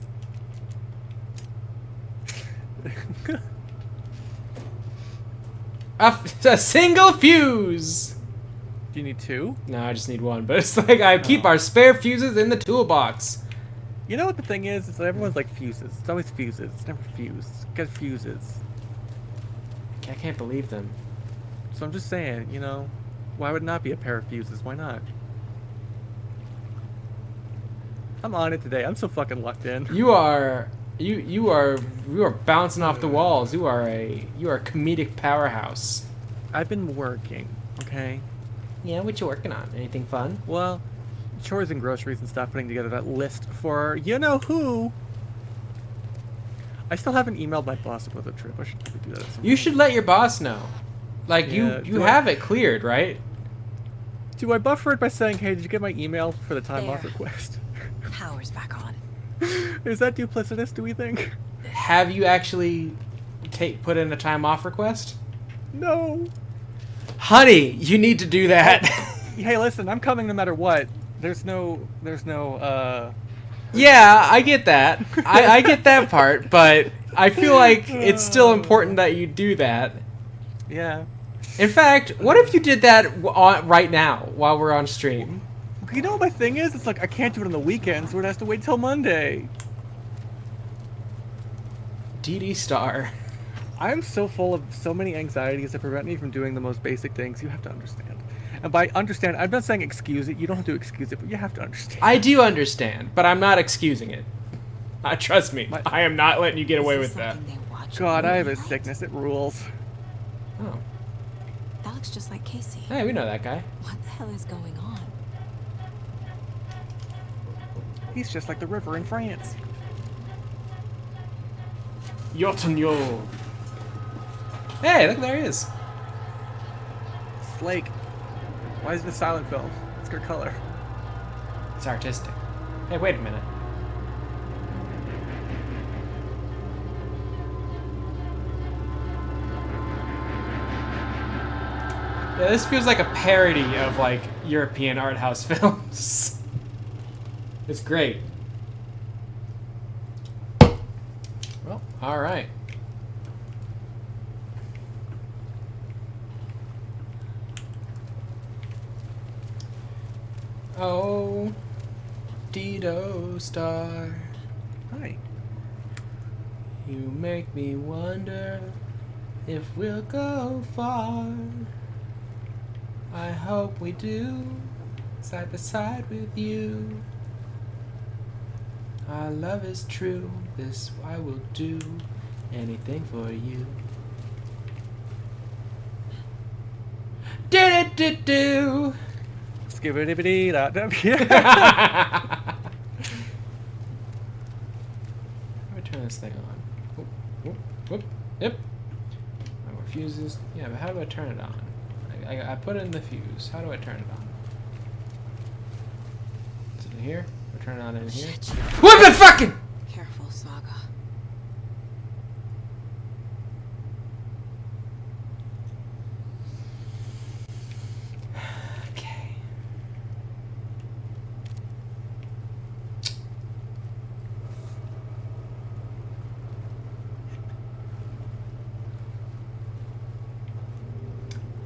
[SPEAKER 1] A single fuse!
[SPEAKER 2] Do you need 2?
[SPEAKER 1] No, I just need 1, but it's like I keep our spare fuses in the toolbox.
[SPEAKER 2] You know what the thing is? It's like everyone's like fuses. It's always fuses. It's never fuse. Get fuses.
[SPEAKER 1] I can't believe them.
[SPEAKER 2] So I'm just saying, you know, why would it not be a pair of fuses? Why not? I'm on it today. I'm so fucking locked in.
[SPEAKER 1] You are bouncing off the walls. You are a comedic powerhouse.
[SPEAKER 2] I've been working, okay?
[SPEAKER 1] Yeah, what you working on? Anything fun?
[SPEAKER 2] Well, chores and groceries and stuff, putting together that list for you know who. I still haven't emailed my boss about the trip. I should probably do that at some
[SPEAKER 1] You
[SPEAKER 2] point.
[SPEAKER 1] should let your boss know. Like
[SPEAKER 2] Yeah,
[SPEAKER 1] you have it cleared, right?
[SPEAKER 2] Do I buffer it by saying, "Hey, did you get my email for the time off
[SPEAKER 3] There.
[SPEAKER 2] request?"
[SPEAKER 3] Power's back on.
[SPEAKER 2] Is that duplicitous? Do we think?
[SPEAKER 1] Have you actually put in a time off request?
[SPEAKER 2] No.
[SPEAKER 1] Honey, you need to do that.
[SPEAKER 2] Hey, listen, I'm coming no matter what. There's no.
[SPEAKER 1] Yeah, I get that. I get that part, but I feel like it's still important that you do that.
[SPEAKER 2] Yeah.
[SPEAKER 1] In fact, what if you did that right now while we're on stream?
[SPEAKER 2] You know what my thing is? It's like I can't do it on the weekends, so it has to wait till Monday.
[SPEAKER 1] DD Star.
[SPEAKER 2] I'm so full of so many anxieties that prevent me from doing the most basic things. You have to understand. And by understand, I'm not saying excuse it. You don't have to excuse it, but you have to understand.
[SPEAKER 1] I do understand, but I'm not excusing it. Trust me, I am not letting you get away with that.
[SPEAKER 2] God, I have a sickness. It rules.
[SPEAKER 1] Oh.
[SPEAKER 3] That looks just like Casey.
[SPEAKER 1] Hey, we know that guy.
[SPEAKER 3] What the hell is going on?
[SPEAKER 2] He's just like the river in France.
[SPEAKER 1] Yotanyo. Hey, look, there he is.
[SPEAKER 2] lake. Why is this silent film? It's good color.
[SPEAKER 1] It's artistic. Hey, wait a minute. Yeah, this feels like a parody of like European art house films. It's great. Well, all right. Oh, Dido Star.
[SPEAKER 2] Hi.
[SPEAKER 1] You make me wonder if we'll go far. I hope we do, side by side with you. Our love is true, this I will do, anything for you. Do-do-do-do!
[SPEAKER 2] Skibbity-bitty-da-da.
[SPEAKER 1] Let me turn this thing on. Whoop, whoop, whoop. Yep. No more fuses. Yeah, but how do I turn it on? I put in the fuse. How do I turn it on? Is it in here? Or turn it on in here?
[SPEAKER 3] Shit.
[SPEAKER 1] What the fucking?
[SPEAKER 3] Careful, Saga.
[SPEAKER 1] Okay.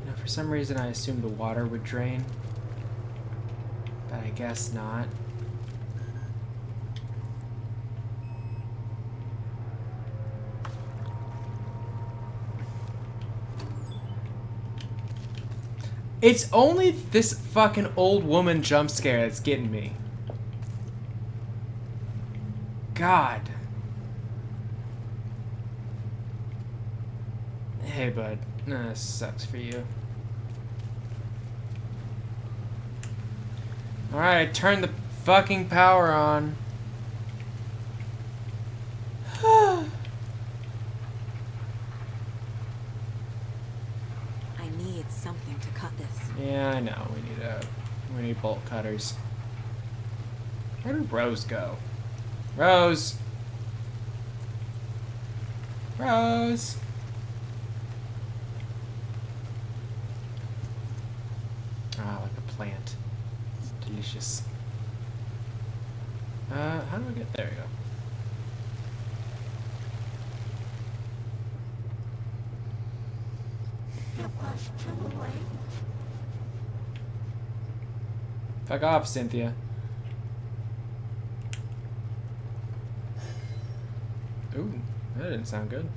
[SPEAKER 1] Now, for some reason, I assumed the water would drain, but I guess not. It's only this fucking old woman jump scare that's getting me. God. Hey, bud. Nah, this sucks for you. Alright, turn the fucking power on.
[SPEAKER 3] I need something to cut this.
[SPEAKER 1] Yeah, I know. We need bolt cutters. Where did Rose go? Rose! Rose! Ah, like a plant. Delicious. How do I get there? We go. Fuck off, Cynthia. Ooh, that didn't sound good.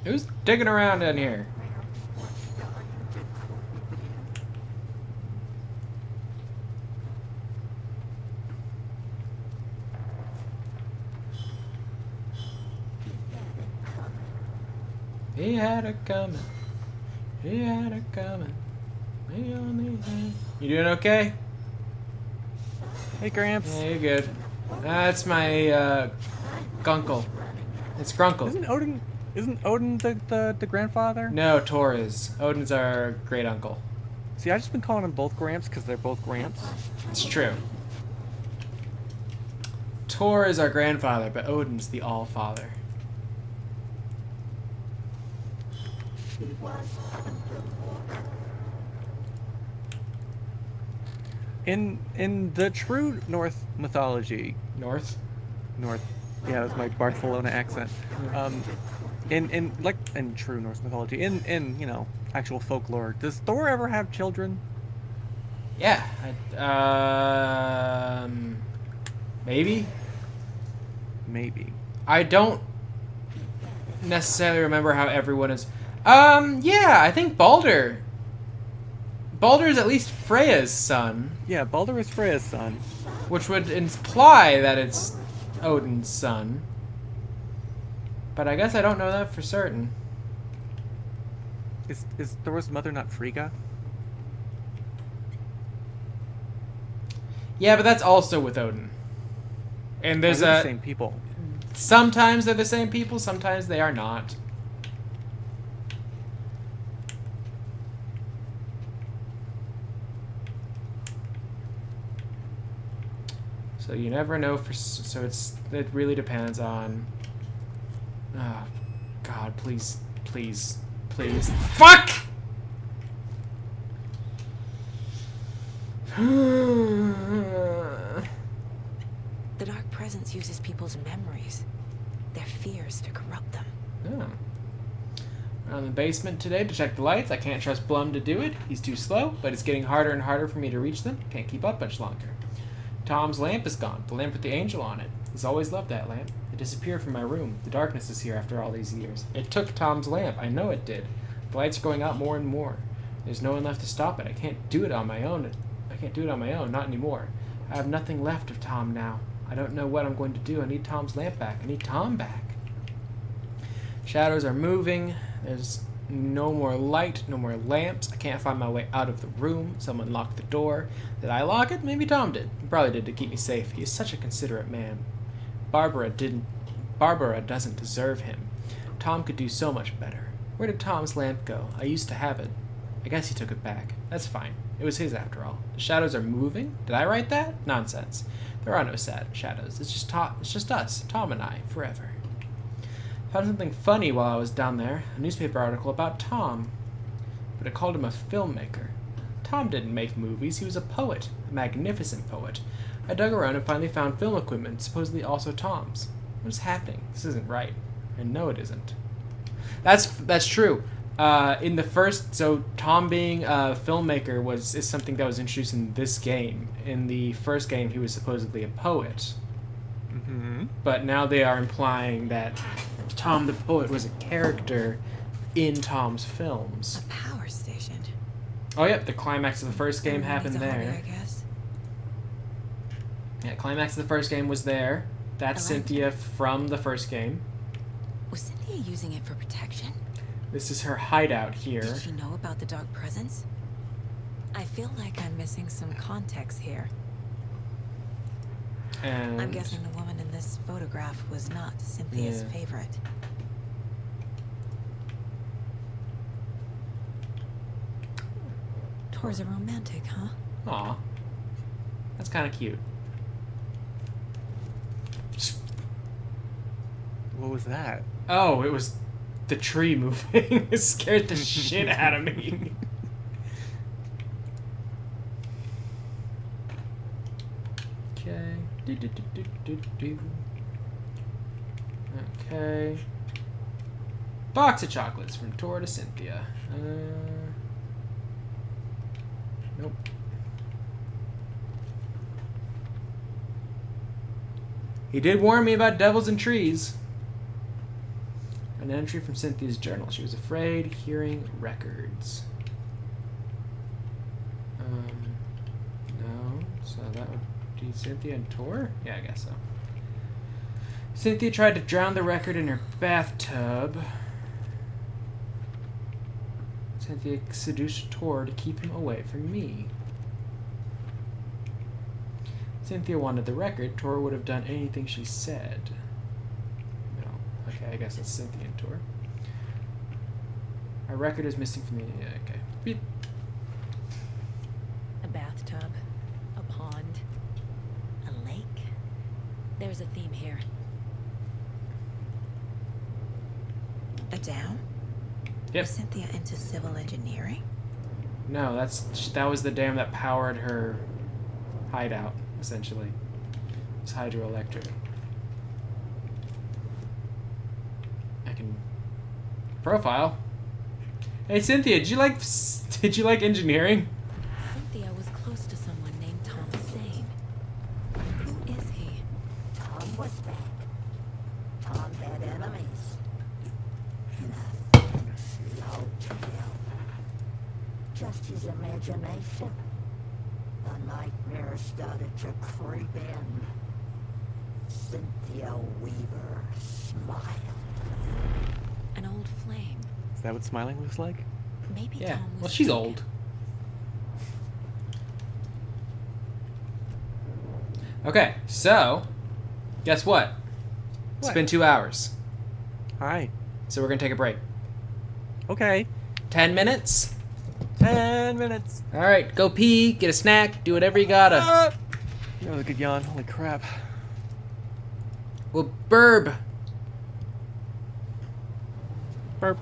[SPEAKER 1] Who's digging around in here? He had it coming. He had it coming. Me on the end. You doing okay?
[SPEAKER 2] Hey, Gramps.
[SPEAKER 1] Yeah, you're good. That's my gunkle. It's Grunkle.
[SPEAKER 2] Isn't Odin the grandfather?
[SPEAKER 1] No, Tor is. Odin's our great uncle.
[SPEAKER 2] See, I've just been calling them both Gramps because they're both Gramps.
[SPEAKER 1] It's true. Tor is our grandfather, but Odin's the all-father.
[SPEAKER 2] In the true North mythology,
[SPEAKER 1] North?
[SPEAKER 2] Yeah, that's my Barcelona accent. In true Norse mythology, in you know, actual folklore, does Thor ever have children?
[SPEAKER 1] Yeah. Maybe?
[SPEAKER 2] Maybe.
[SPEAKER 1] I don't necessarily remember how everyone is. Yeah, I think Baldur. Baldur is at least Freya's son.
[SPEAKER 2] Yeah, Baldur is Freya's son.
[SPEAKER 1] Which would imply that it's Odin's son. But I guess I don't know that for certain.
[SPEAKER 2] Is Thor's mother not Frigga?
[SPEAKER 1] Yeah, but that's also with Odin. And there's
[SPEAKER 2] the same people.
[SPEAKER 1] Sometimes they're the same people, sometimes they are not. So you never know so it really depends on. Oh, God, please, please, please. Fuck!
[SPEAKER 3] The Dark Presence uses people's memories, their fears to corrupt them.
[SPEAKER 1] Oh. Around the basement today to check the lights. I can't trust Blum to do it. He's too slow, but it's getting harder and harder for me to reach them. Can't keep up much longer. Tom's lamp is gone. The lamp with the angel on it. He's always loved that lamp. It disappeared from my room. The darkness is here after all these years. It took Tom's lamp. I know it did. The lights are going out more and more. There's no one left to stop it. I can't do it on my own. Not anymore. I have nothing left of Tom now. I don't know what I'm going to do. I need Tom's lamp back. I need Tom back. Shadows are moving. There's no more light, no more lamps. I can't find my way out of the room. Someone locked the door. Did I lock it? Maybe Tom did. He probably did to keep me safe. He is such a considerate man. Barbara doesn't deserve him. Tom could do so much better. Where did Tom's lamp go? I used to have it. I guess he took it back. That's fine. It was his after all. The shadows are moving? Did I write that? Nonsense. There are no sad shadows. It's just us, Tom and I, forever. Found something funny while I was down there. A newspaper article about Tom. But it called him a filmmaker. Tom didn't make movies. He was a poet. A magnificent poet. I dug around and finally found film equipment, supposedly also Tom's. What is happening? This isn't right. I know it isn't. That's true. In the first, so Tom being a filmmaker is something that was introduced in this game. In the first game, he was supposedly a poet.
[SPEAKER 2] Mm-hmm.
[SPEAKER 1] But now they are implying that Tom the poet was a character in Tom's films.
[SPEAKER 3] A power station.
[SPEAKER 1] Oh, yep, the climax of the first game happened
[SPEAKER 3] Needs a
[SPEAKER 1] there.
[SPEAKER 3] hobby, I guess.
[SPEAKER 1] Yeah, climax of the first game was there. That's Cynthia from the first game.
[SPEAKER 3] Was Cynthia using it for protection?
[SPEAKER 1] This is her hideout here.
[SPEAKER 3] Did she know about the Dark Presence? I feel like I'm missing some context here.
[SPEAKER 1] And
[SPEAKER 3] I'm guessing the woman in this photograph was not Cynthia's favorite. Tor's a romantic, huh?
[SPEAKER 1] Aw. That's kind of cute.
[SPEAKER 2] What was that?
[SPEAKER 1] Oh, it was the tree moving. It scared the shit out of me. Okay. Okay. Box of chocolates from Tor to Cynthia. Nope. He did warn me about devils and trees. An entry from Cynthia's journal. She was afraid hearing records. No. So that would be Cynthia and Tor? Yeah, I guess so. Cynthia tried to drown the record in her bathtub. Cynthia seduced Tor to keep him away from me. Cynthia wanted the record. Tor would have done anything she said. No. Okay, I guess it's Cynthia and Tor. Our record is missing from the... Yeah, okay. Beep.
[SPEAKER 3] A bathtub, a pond, a lake. There's a theme here. A dam?
[SPEAKER 1] Yep.
[SPEAKER 3] Was Cynthia into civil engineering?
[SPEAKER 1] No, that was the dam that powered her hideout, essentially. It's hydroelectric. I can profile. Hey Cynthia, did you like engineering?
[SPEAKER 3] Cynthia was close to someone named Tom Sane. Who is he?
[SPEAKER 8] Tom was back. Tom had enemies. And no tale. Just his imagination. The nightmare started to creep in. Cynthia Weaver smiled.
[SPEAKER 3] An old flame.
[SPEAKER 2] Is that what smiling looks like?
[SPEAKER 3] Maybe
[SPEAKER 1] Yeah.
[SPEAKER 3] Tom was
[SPEAKER 1] Well, she's
[SPEAKER 3] weak.
[SPEAKER 1] old. Okay, so Guess what? It's
[SPEAKER 2] What?
[SPEAKER 1] been 2 hours.
[SPEAKER 2] All right.
[SPEAKER 1] So we're going to take a break.
[SPEAKER 2] Okay.
[SPEAKER 1] 10 minutes?
[SPEAKER 2] 10 minutes.
[SPEAKER 1] All right, go pee, get a snack, do whatever you gotta.
[SPEAKER 2] That was a good yawn. Holy crap.
[SPEAKER 1] Well, burb.
[SPEAKER 2] Burp.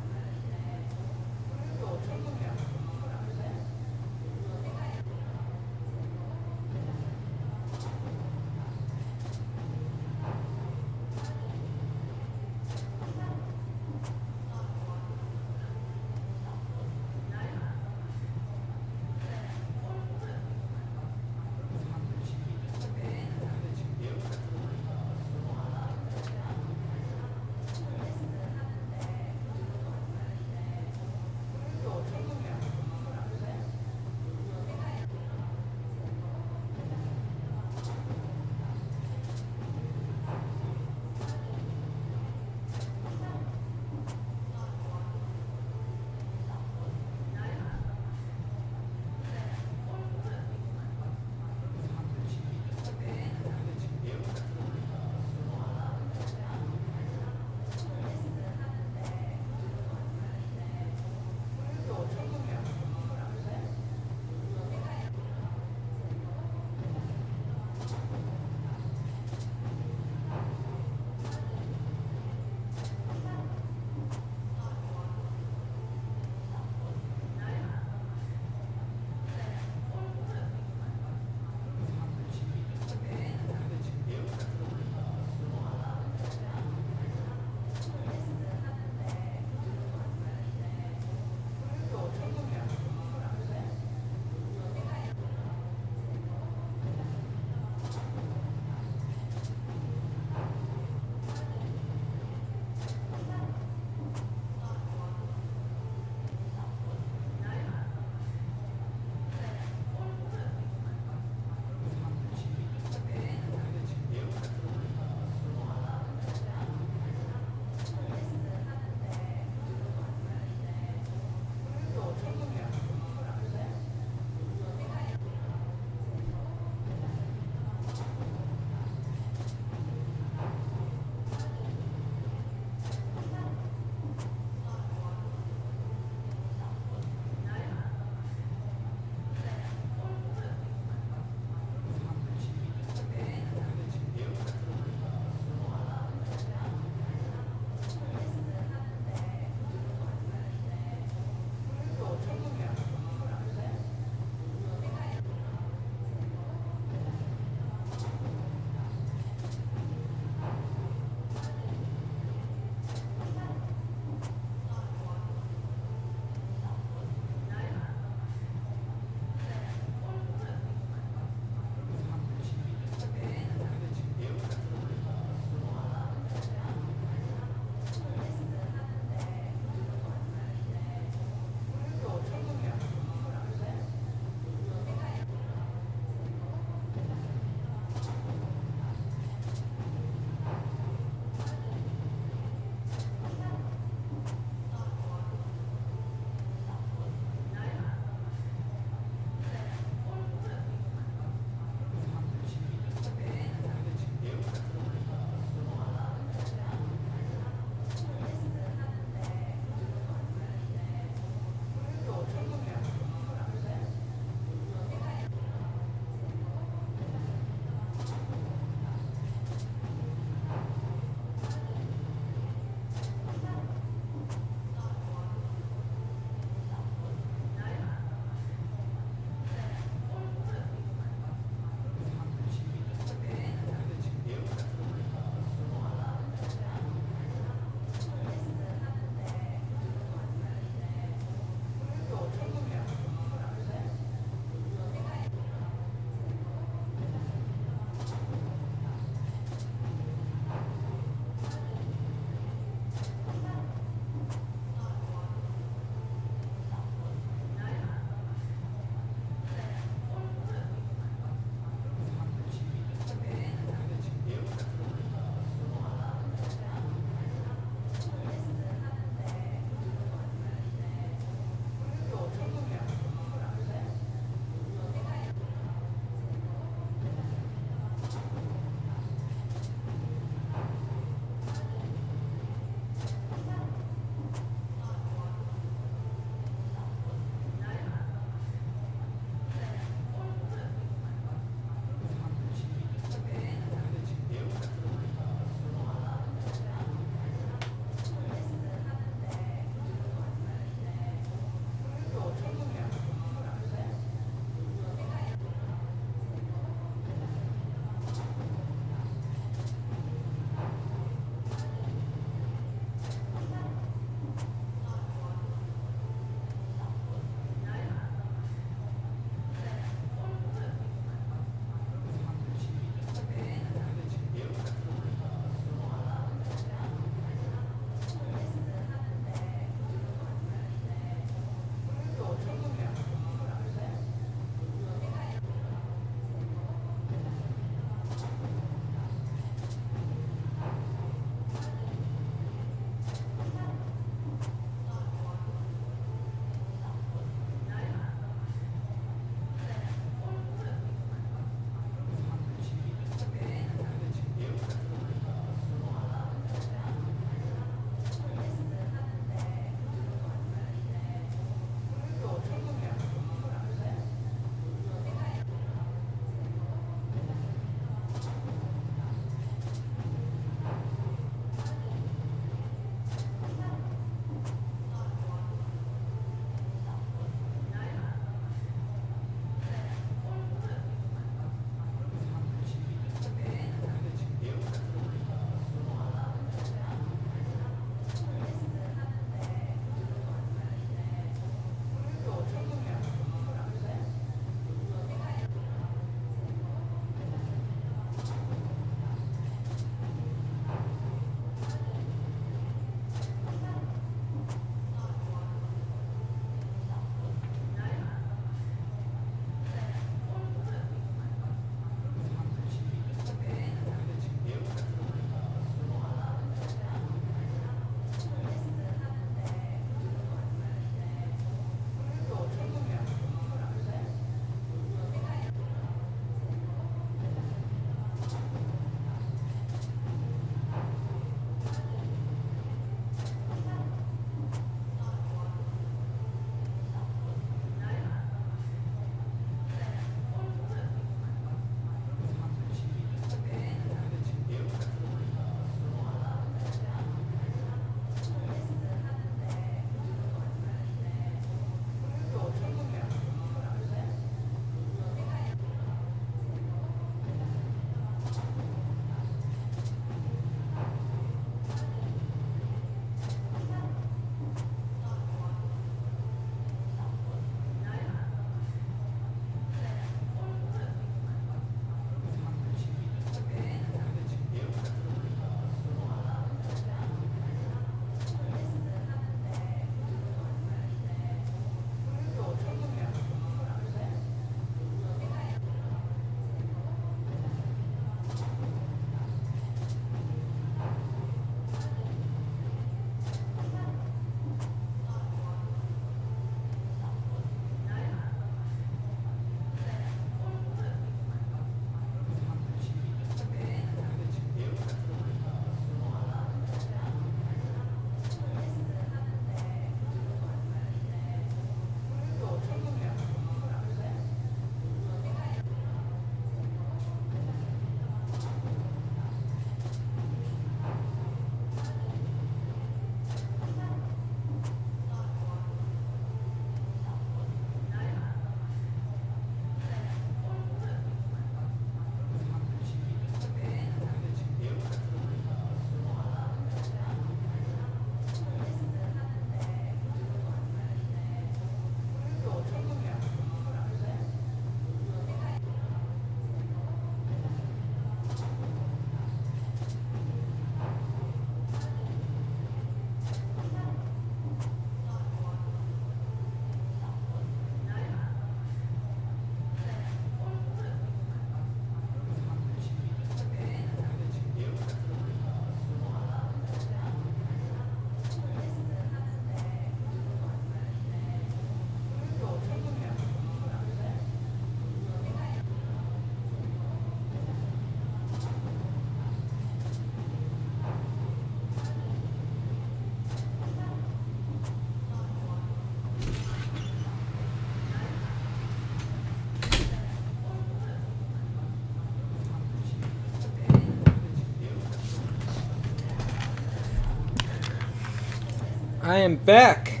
[SPEAKER 1] I am back.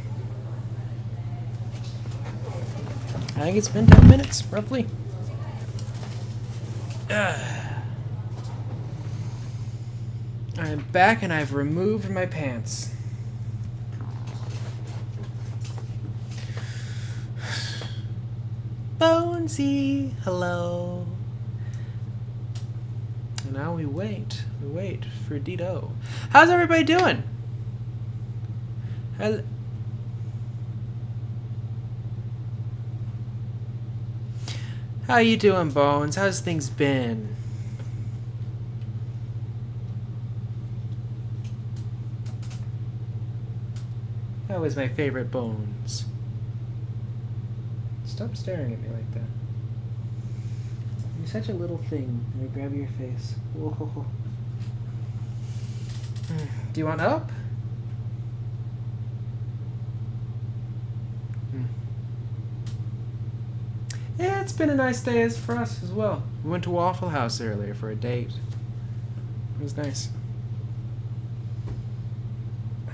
[SPEAKER 1] I think it's been 10 minutes, roughly. I am back and I've removed my pants. Bonesy, hello. And now we wait for Dito. How's everybody doing? Hello. How you doing, Bones? How's things been? That was my favorite Bones. Stop staring at me like that. You're such a little thing. Let me grab your face. Whoa. Do you want up? Yeah, it's been a nice day for us as well. We went to Waffle House earlier for a date. It was nice.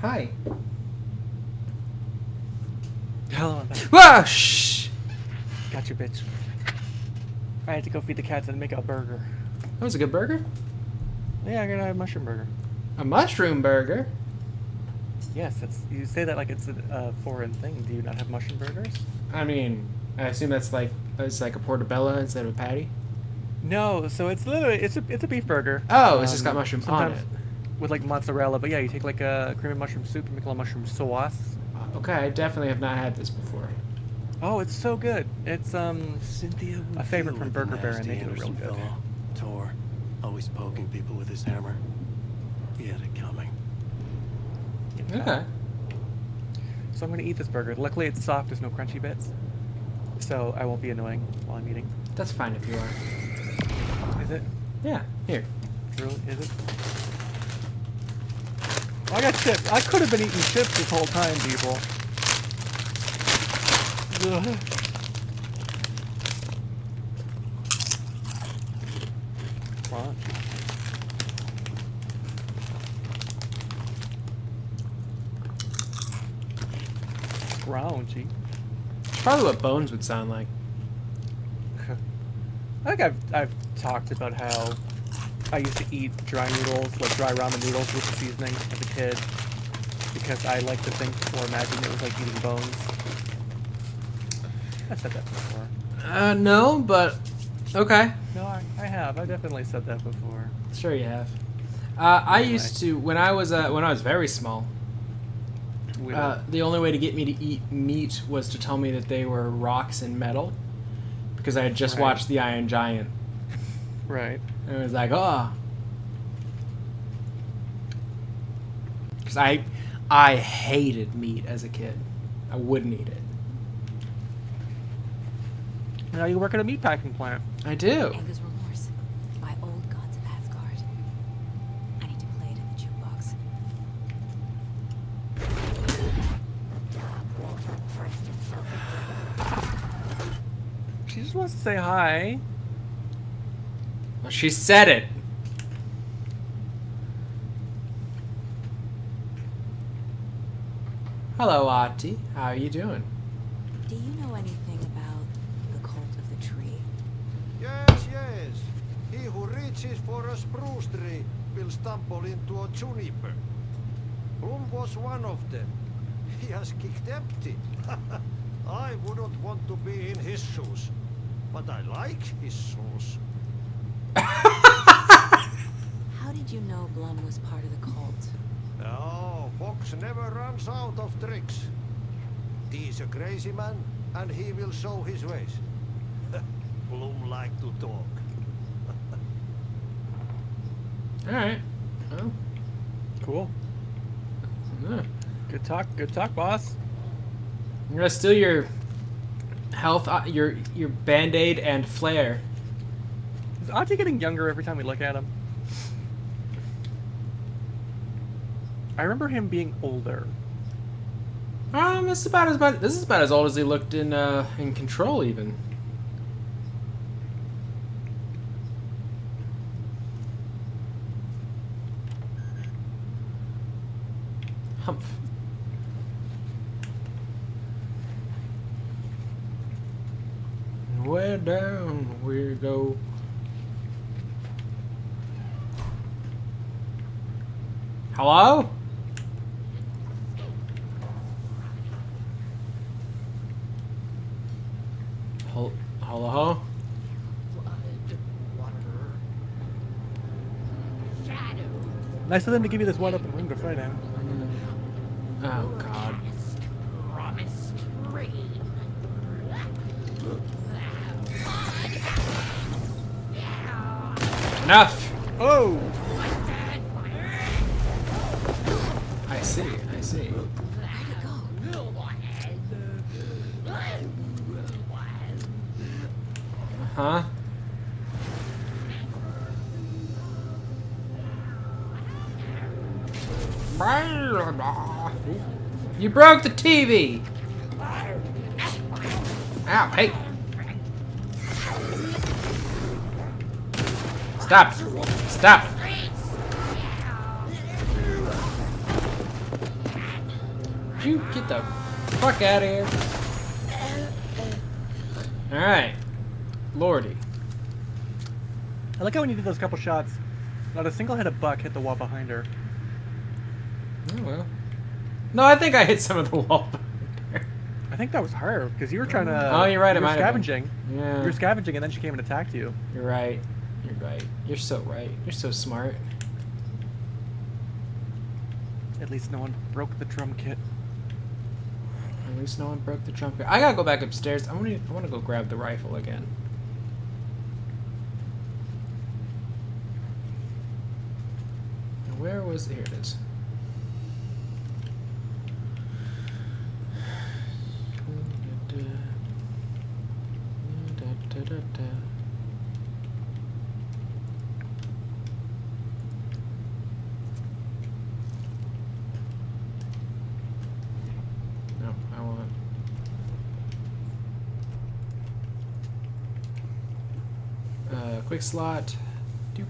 [SPEAKER 1] Hi.
[SPEAKER 2] Hello, I'm back.
[SPEAKER 1] Whoa, shh!
[SPEAKER 2] Got you, bitch. I had to go feed the cats and make a burger.
[SPEAKER 1] That was a good burger?
[SPEAKER 2] Yeah, I got a mushroom burger.
[SPEAKER 1] A mushroom burger?
[SPEAKER 2] Yes, you say that like it's a foreign thing. Do you not have mushroom burgers?
[SPEAKER 1] I mean, I assume it's like a portobello instead of a patty?
[SPEAKER 2] No, so it's literally it's a beef burger.
[SPEAKER 1] Oh, it's just got mushroom on it.
[SPEAKER 2] With like mozzarella, but yeah, you take like a cream of mushroom soup and make a little mushroom sauce.
[SPEAKER 1] Okay, I definitely have not had this before.
[SPEAKER 2] Oh, it's so good. It's
[SPEAKER 4] Cynthia
[SPEAKER 2] a favorite from Burger Baron. They do it real
[SPEAKER 4] Anderson
[SPEAKER 2] good.
[SPEAKER 4] fellow. Tor, always poking people with his hammer. He had it coming.
[SPEAKER 1] Okay.
[SPEAKER 2] So I'm gonna eat this burger. Luckily, it's soft. There's no crunchy bits, so I won't be annoying while I'm eating.
[SPEAKER 1] That's fine if you are.
[SPEAKER 2] Is it?
[SPEAKER 1] Yeah. Here.
[SPEAKER 2] Really? Is it? I got chips. I could have been eating chips this whole time, people. Ugh. Crunch. Scrounchy.
[SPEAKER 1] Probably what Bones would sound like.
[SPEAKER 2] I think I've talked about how I used to eat dry noodles, like dry ramen noodles with the seasoning as a kid, because I like to think or imagine it was like eating bones. I said that before.
[SPEAKER 1] No, but okay.
[SPEAKER 2] No, I have. I definitely said that before.
[SPEAKER 1] Sure you have. I used to when I was very small. The only way to get me to eat meat was to tell me that they were rocks and metal, because I had just watched The Iron Giant.
[SPEAKER 2] Right.
[SPEAKER 1] And it was like, oh. Because I hated meat as a kid. I wouldn't eat it.
[SPEAKER 2] Now you work at a meatpacking plant.
[SPEAKER 1] I do.
[SPEAKER 3] Anger's Remorse by Old Gods of Asgard. I need to play it in the jukebox.
[SPEAKER 2] She just wants to say hi.
[SPEAKER 1] Well, she said it. Hello, Ati. How are you doing?
[SPEAKER 3] Do you know anything about the cult of the tree?
[SPEAKER 9] Yes. He who reaches for a spruce tree will stumble into a juniper. Bloom was one of them. He has kicked empty. I wouldn't want to be in his shoes, but I like his shoes.
[SPEAKER 3] How did you know Blum was part of the cult?
[SPEAKER 9] Oh, Fox never runs out of tricks. He's a crazy man, and he will show his ways. Bloom like to talk.
[SPEAKER 1] All right. Well,
[SPEAKER 2] Cool.
[SPEAKER 1] yeah.
[SPEAKER 2] Good talk, boss.
[SPEAKER 1] I'm gonna steal your health, your Band-Aid and flare.
[SPEAKER 2] Is Auntie getting younger every time we look at him? I remember him being older.
[SPEAKER 1] This is about as old as he looked in Control, even. Humph. way down we go. Hello? Hello?
[SPEAKER 2] Nice of them to give you this wide open room to fight in.
[SPEAKER 1] Oh God.
[SPEAKER 8] Promised rain.
[SPEAKER 1] Enough!
[SPEAKER 2] Oh!
[SPEAKER 1] I see. Uh-huh. You broke the TV! Ow, hey! Stop! Stop! You get the fuck out of here. Alright. Lordy.
[SPEAKER 2] I like how when you did those couple shots, not a single head of buck hit the wall behind her.
[SPEAKER 1] Oh well. No, I think I hit some of the wall.
[SPEAKER 2] I think that was her, because you were trying to...
[SPEAKER 1] Oh, you're right,
[SPEAKER 2] you
[SPEAKER 1] it
[SPEAKER 2] were
[SPEAKER 1] might have been.
[SPEAKER 2] scavenging.
[SPEAKER 1] Yeah.
[SPEAKER 2] You were scavenging, and then she came and attacked you.
[SPEAKER 1] You're right. You're right. You're so right. You're so smart.
[SPEAKER 2] At least no one broke the drum kit.
[SPEAKER 1] At least no one broke the drum kit. I gotta go back upstairs. I want to go grab the rifle again. Now, where was... Here it is. No, I want... quick slot. Doop.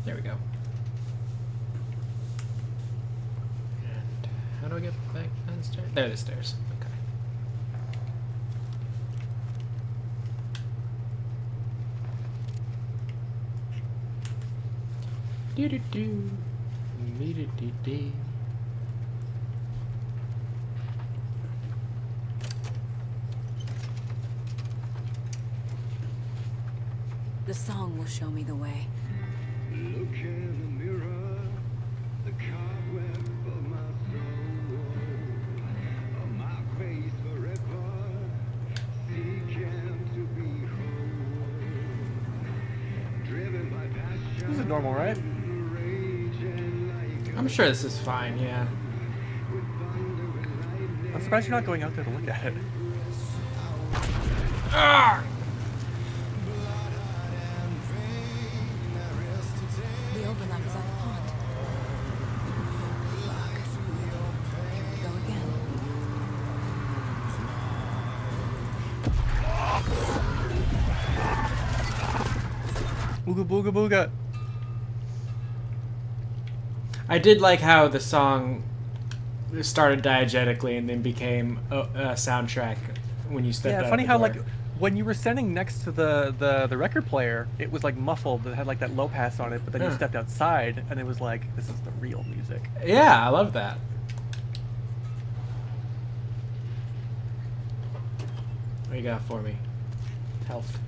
[SPEAKER 1] There we go. And how do I get back downstairs? There are the stairs. Okay. Do do do. Me do do do.
[SPEAKER 3] The song will show me the way.
[SPEAKER 12] Look in the mirror, the cobweb of my soul, of my face forever, seeking to be whole, driven by passion.
[SPEAKER 2] This is normal, right?
[SPEAKER 1] I'm sure this is fine, yeah.
[SPEAKER 2] I'm surprised you're not going out there to look at it.
[SPEAKER 1] Ah!
[SPEAKER 3] The overlap is at the pond. Look. Here we go again.
[SPEAKER 2] Booga booga booga.
[SPEAKER 1] I did like how the song started diegetically and then became a soundtrack when you stepped out.
[SPEAKER 2] Yeah, funny
[SPEAKER 1] of the
[SPEAKER 2] how
[SPEAKER 1] door.
[SPEAKER 2] like when you were standing next to the record player, it was like muffled. It had like that low pass on it, but then you
[SPEAKER 1] Huh.
[SPEAKER 2] stepped outside and it was like, this is the real music.
[SPEAKER 1] Yeah, I love that. What you got for me? Health.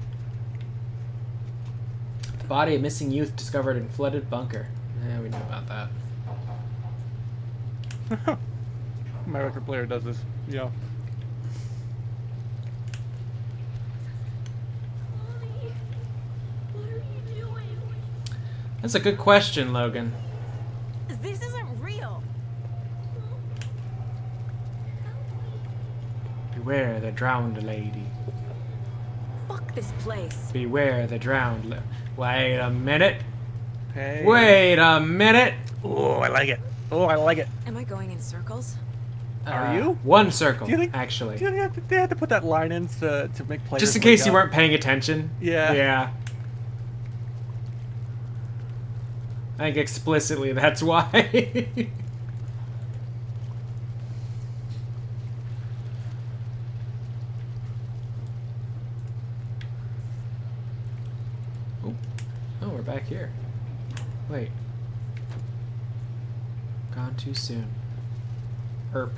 [SPEAKER 1] Body of missing youth discovered in flooded bunker. Yeah, we know about that.
[SPEAKER 2] My record player does this. Yeah.
[SPEAKER 5] Mommy, what are you doing?
[SPEAKER 1] That's a good question, Logan.
[SPEAKER 3] This isn't real.
[SPEAKER 1] Beware the drowned lady.
[SPEAKER 3] Fuck this place.
[SPEAKER 1] Beware the drowned Wait a minute.
[SPEAKER 2] Hey.
[SPEAKER 1] Wait a minute.
[SPEAKER 2] Oh, I like it. Oh, I like it.
[SPEAKER 3] Am I going in circles?
[SPEAKER 2] Are you?
[SPEAKER 1] One circle,
[SPEAKER 2] Do you think?
[SPEAKER 1] actually.
[SPEAKER 2] Do you think they had to put that line in to make players?
[SPEAKER 1] Just in
[SPEAKER 2] wake
[SPEAKER 1] case you
[SPEAKER 2] up?
[SPEAKER 1] weren't paying attention.
[SPEAKER 2] Yeah.
[SPEAKER 1] Yeah. I think explicitly that's why. Oh, we're back here. Wait. Gone too soon. Herp.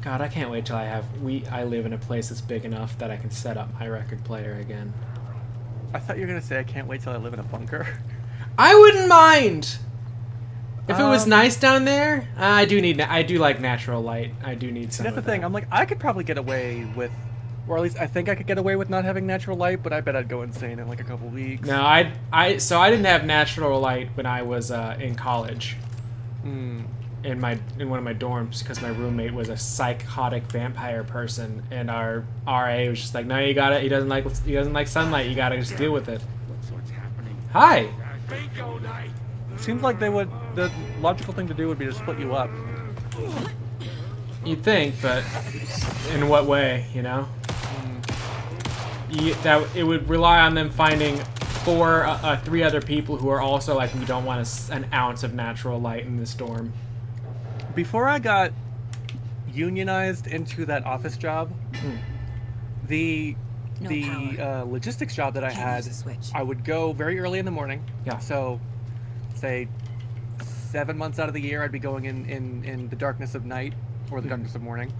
[SPEAKER 1] God, I can't wait till I live in a place that's big enough that I can set up my record player again.
[SPEAKER 2] I thought you were gonna say I can't wait till I live in a bunker.
[SPEAKER 1] I wouldn't mind. If it was nice down there, I do like natural light. I do need some.
[SPEAKER 2] That's the
[SPEAKER 1] of
[SPEAKER 2] thing.
[SPEAKER 1] that.
[SPEAKER 2] I'm like, I could probably get away with, or at least I think I could get away with not having natural light, but I bet I'd go insane in like a couple weeks.
[SPEAKER 1] No, so I didn't have natural light when I was in college. In one of my dorms, because my roommate was a psychotic vampire person, and our RA was just like, no, you gotta. He doesn't like sunlight. You gotta just deal with it.
[SPEAKER 7] What's happening?
[SPEAKER 1] Hi.
[SPEAKER 7] Bingo night.
[SPEAKER 2] Seems like the logical thing to do would be to split you up.
[SPEAKER 1] You'd think, but in what way? You know. That it would rely on them finding three other people who are also like, we don't want an ounce of natural light in this dorm.
[SPEAKER 2] Before I got unionized into that office job, the logistics job that I had, I would go very early in the morning.
[SPEAKER 1] Yeah.
[SPEAKER 2] So, say 7 months out of the year, I'd be going in the darkness of night or the darkness of morning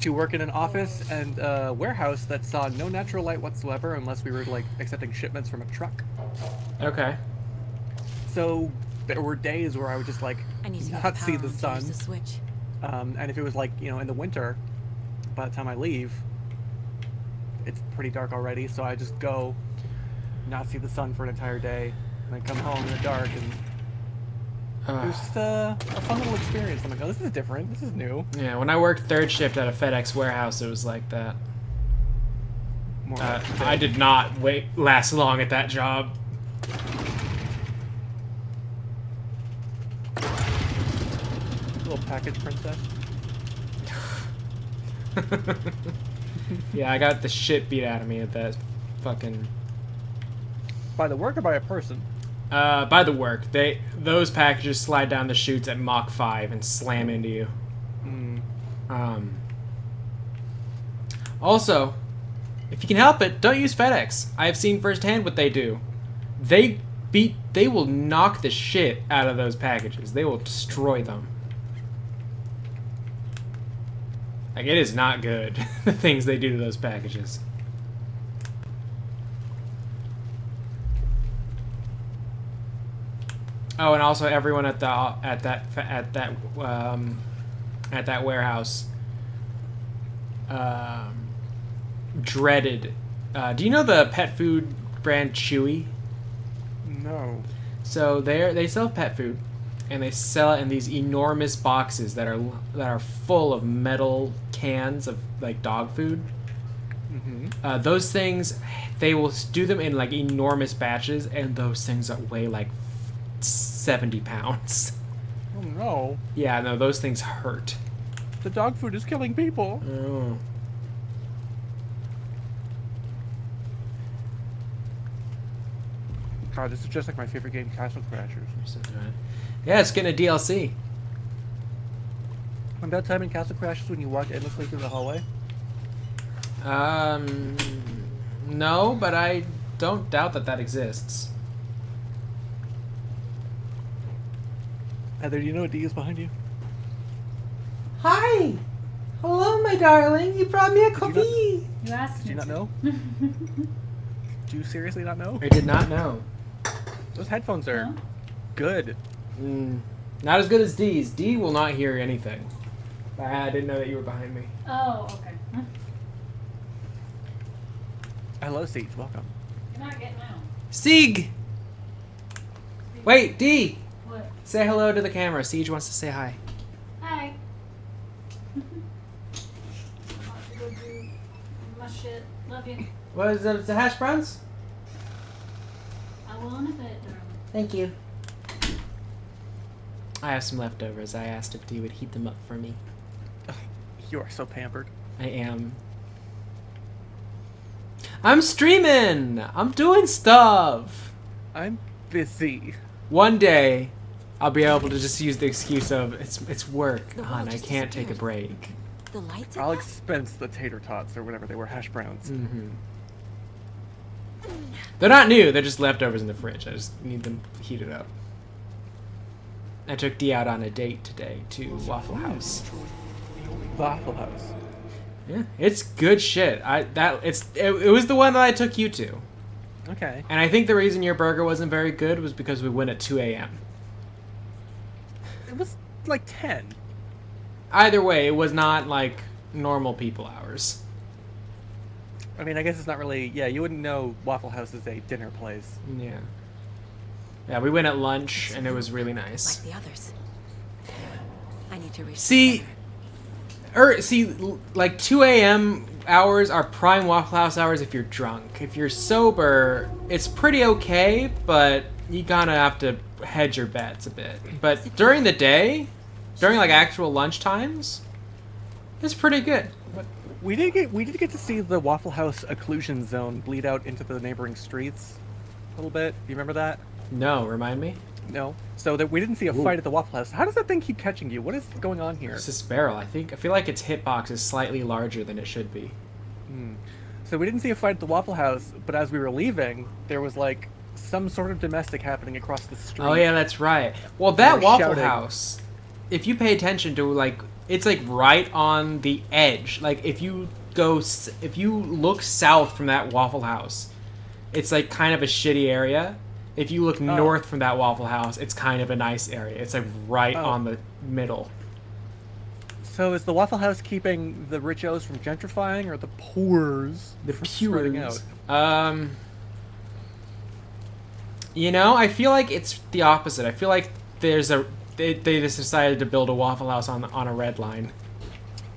[SPEAKER 2] to work in an office and a warehouse that saw no natural light whatsoever unless we were like accepting shipments from a truck.
[SPEAKER 1] Okay.
[SPEAKER 2] So there were days where I would just like not see the sun. And if it was like, in the winter, by the time I leave, it's pretty dark already. So I just go, not see the sun for an entire day, and then come home in the dark. And it was just a fun little experience. I'm like, oh, this is different. This is new.
[SPEAKER 1] Yeah, when I worked third shift at a FedEx warehouse, it was like that. I did not last long at that job.
[SPEAKER 2] Little package princess.
[SPEAKER 1] Yeah, I got the shit beat out of me at that fucking.
[SPEAKER 2] By the work or by a person?
[SPEAKER 1] By the work. Those packages slide down the chutes at Mach 5 and slam into you. Also, if you can help it, don't use FedEx. I have seen firsthand what they do. They will knock the shit out of those packages. They will destroy them. Like, it is not good, the things they do to those packages. Oh, and also everyone at that warehouse dreaded. Do you know the pet food brand Chewy?
[SPEAKER 2] No.
[SPEAKER 1] So they sell pet food, and they sell it in these enormous boxes that are full of metal cans of like dog food. Those things, they will do them in like enormous batches, and those things weigh like 70 pounds.
[SPEAKER 2] Oh no.
[SPEAKER 1] Yeah, no, those things hurt.
[SPEAKER 2] The dog food is killing people.
[SPEAKER 1] Oh.
[SPEAKER 2] God, this is just like my favorite game, Castle Crashers.
[SPEAKER 1] Yeah, it's getting a DLC.
[SPEAKER 2] Remember that time in Castle Crashers when you walked endlessly through the hallway?
[SPEAKER 1] No, but I don't doubt that exists.
[SPEAKER 2] Heather, do you know what D is behind you?
[SPEAKER 1] Hi! Hello, my darling. You brought me a coffee.
[SPEAKER 13] You asked
[SPEAKER 2] Did you
[SPEAKER 13] me
[SPEAKER 2] not
[SPEAKER 13] to.
[SPEAKER 2] know? Do you seriously not know?
[SPEAKER 1] I did not know.
[SPEAKER 2] Those headphones are good.
[SPEAKER 1] Not as good as D's. D will not hear anything. I didn't know that you were behind me.
[SPEAKER 13] Oh, okay.
[SPEAKER 2] Hello, Siege. Welcome.
[SPEAKER 13] You're not getting out.
[SPEAKER 1] Sieg! Wait, D!
[SPEAKER 13] What?
[SPEAKER 1] Say hello to the camera. Siege wants to say hi.
[SPEAKER 13] Hi. I'm about to go do my shit. Love you.
[SPEAKER 1] What is that? The hash browns?
[SPEAKER 13] Roll on a bit, darling.
[SPEAKER 1] Thank you. I have some leftovers. I asked if you would heat them up for me.
[SPEAKER 2] You are so pampered.
[SPEAKER 1] I am. I'm streaming! I'm doing stuff!
[SPEAKER 2] I'm busy.
[SPEAKER 1] One day, I'll be able to just use the excuse of, it's work,
[SPEAKER 3] The
[SPEAKER 1] hon,
[SPEAKER 3] world
[SPEAKER 1] I
[SPEAKER 3] just
[SPEAKER 1] can't take a
[SPEAKER 3] disappeared.
[SPEAKER 1] break.
[SPEAKER 3] The lights
[SPEAKER 2] I'll
[SPEAKER 3] are back?
[SPEAKER 2] expense the tater tots or whatever they were, hash browns.
[SPEAKER 1] Mm-hmm. They're not new, they're just leftovers in the fridge. I just need them heated up. I took Dee out on a date today to Waffle House.
[SPEAKER 2] Waffle House.
[SPEAKER 1] Yeah, it's good shit. It was the one that I took you to.
[SPEAKER 2] Okay.
[SPEAKER 1] And I think the reason your burger wasn't very good was because we went at 2 a.m.
[SPEAKER 2] It was like 10.
[SPEAKER 1] Either way, it was not like normal people hours.
[SPEAKER 2] I mean, I guess it's not really... Yeah, you wouldn't know Waffle House is a dinner place.
[SPEAKER 1] Yeah. Yeah, we went at lunch, and it was really nice.
[SPEAKER 3] Like the others. I need to reach.
[SPEAKER 1] See, like 2 a.m. hours are prime Waffle House hours if you're drunk. If you're sober, it's pretty okay, but you gotta have to hedge your bets a bit. But during the day, during like actual lunch times, it's pretty good.
[SPEAKER 2] But we did get to see the Waffle House occlusion zone bleed out into the neighboring streets a little bit. Do you remember that?
[SPEAKER 1] No, remind me.
[SPEAKER 2] No. So that we didn't see a
[SPEAKER 1] Ooh.
[SPEAKER 2] fight at the Waffle House. How does that thing keep catching you? What is going on here?
[SPEAKER 1] It's this barrel. I feel like its hitbox is slightly larger than it should be.
[SPEAKER 2] So we didn't see a fight at the Waffle House, but as we were leaving, there was like some sort of domestic happening across the street.
[SPEAKER 1] Oh yeah, that's right. Well, that
[SPEAKER 2] were
[SPEAKER 1] Waffle
[SPEAKER 2] shouting.
[SPEAKER 1] House, if you pay attention to like, it's like right on the edge. Like if you look south from that Waffle House, it's like kind of a shitty area. If you look north from that Waffle House, it's kind of a nice area. It's like right on the middle.
[SPEAKER 2] So is the Waffle House keeping the richos from gentrifying, or the poors from spreading out?
[SPEAKER 1] You know, I feel like it's the opposite. I feel like they just decided to build a Waffle House on a red line.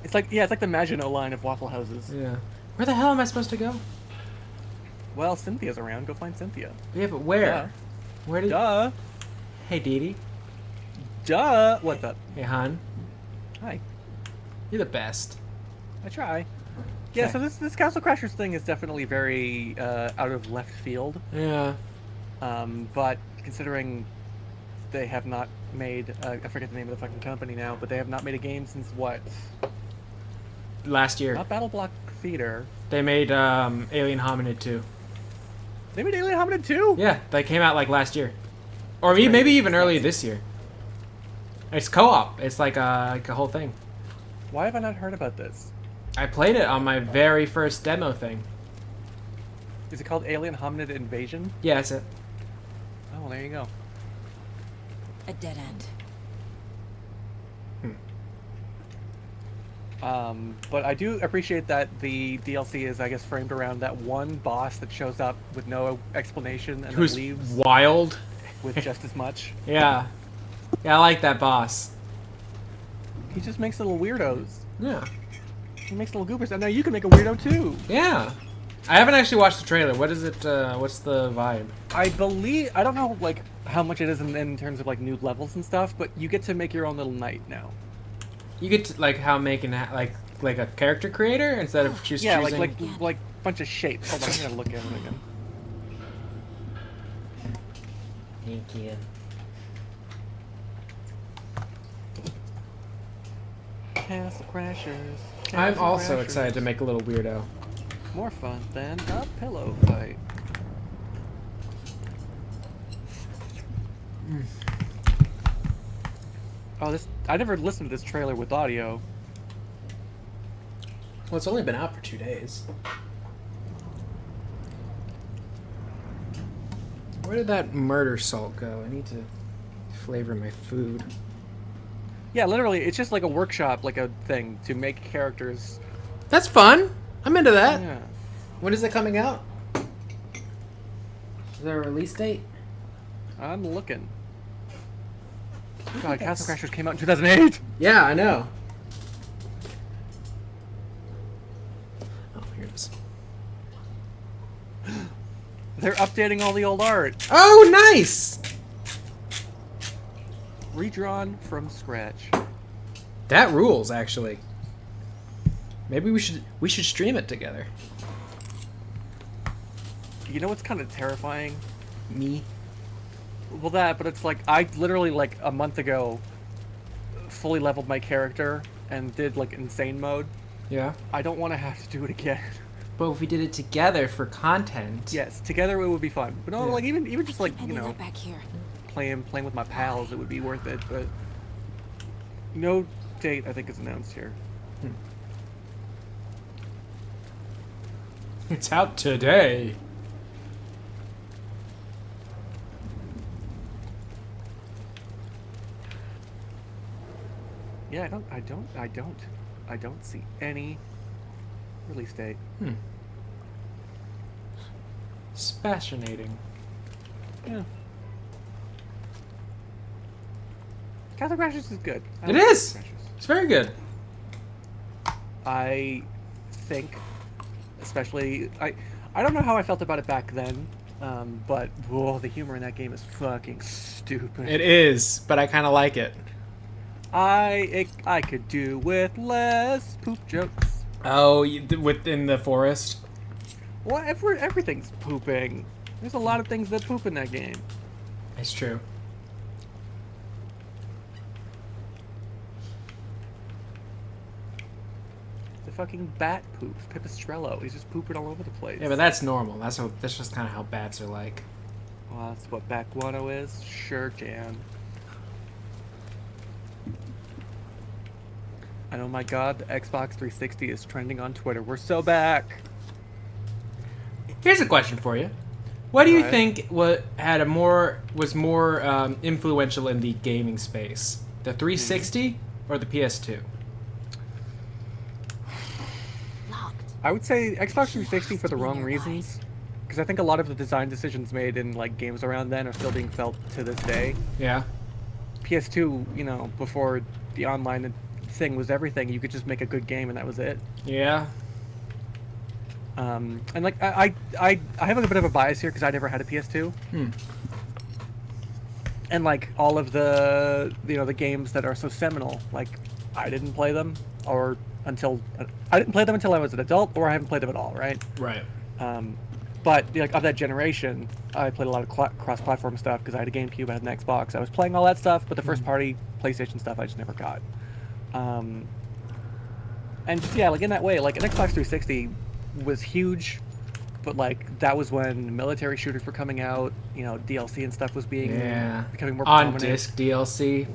[SPEAKER 2] It's like the Maginot Line of Waffle Houses.
[SPEAKER 1] Yeah. Where the hell am I supposed to go?
[SPEAKER 2] Well, Cynthia's around. Go find Cynthia.
[SPEAKER 1] Yeah, but where?
[SPEAKER 2] Duh.
[SPEAKER 1] Where did?
[SPEAKER 2] Duh.
[SPEAKER 1] Hey, Dee Dee.
[SPEAKER 2] Duh. What's up?
[SPEAKER 1] Hey, hon.
[SPEAKER 2] Hi.
[SPEAKER 1] You're the best.
[SPEAKER 2] I try. Yeah.
[SPEAKER 1] Okay.
[SPEAKER 2] So this Castle Crashers thing is definitely very out of left field.
[SPEAKER 1] Yeah.
[SPEAKER 2] But considering they have not made I forget the name of the fucking company now, but they have not made a game since what?
[SPEAKER 1] Last year.
[SPEAKER 2] Not Battle Block Theater.
[SPEAKER 1] They made Alien Hominid 2.
[SPEAKER 2] They made Alien Hominid 2?
[SPEAKER 1] Yeah, they came out like last year. Or maybe even earlier this year. It's co-op. It's like a whole thing.
[SPEAKER 2] Why have I not heard about this?
[SPEAKER 1] I played it on my very first demo thing.
[SPEAKER 2] Is it called Alien Hominid Invasion?
[SPEAKER 1] Yeah, that's it.
[SPEAKER 2] Oh, well, there you go.
[SPEAKER 3] A dead end.
[SPEAKER 2] But I do appreciate that the DLC is, I guess, framed around that one boss that shows up with no explanation and
[SPEAKER 1] Who's
[SPEAKER 2] then leaves
[SPEAKER 1] wild
[SPEAKER 2] with just as much.
[SPEAKER 1] Yeah. Yeah, I like that boss.
[SPEAKER 2] He just makes little weirdos.
[SPEAKER 1] Yeah.
[SPEAKER 2] He makes little goobers, and now you can make a weirdo too.
[SPEAKER 1] Yeah. I haven't actually watched the trailer. What is it? What's the vibe?
[SPEAKER 2] I don't know like how much it is in terms of like new levels and stuff, but you get to make your own little knight now.
[SPEAKER 1] You get to, like how making like a character creator instead of just choosing.
[SPEAKER 2] like bunch of shapes. Hold on, I'm gonna look at it again.
[SPEAKER 1] Thank you.
[SPEAKER 2] Castle Crashers.
[SPEAKER 1] I'm also
[SPEAKER 2] Crashers.
[SPEAKER 1] excited to make a little weirdo.
[SPEAKER 2] More fun than a pillow fight. Oh, I never listened to this trailer with audio.
[SPEAKER 1] Well, it's only been out for 2 days. Where did that murder salt go? I need to flavor my food.
[SPEAKER 2] Yeah, literally, it's just like a workshop, like a thing to make characters.
[SPEAKER 1] That's fun. I'm into that.
[SPEAKER 2] Yeah.
[SPEAKER 1] When is it coming out? Is there a release date?
[SPEAKER 2] I'm looking. God, Castle Crashers came out in 2008.
[SPEAKER 1] Yeah, I know. Oh, here it is.
[SPEAKER 2] They're updating all the old art.
[SPEAKER 1] Oh, nice!
[SPEAKER 2] Redrawn from scratch.
[SPEAKER 1] That rules, actually. Maybe we should stream it together.
[SPEAKER 2] You know what's kind of terrifying?
[SPEAKER 1] Me?
[SPEAKER 2] Well, that, but it's like, I literally, like, a month ago, fully leveled my character and did, like, insane mode.
[SPEAKER 1] Yeah?
[SPEAKER 2] I don't want to have to do it again.
[SPEAKER 1] But if we did it together for content...
[SPEAKER 2] Yes, together it would be fun. But no,
[SPEAKER 1] Yeah.
[SPEAKER 2] like, even just, like, you know,
[SPEAKER 3] back here.
[SPEAKER 2] playing with my pals, it would be worth it, but... No date, I think, is announced here.
[SPEAKER 1] It's out today.
[SPEAKER 2] Yeah, I don't see any release date.
[SPEAKER 1] It's fascinating.
[SPEAKER 2] Yeah. Castle Crashers is good. I
[SPEAKER 1] It
[SPEAKER 2] like
[SPEAKER 1] is!
[SPEAKER 2] Castle Crashers.
[SPEAKER 1] It's very good.
[SPEAKER 2] I think, especially, I don't know how I felt about it back then, but whoa, the humor in that game is fucking stupid.
[SPEAKER 1] It is, but I kind of like it.
[SPEAKER 2] I could do with less poop jokes.
[SPEAKER 1] Oh, within the forest?
[SPEAKER 2] Well, everything's pooping. There's a lot of things that poop in that game.
[SPEAKER 1] It's true.
[SPEAKER 2] The fucking bat poops. Pipistrello. He's just pooping all over the place.
[SPEAKER 1] Yeah, but that's normal. That's just kind of how bats are like.
[SPEAKER 2] Well, that's what bat guano is. Sure, Jan. And oh my god, the Xbox 360 is trending on Twitter. We're so back.
[SPEAKER 1] Here's a question for you. What do you
[SPEAKER 2] Right.
[SPEAKER 1] think was more influential in the gaming space? The 360 or the PS2?
[SPEAKER 2] I would say Xbox 360 for the wrong reasons. Because I think a lot of the design decisions made in like games around then are still being felt to this day.
[SPEAKER 1] Yeah.
[SPEAKER 2] PS2, you know, before the online thing was everything, you could just make a good game and that was it.
[SPEAKER 1] Yeah.
[SPEAKER 2] And like I have a bit of a bias here because I never had a PS2. And like all of the the games that are so seminal, like I didn't play them until I was an adult, or I haven't played them at all, right?
[SPEAKER 1] Right.
[SPEAKER 2] But like of that generation, I played a lot of cross-platform stuff because I had a GameCube, I had an Xbox, I was playing all that stuff, but the first-party PlayStation stuff I just never got. And just, yeah, like in that way, like an Xbox 360 was huge, but like that was when military shooters were coming out, you know, DLC and stuff was becoming more
[SPEAKER 1] on
[SPEAKER 2] prominent.
[SPEAKER 1] disc DLC,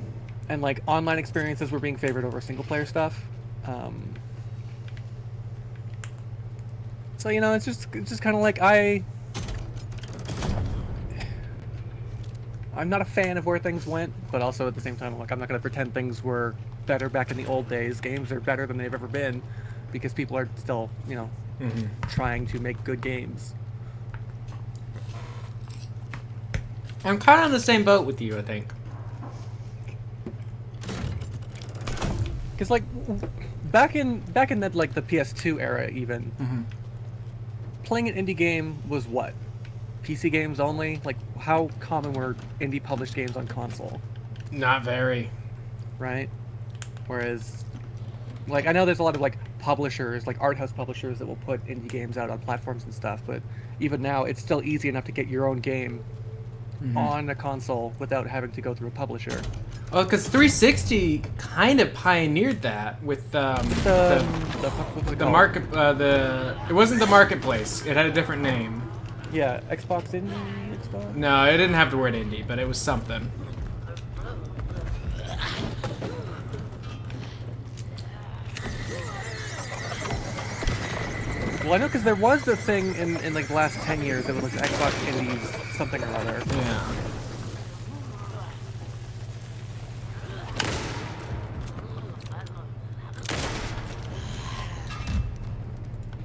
[SPEAKER 2] and like online experiences were being favored over single-player stuff. So you know, it's just kind of like I'm not a fan of where things went, but also at the same time, like I'm not gonna pretend things were better back in the old days. Games are better than they've ever been because people are still, you know, trying to make good games.
[SPEAKER 1] I'm kind of on the same boat with you, I think.
[SPEAKER 2] Because like back in that like the PS2 era, even playing an indie game was what? PC games only? Like how common were indie published games on console?
[SPEAKER 1] Not very.
[SPEAKER 2] Right? Whereas, like, I know there's a lot of, like, publishers, like, art house publishers that will put indie games out on platforms and stuff, but even now, it's still easy enough to get your own game on a console without having to go through a publisher.
[SPEAKER 1] Well, because 360 kind of pioneered that with the market. It wasn't the marketplace. It had a different name.
[SPEAKER 2] Yeah, Xbox Indie? Xbox?
[SPEAKER 1] No, it didn't have the word indie, but it was something.
[SPEAKER 2] Well, I know because there was a thing in like the last 10 years that was like Xbox Indies something or other.
[SPEAKER 1] Yeah.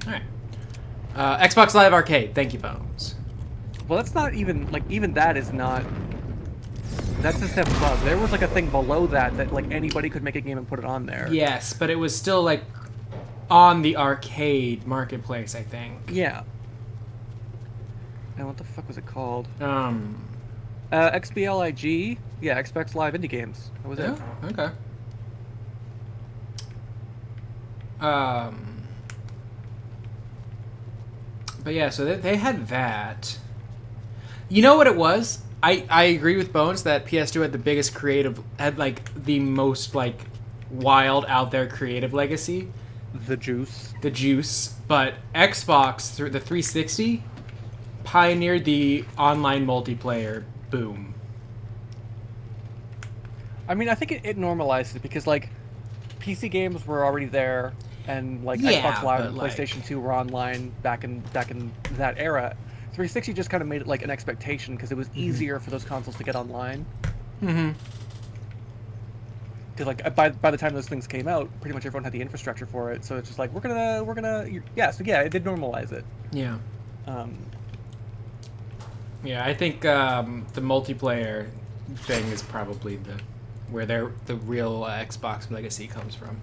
[SPEAKER 1] Alright. Xbox Live Arcade. Thank you, Bones.
[SPEAKER 2] Well, that's not even, like, even that is not... That's a step above. There was like a thing below that like anybody could make a game and put it on there.
[SPEAKER 1] Yes, but it was still like on the arcade marketplace, I think.
[SPEAKER 2] Yeah. And what the fuck was it called?
[SPEAKER 1] Um.
[SPEAKER 2] XBLIG. Yeah, Xbox Live Indie Games. That was it.
[SPEAKER 1] Okay. But yeah, so they had that. You know what it was? I agree with Bones that PS2 had the biggest creative, had like the most like wild out there creative legacy.
[SPEAKER 2] The juice.
[SPEAKER 1] But Xbox through the 360 pioneered the online multiplayer boom.
[SPEAKER 2] I mean, I think it normalized it because like PC games were already there, and like Xbox Live and PlayStation 2 were online back in that era. 360 just kind of made it like an expectation because it was easier for those consoles to get online.
[SPEAKER 1] Mm-hmm.
[SPEAKER 2] Because like by the time those things came out, pretty much everyone had the infrastructure for it. So it's just like we're gonna it did normalize it.
[SPEAKER 1] Yeah.
[SPEAKER 2] Um,
[SPEAKER 1] Yeah, I think the multiplayer thing is probably where the real Xbox legacy comes from.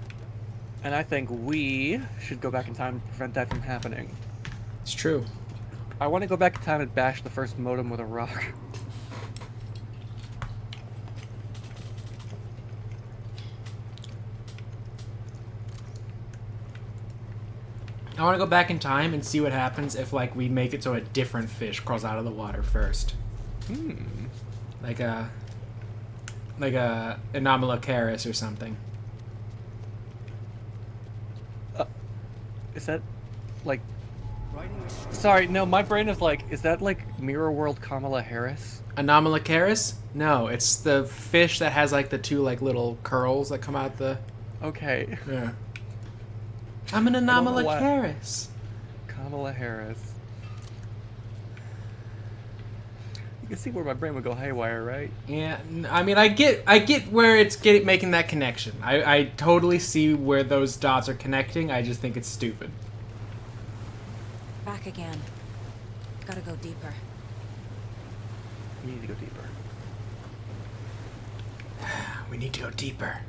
[SPEAKER 2] And I think we should go back in time to prevent that from happening.
[SPEAKER 1] It's true.
[SPEAKER 2] I want to go back in time and bash the first modem with a rock.
[SPEAKER 1] I want to go back in time and see what happens if like we make it so a different fish crawls out of the water first. Like a Anomalocaris or something.
[SPEAKER 2] Is that like? Sorry, no. My brain is like, is that like Mirror World Kamala Harris?
[SPEAKER 1] Anomalocaris? No, it's the fish that has like the two like little curls that come out the.
[SPEAKER 2] Okay.
[SPEAKER 1] Yeah. I'm an Anomalocaris.
[SPEAKER 2] Kamala Harris. You can see where my brain would go haywire, right?
[SPEAKER 1] Yeah, I mean, I get where it's making that connection. I totally see where those dots are connecting. I just think it's stupid.
[SPEAKER 3] Back again. Gotta go deeper.
[SPEAKER 2] We need to go deeper.
[SPEAKER 1] We need to go deeper.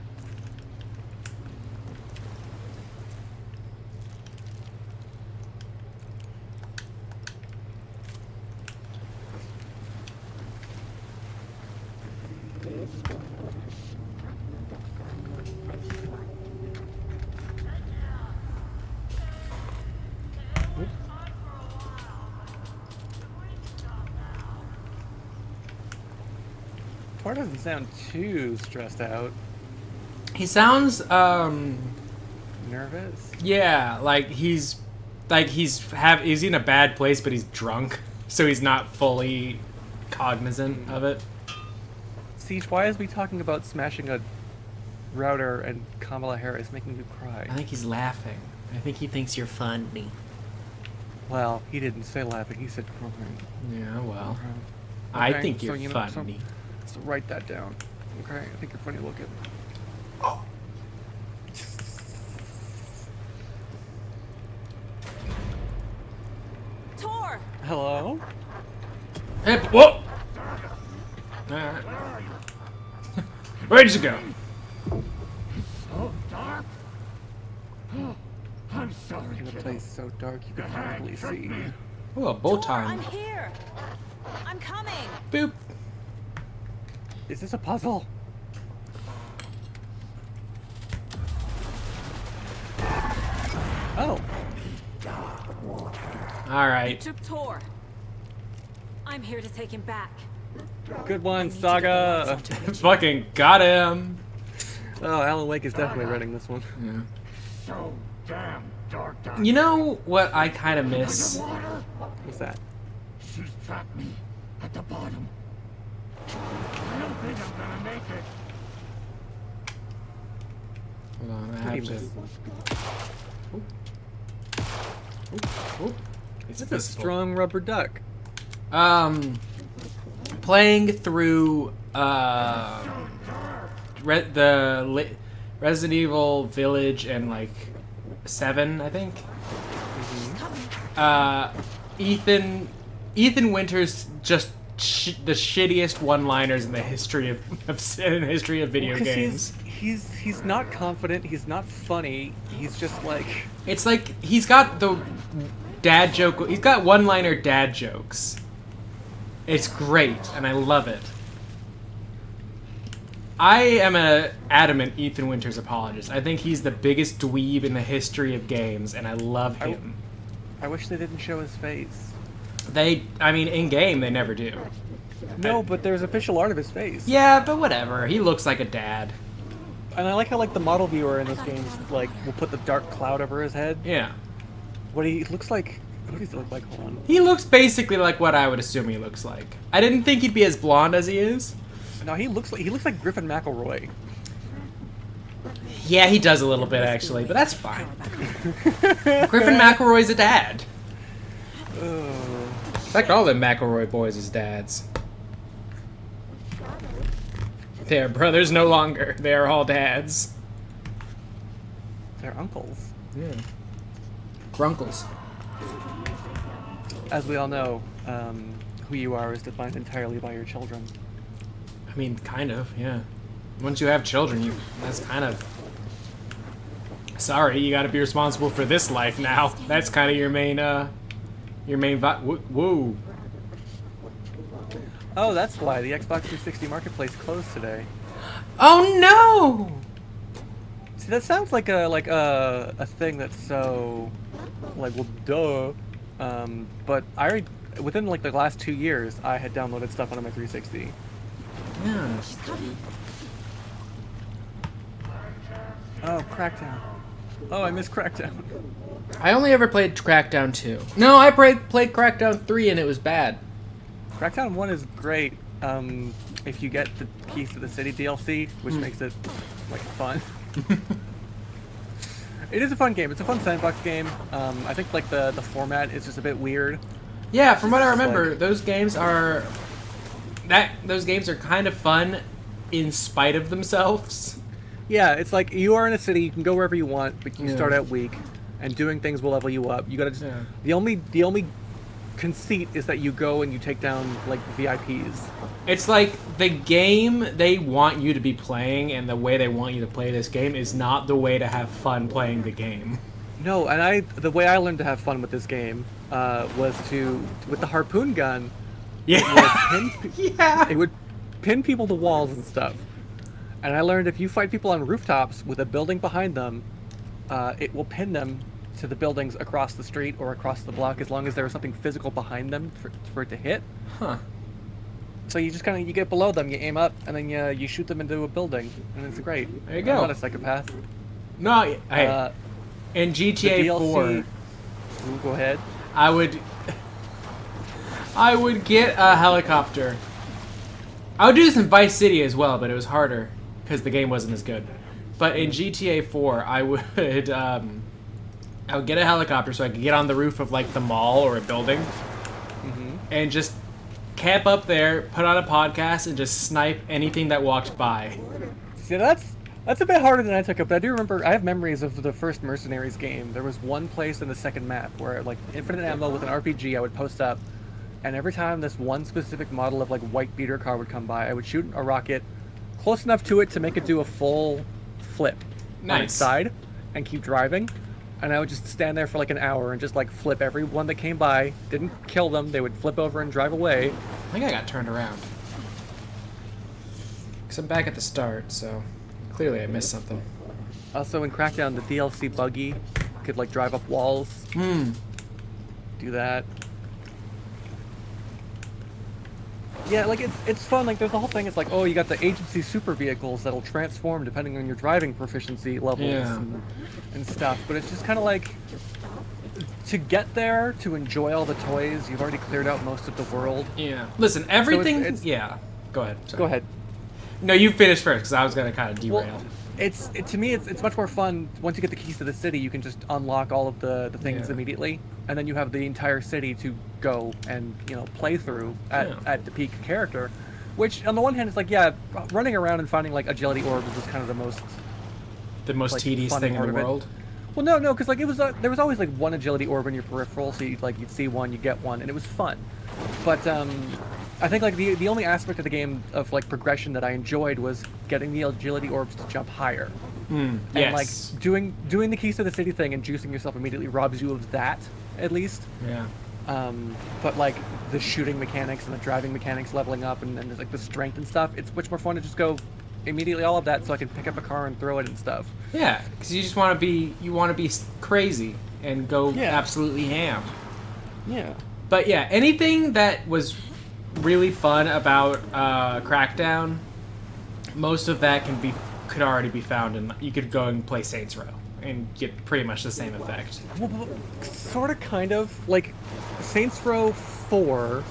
[SPEAKER 2] Tor doesn't sound too stressed out.
[SPEAKER 1] He sounds
[SPEAKER 2] Nervous?
[SPEAKER 1] Yeah, like he's in a bad place, but he's drunk, so he's not fully cognizant of it.
[SPEAKER 2] Siege, why is we talking about smashing a router and Kamala Harris making you cry?
[SPEAKER 1] I think he's laughing. I think he thinks you're funny.
[SPEAKER 2] Well, he didn't say laughing, he said crying.
[SPEAKER 1] Yeah, well.
[SPEAKER 2] Okay,
[SPEAKER 1] I think you're
[SPEAKER 2] you know,
[SPEAKER 1] funny.
[SPEAKER 2] So write that down. Okay, I think you're funny looking.
[SPEAKER 1] Oh.
[SPEAKER 3] Tor!
[SPEAKER 2] Hello?
[SPEAKER 1] Hey, whoa! Alright. Where'd you go?
[SPEAKER 7] So dark. I'm sorry.
[SPEAKER 2] In a place so dark you can hardly see.
[SPEAKER 1] Ooh, a bow
[SPEAKER 3] Tor,
[SPEAKER 1] tie.
[SPEAKER 3] I'm here! I'm coming!
[SPEAKER 1] Boop.
[SPEAKER 2] Is this a puzzle? Oh.
[SPEAKER 1] Alright.
[SPEAKER 3] Took Tor. I'm here to take him back.
[SPEAKER 2] Good one, Saga!
[SPEAKER 1] Fucking got him!
[SPEAKER 2] Oh, Alan Wake is definitely running this one.
[SPEAKER 1] Yeah.
[SPEAKER 7] So damn dark.
[SPEAKER 1] You know what I kind of miss?
[SPEAKER 2] What's that?
[SPEAKER 7] She's trapped me at the bottom. I don't think I'm gonna make it.
[SPEAKER 1] Hold on, I have to. Oop. It's
[SPEAKER 2] a strong rubber duck.
[SPEAKER 1] Playing through Resident Evil Village and like 7, I think. Ethan Winters just the shittiest one-liners in the history of video games.
[SPEAKER 2] He's not confident. He's not funny. He's just
[SPEAKER 1] it's like he's got the dad joke. He's got one-liner dad jokes, It's great, and I love it. I am a adamant Ethan Winters apologist. I think he's the biggest dweeb in the history of games, and I love him.
[SPEAKER 2] I wish they didn't show his face.
[SPEAKER 1] I mean, in game they never do.
[SPEAKER 2] No, but there's official art of his face.
[SPEAKER 1] Yeah, but whatever. He looks like a dad.
[SPEAKER 2] And I like how the model viewer in this game will put the dark cloud over his head.
[SPEAKER 1] Yeah.
[SPEAKER 2] What he looks like. What does he look like? Hold on.
[SPEAKER 1] He looks basically like what I would assume he looks like. I didn't think he'd be as blonde as he is.
[SPEAKER 2] No, he looks like Griffin McElroy.
[SPEAKER 1] Yeah, he does a little bit actually, but that's fine. Griffin McElroy's a dad. In fact, all the McElroy boys is dads. They are brothers no longer. They are all dads.
[SPEAKER 2] They're uncles.
[SPEAKER 1] Yeah. Grunkles.
[SPEAKER 2] As we all know, who you are is defined entirely by your children.
[SPEAKER 1] I mean, kind of, yeah. Once you have children, that's kind of... Sorry, you gotta be responsible for this life now. That's kind of your main whoa.
[SPEAKER 2] Oh, that's why the Xbox 360 Marketplace closed today.
[SPEAKER 1] Oh no!
[SPEAKER 2] See, that sounds like a thing that's so, well, duh. But within the last 2 years, I had downloaded stuff on my 360.
[SPEAKER 1] Yeah.
[SPEAKER 2] Oh, Crackdown. Oh, I miss Crackdown.
[SPEAKER 1] I only ever played Crackdown 2. No, I played Crackdown 3 and it was bad.
[SPEAKER 2] Crackdown 1 is great if you get the Keys to the City DLC, which makes it fun. It is a fun game. It's a fun sandbox game. I think the format is just a bit weird.
[SPEAKER 1] Yeah, from what I remember, those games are kind of fun in spite of themselves.
[SPEAKER 2] Yeah, it's like you are in a city, you can go wherever you want, but you start out weak, and doing things will level you up. You gotta just the only conceit is that you go and you take down VIPs. It's
[SPEAKER 1] like the game they want you to be playing and the way they want you to play this game is not the way to have fun playing the game.
[SPEAKER 2] No, and the way I learned to have fun with this game was with the harpoon gun.
[SPEAKER 1] Yeah.
[SPEAKER 2] It would pin people to walls and stuff. And I learned if you fight people on rooftops with a building behind them, it will pin them to the buildings across the street or across the block as long as there is something physical behind them for it to hit.
[SPEAKER 1] Huh.
[SPEAKER 2] So you just you get below them, you aim up, and then you shoot them into a building, and it's great.
[SPEAKER 1] There you go.
[SPEAKER 2] I'm not a psychopath.
[SPEAKER 1] No, hey. In GTA 4...
[SPEAKER 2] Ooh, go ahead.
[SPEAKER 1] I would get a helicopter. I would do this in Vice City as well, but it was harder because the game wasn't as good. But in GTA 4, I would get a helicopter so I could get on the roof of the mall or a building, and just camp up there, put on a podcast, and just snipe anything that walked by.
[SPEAKER 2] See, that's a bit harder than I took it, but I do remember I have memories of the first Mercenaries game. There was one place in the second map where infinite ammo with an RPG I would post up, and every time this one specific model of white beater car would come by, I would shoot a rocket close enough to it to make it do a full flip on its side and keep driving. And I would just stand there for an hour and just flip every one that came by. Didn't kill them, they would flip over and drive away.
[SPEAKER 1] I think I got turned around. Because I'm back at the start, so clearly I missed something.
[SPEAKER 2] Also in Crackdown, the DLC buggy could drive up walls. Do that. Yeah, it's fun. There's the whole thing. It's you got the agency super vehicles that'll transform depending on your driving proficiency levels and stuff. But it's just kind of to get there, to enjoy all the toys, you've already cleared out most of the world.
[SPEAKER 1] Yeah. Listen, everything...
[SPEAKER 2] So it's
[SPEAKER 1] yeah. Go ahead. Sorry.
[SPEAKER 2] Go ahead.
[SPEAKER 1] No, you finish first, because I was going to kind of derail.
[SPEAKER 2] Well, to me, it's much more fun. Once you get the keys to the city, you can just unlock all of the things immediately. And then you have the entire city to go and, play through at the peak character. Which, on the one hand, it's running around and finding, agility orbs was kind of the most
[SPEAKER 1] tedious thing in the world.
[SPEAKER 2] Well, no, because there was always one agility orb in your peripheral, so you'd see one, you get one, and it was fun. But I think the only aspect of the game of progression that I enjoyed was getting the agility orbs to jump higher.
[SPEAKER 1] Yes.
[SPEAKER 2] And doing the keys to the city thing and juicing yourself immediately robs you of that, at least.
[SPEAKER 1] Yeah.
[SPEAKER 2] But the shooting mechanics and the driving mechanics leveling up, and then there's like the strength and stuff. It's much more fun to just go immediately all of that, so I can pick up a car and throw it and stuff.
[SPEAKER 1] Yeah, because you just want to be crazy and go absolutely ham.
[SPEAKER 2] Yeah.
[SPEAKER 1] But yeah, anything that was really fun about Crackdown, most of that could already be found in. You could go and play Saints Row and get pretty much the same effect.
[SPEAKER 2] Well, sort of, kind of like Saints Row 4.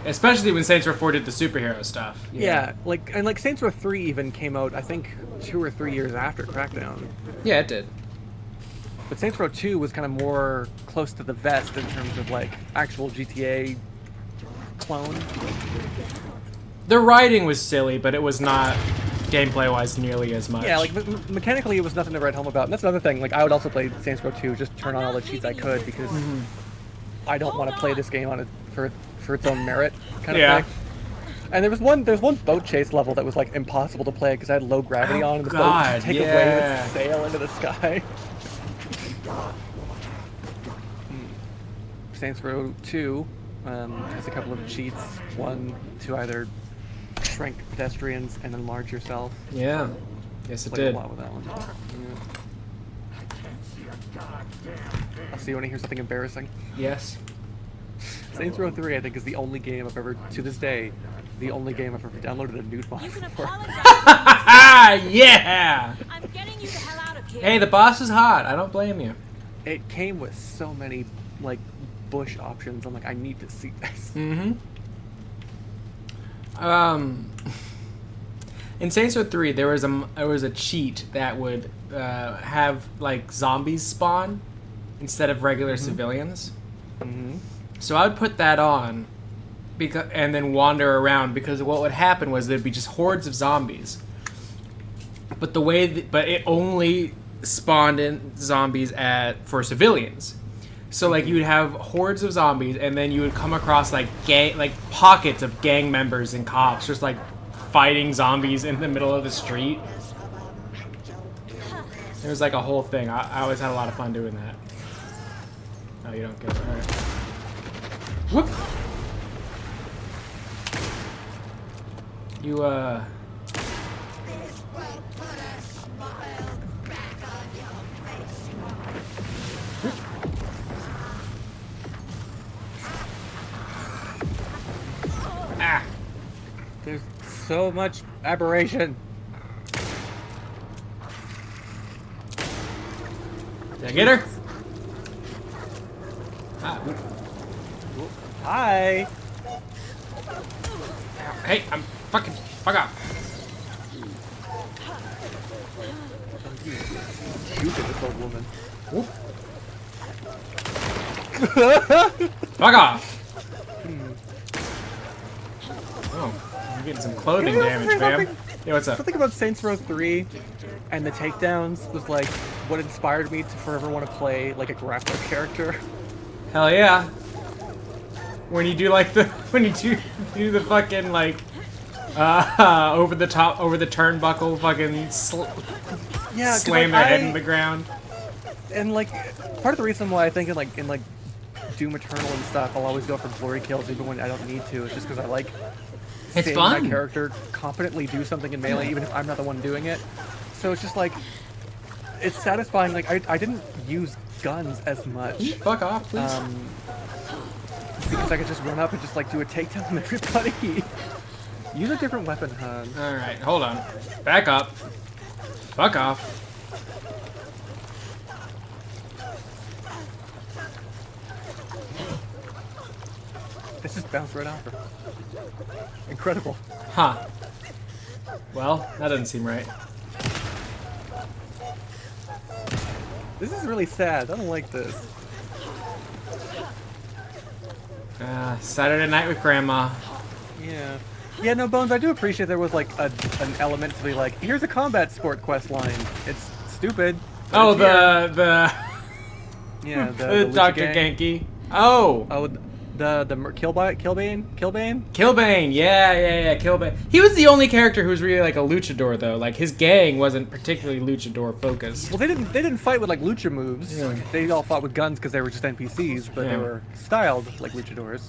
[SPEAKER 1] Especially when Saints Row 4 did the superhero stuff.
[SPEAKER 2] Yeah, like Saints Row 3 even came out, I think, 2 or 3 years after Crackdown.
[SPEAKER 1] Yeah, it did.
[SPEAKER 2] But Saints Row 2 was kind of more close to the vest in terms of like actual GTA clone.
[SPEAKER 1] The writing was silly, but it was not gameplay-wise nearly as much.
[SPEAKER 2] Yeah, like mechanically it was nothing to write home about. And that's another thing. Like I would also play Saints Row 2, just turn on all the cheats I could because I don't want to play this game on it for its own merit kind of thing. And there's one boat chase level that was like impossible to play because I had low gravity on and the boat would take a wave and sail into the sky. Saints Row 2 has a couple of cheats. One to either shrink pedestrians and enlarge yourself.
[SPEAKER 1] Yeah. Yes, it
[SPEAKER 2] Played
[SPEAKER 1] did.
[SPEAKER 2] a lot with that one. I'll see you when I hear something embarrassing.
[SPEAKER 1] Yes.
[SPEAKER 2] Saints Row 3, I think, is the only game I've ever, to this day, the only game I've ever downloaded a nude mod for.
[SPEAKER 1] Yeah!
[SPEAKER 3] I'm getting you the hell out of here.
[SPEAKER 1] Hey, the boss is hot. I don't blame you.
[SPEAKER 2] It came with so many, like, bush options. I'm like, I need to see this.
[SPEAKER 1] Mm-hmm. In Saints Row 3, there was a cheat that would have like zombies spawn instead of regular civilians.
[SPEAKER 2] Mm-hmm.
[SPEAKER 1] So I would put that on, and then wander around because what would happen was there'd be just hordes of zombies. But but it only spawned in zombies for civilians. So like you would have hordes of zombies, and then you would come across like pockets of gang members and cops just like fighting zombies in the middle of the street. It was like a whole thing. I always had a lot of fun doing that. Oh, you don't get it. All right. Whoop. You Ah!
[SPEAKER 2] There's so much aberration.
[SPEAKER 1] Did I get her? Ah.
[SPEAKER 2] Hi.
[SPEAKER 1] Hey, I'm fuck off.
[SPEAKER 2] Shoot at this old woman.
[SPEAKER 1] Whoop. Fuck off. Oh, I'm getting some clothing damage, fam. Yeah, what's up?
[SPEAKER 2] Something about Saints Row 3 and the takedowns was like what inspired me to forever want to play like a grappler character.
[SPEAKER 1] Hell yeah. When you do like the do the fucking like over the turnbuckle fucking slam their head in the ground.
[SPEAKER 2] And like part of the reason why I think in like Doom Eternal and stuff I'll always go for glory kills even when I don't need to. It's just because I like seeing my character competently do something in melee even if I'm not the one doing it. So it's just like it's satisfying. Like I didn't use guns as much.
[SPEAKER 1] Fuck off, please.
[SPEAKER 2] Because I could just run up and just like do a takedown on everybody. Use a different weapon, hon.
[SPEAKER 1] Alright, hold on. Back up. Fuck off.
[SPEAKER 2] This just bounced right off her. Incredible.
[SPEAKER 1] Huh. Well, that doesn't seem right.
[SPEAKER 2] This is really sad. I don't like this.
[SPEAKER 1] Saturday night with Grandma.
[SPEAKER 2] Yeah. Yeah, no, Bones, I do appreciate there was like an element to be like, here's a combat sport quest line. It's stupid.
[SPEAKER 1] Oh,
[SPEAKER 2] it's
[SPEAKER 1] yeah,
[SPEAKER 2] the
[SPEAKER 1] Dr. Genki. Oh.
[SPEAKER 2] Oh, the Kilbane?
[SPEAKER 1] Kilbane, yeah, Kilbane. He was the only character who was really like a luchador though. Like his gang wasn't particularly luchador focused.
[SPEAKER 2] Well, they didn't fight with like lucha moves.
[SPEAKER 1] Yeah.
[SPEAKER 2] They all fought with guns because they were just NPCs, but they were styled like luchadors.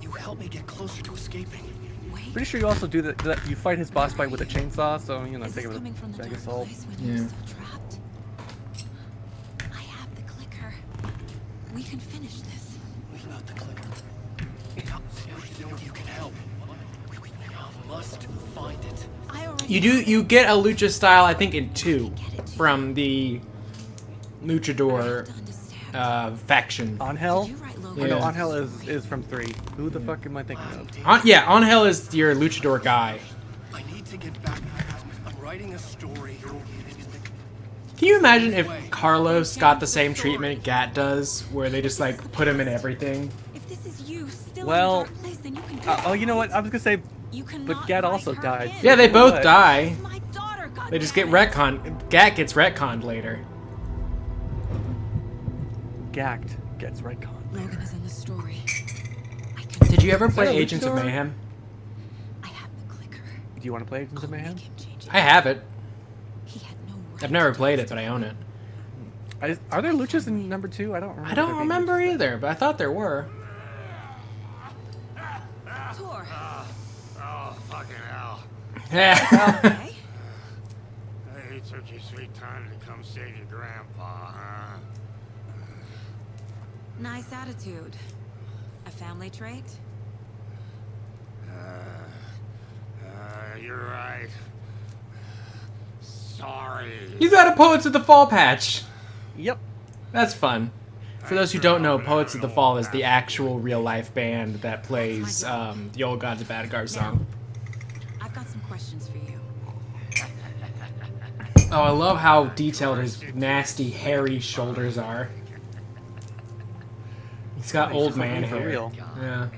[SPEAKER 4] You help me get closer to escaping.
[SPEAKER 3] Wait.
[SPEAKER 2] Pretty sure you also do that. You fight his boss fight with a chainsaw, so you know,
[SPEAKER 3] Is
[SPEAKER 2] take
[SPEAKER 3] this
[SPEAKER 2] it
[SPEAKER 3] coming
[SPEAKER 2] with
[SPEAKER 3] from the
[SPEAKER 2] a bag
[SPEAKER 3] dark
[SPEAKER 2] of salt.
[SPEAKER 3] place when you're still trapped? I have the clicker. We can finish this.
[SPEAKER 4] Without the clicker. You can help. I must find it.
[SPEAKER 3] I already
[SPEAKER 1] You get a lucha style, I think, in 2 from the luchador faction.
[SPEAKER 2] Angel?
[SPEAKER 3] Did you write
[SPEAKER 2] Oh,
[SPEAKER 3] Logan?
[SPEAKER 2] no,
[SPEAKER 1] Yeah.
[SPEAKER 2] Angel is from 3. Who the fuck am I thinking of?
[SPEAKER 1] Yeah, Angel is your luchador guy.
[SPEAKER 4] I need to get back. I'm writing a story.
[SPEAKER 1] Can you imagine if Carlos got the same treatment Gat does, where they just like put him in everything?
[SPEAKER 3] If this is you still
[SPEAKER 2] Well,
[SPEAKER 3] in the dark place, then you can do
[SPEAKER 2] oh, you know what? I was gonna say,
[SPEAKER 3] You cannot
[SPEAKER 2] but Gat
[SPEAKER 3] write
[SPEAKER 2] also
[SPEAKER 3] her
[SPEAKER 2] died.
[SPEAKER 3] in.
[SPEAKER 2] so
[SPEAKER 1] Yeah, they
[SPEAKER 2] you
[SPEAKER 1] both
[SPEAKER 2] would.
[SPEAKER 1] die.
[SPEAKER 3] My daughter, God
[SPEAKER 1] They just
[SPEAKER 3] damn
[SPEAKER 1] get
[SPEAKER 3] it.
[SPEAKER 1] retconned. Gat gets retconned later.
[SPEAKER 2] Gacked gets retcon.
[SPEAKER 3] Logan is in the story.
[SPEAKER 1] Did you ever
[SPEAKER 2] that
[SPEAKER 1] play
[SPEAKER 2] a
[SPEAKER 1] Agents of
[SPEAKER 2] luchador?
[SPEAKER 1] Mayhem?
[SPEAKER 3] I have the clicker.
[SPEAKER 2] Do you want to play Agents of Mayhem?
[SPEAKER 3] Make him change it.
[SPEAKER 1] I have it.
[SPEAKER 3] He had no right
[SPEAKER 1] I've never
[SPEAKER 3] to
[SPEAKER 1] played
[SPEAKER 3] do
[SPEAKER 1] it, but I own it.
[SPEAKER 2] Are there luchas in number 2? I don't remember.
[SPEAKER 1] I
[SPEAKER 2] there
[SPEAKER 1] don't
[SPEAKER 2] being
[SPEAKER 1] remember
[SPEAKER 2] luchas.
[SPEAKER 1] either, but I thought there were.
[SPEAKER 3] Tor.
[SPEAKER 9] Oh, fucking hell.
[SPEAKER 1] Yeah.
[SPEAKER 3] Okay.
[SPEAKER 9] Hey, you took your sweet time to come save your grandpa, huh?
[SPEAKER 3] Nice attitude. A family trait?
[SPEAKER 9] You're right. Sorry.
[SPEAKER 1] He's got a Poets of the Fall patch.
[SPEAKER 2] Yep.
[SPEAKER 1] That's fun. For those who don't know, Poets of the Fall is the actual real-life band that plays the Old Gods of Badgar song.
[SPEAKER 3] I've got some questions for you.
[SPEAKER 1] Oh, I love how detailed his nasty, hairy shoulders are. He's got
[SPEAKER 2] He's
[SPEAKER 1] old
[SPEAKER 2] just like
[SPEAKER 1] man
[SPEAKER 2] me for
[SPEAKER 1] hair.
[SPEAKER 2] real.
[SPEAKER 1] Yeah.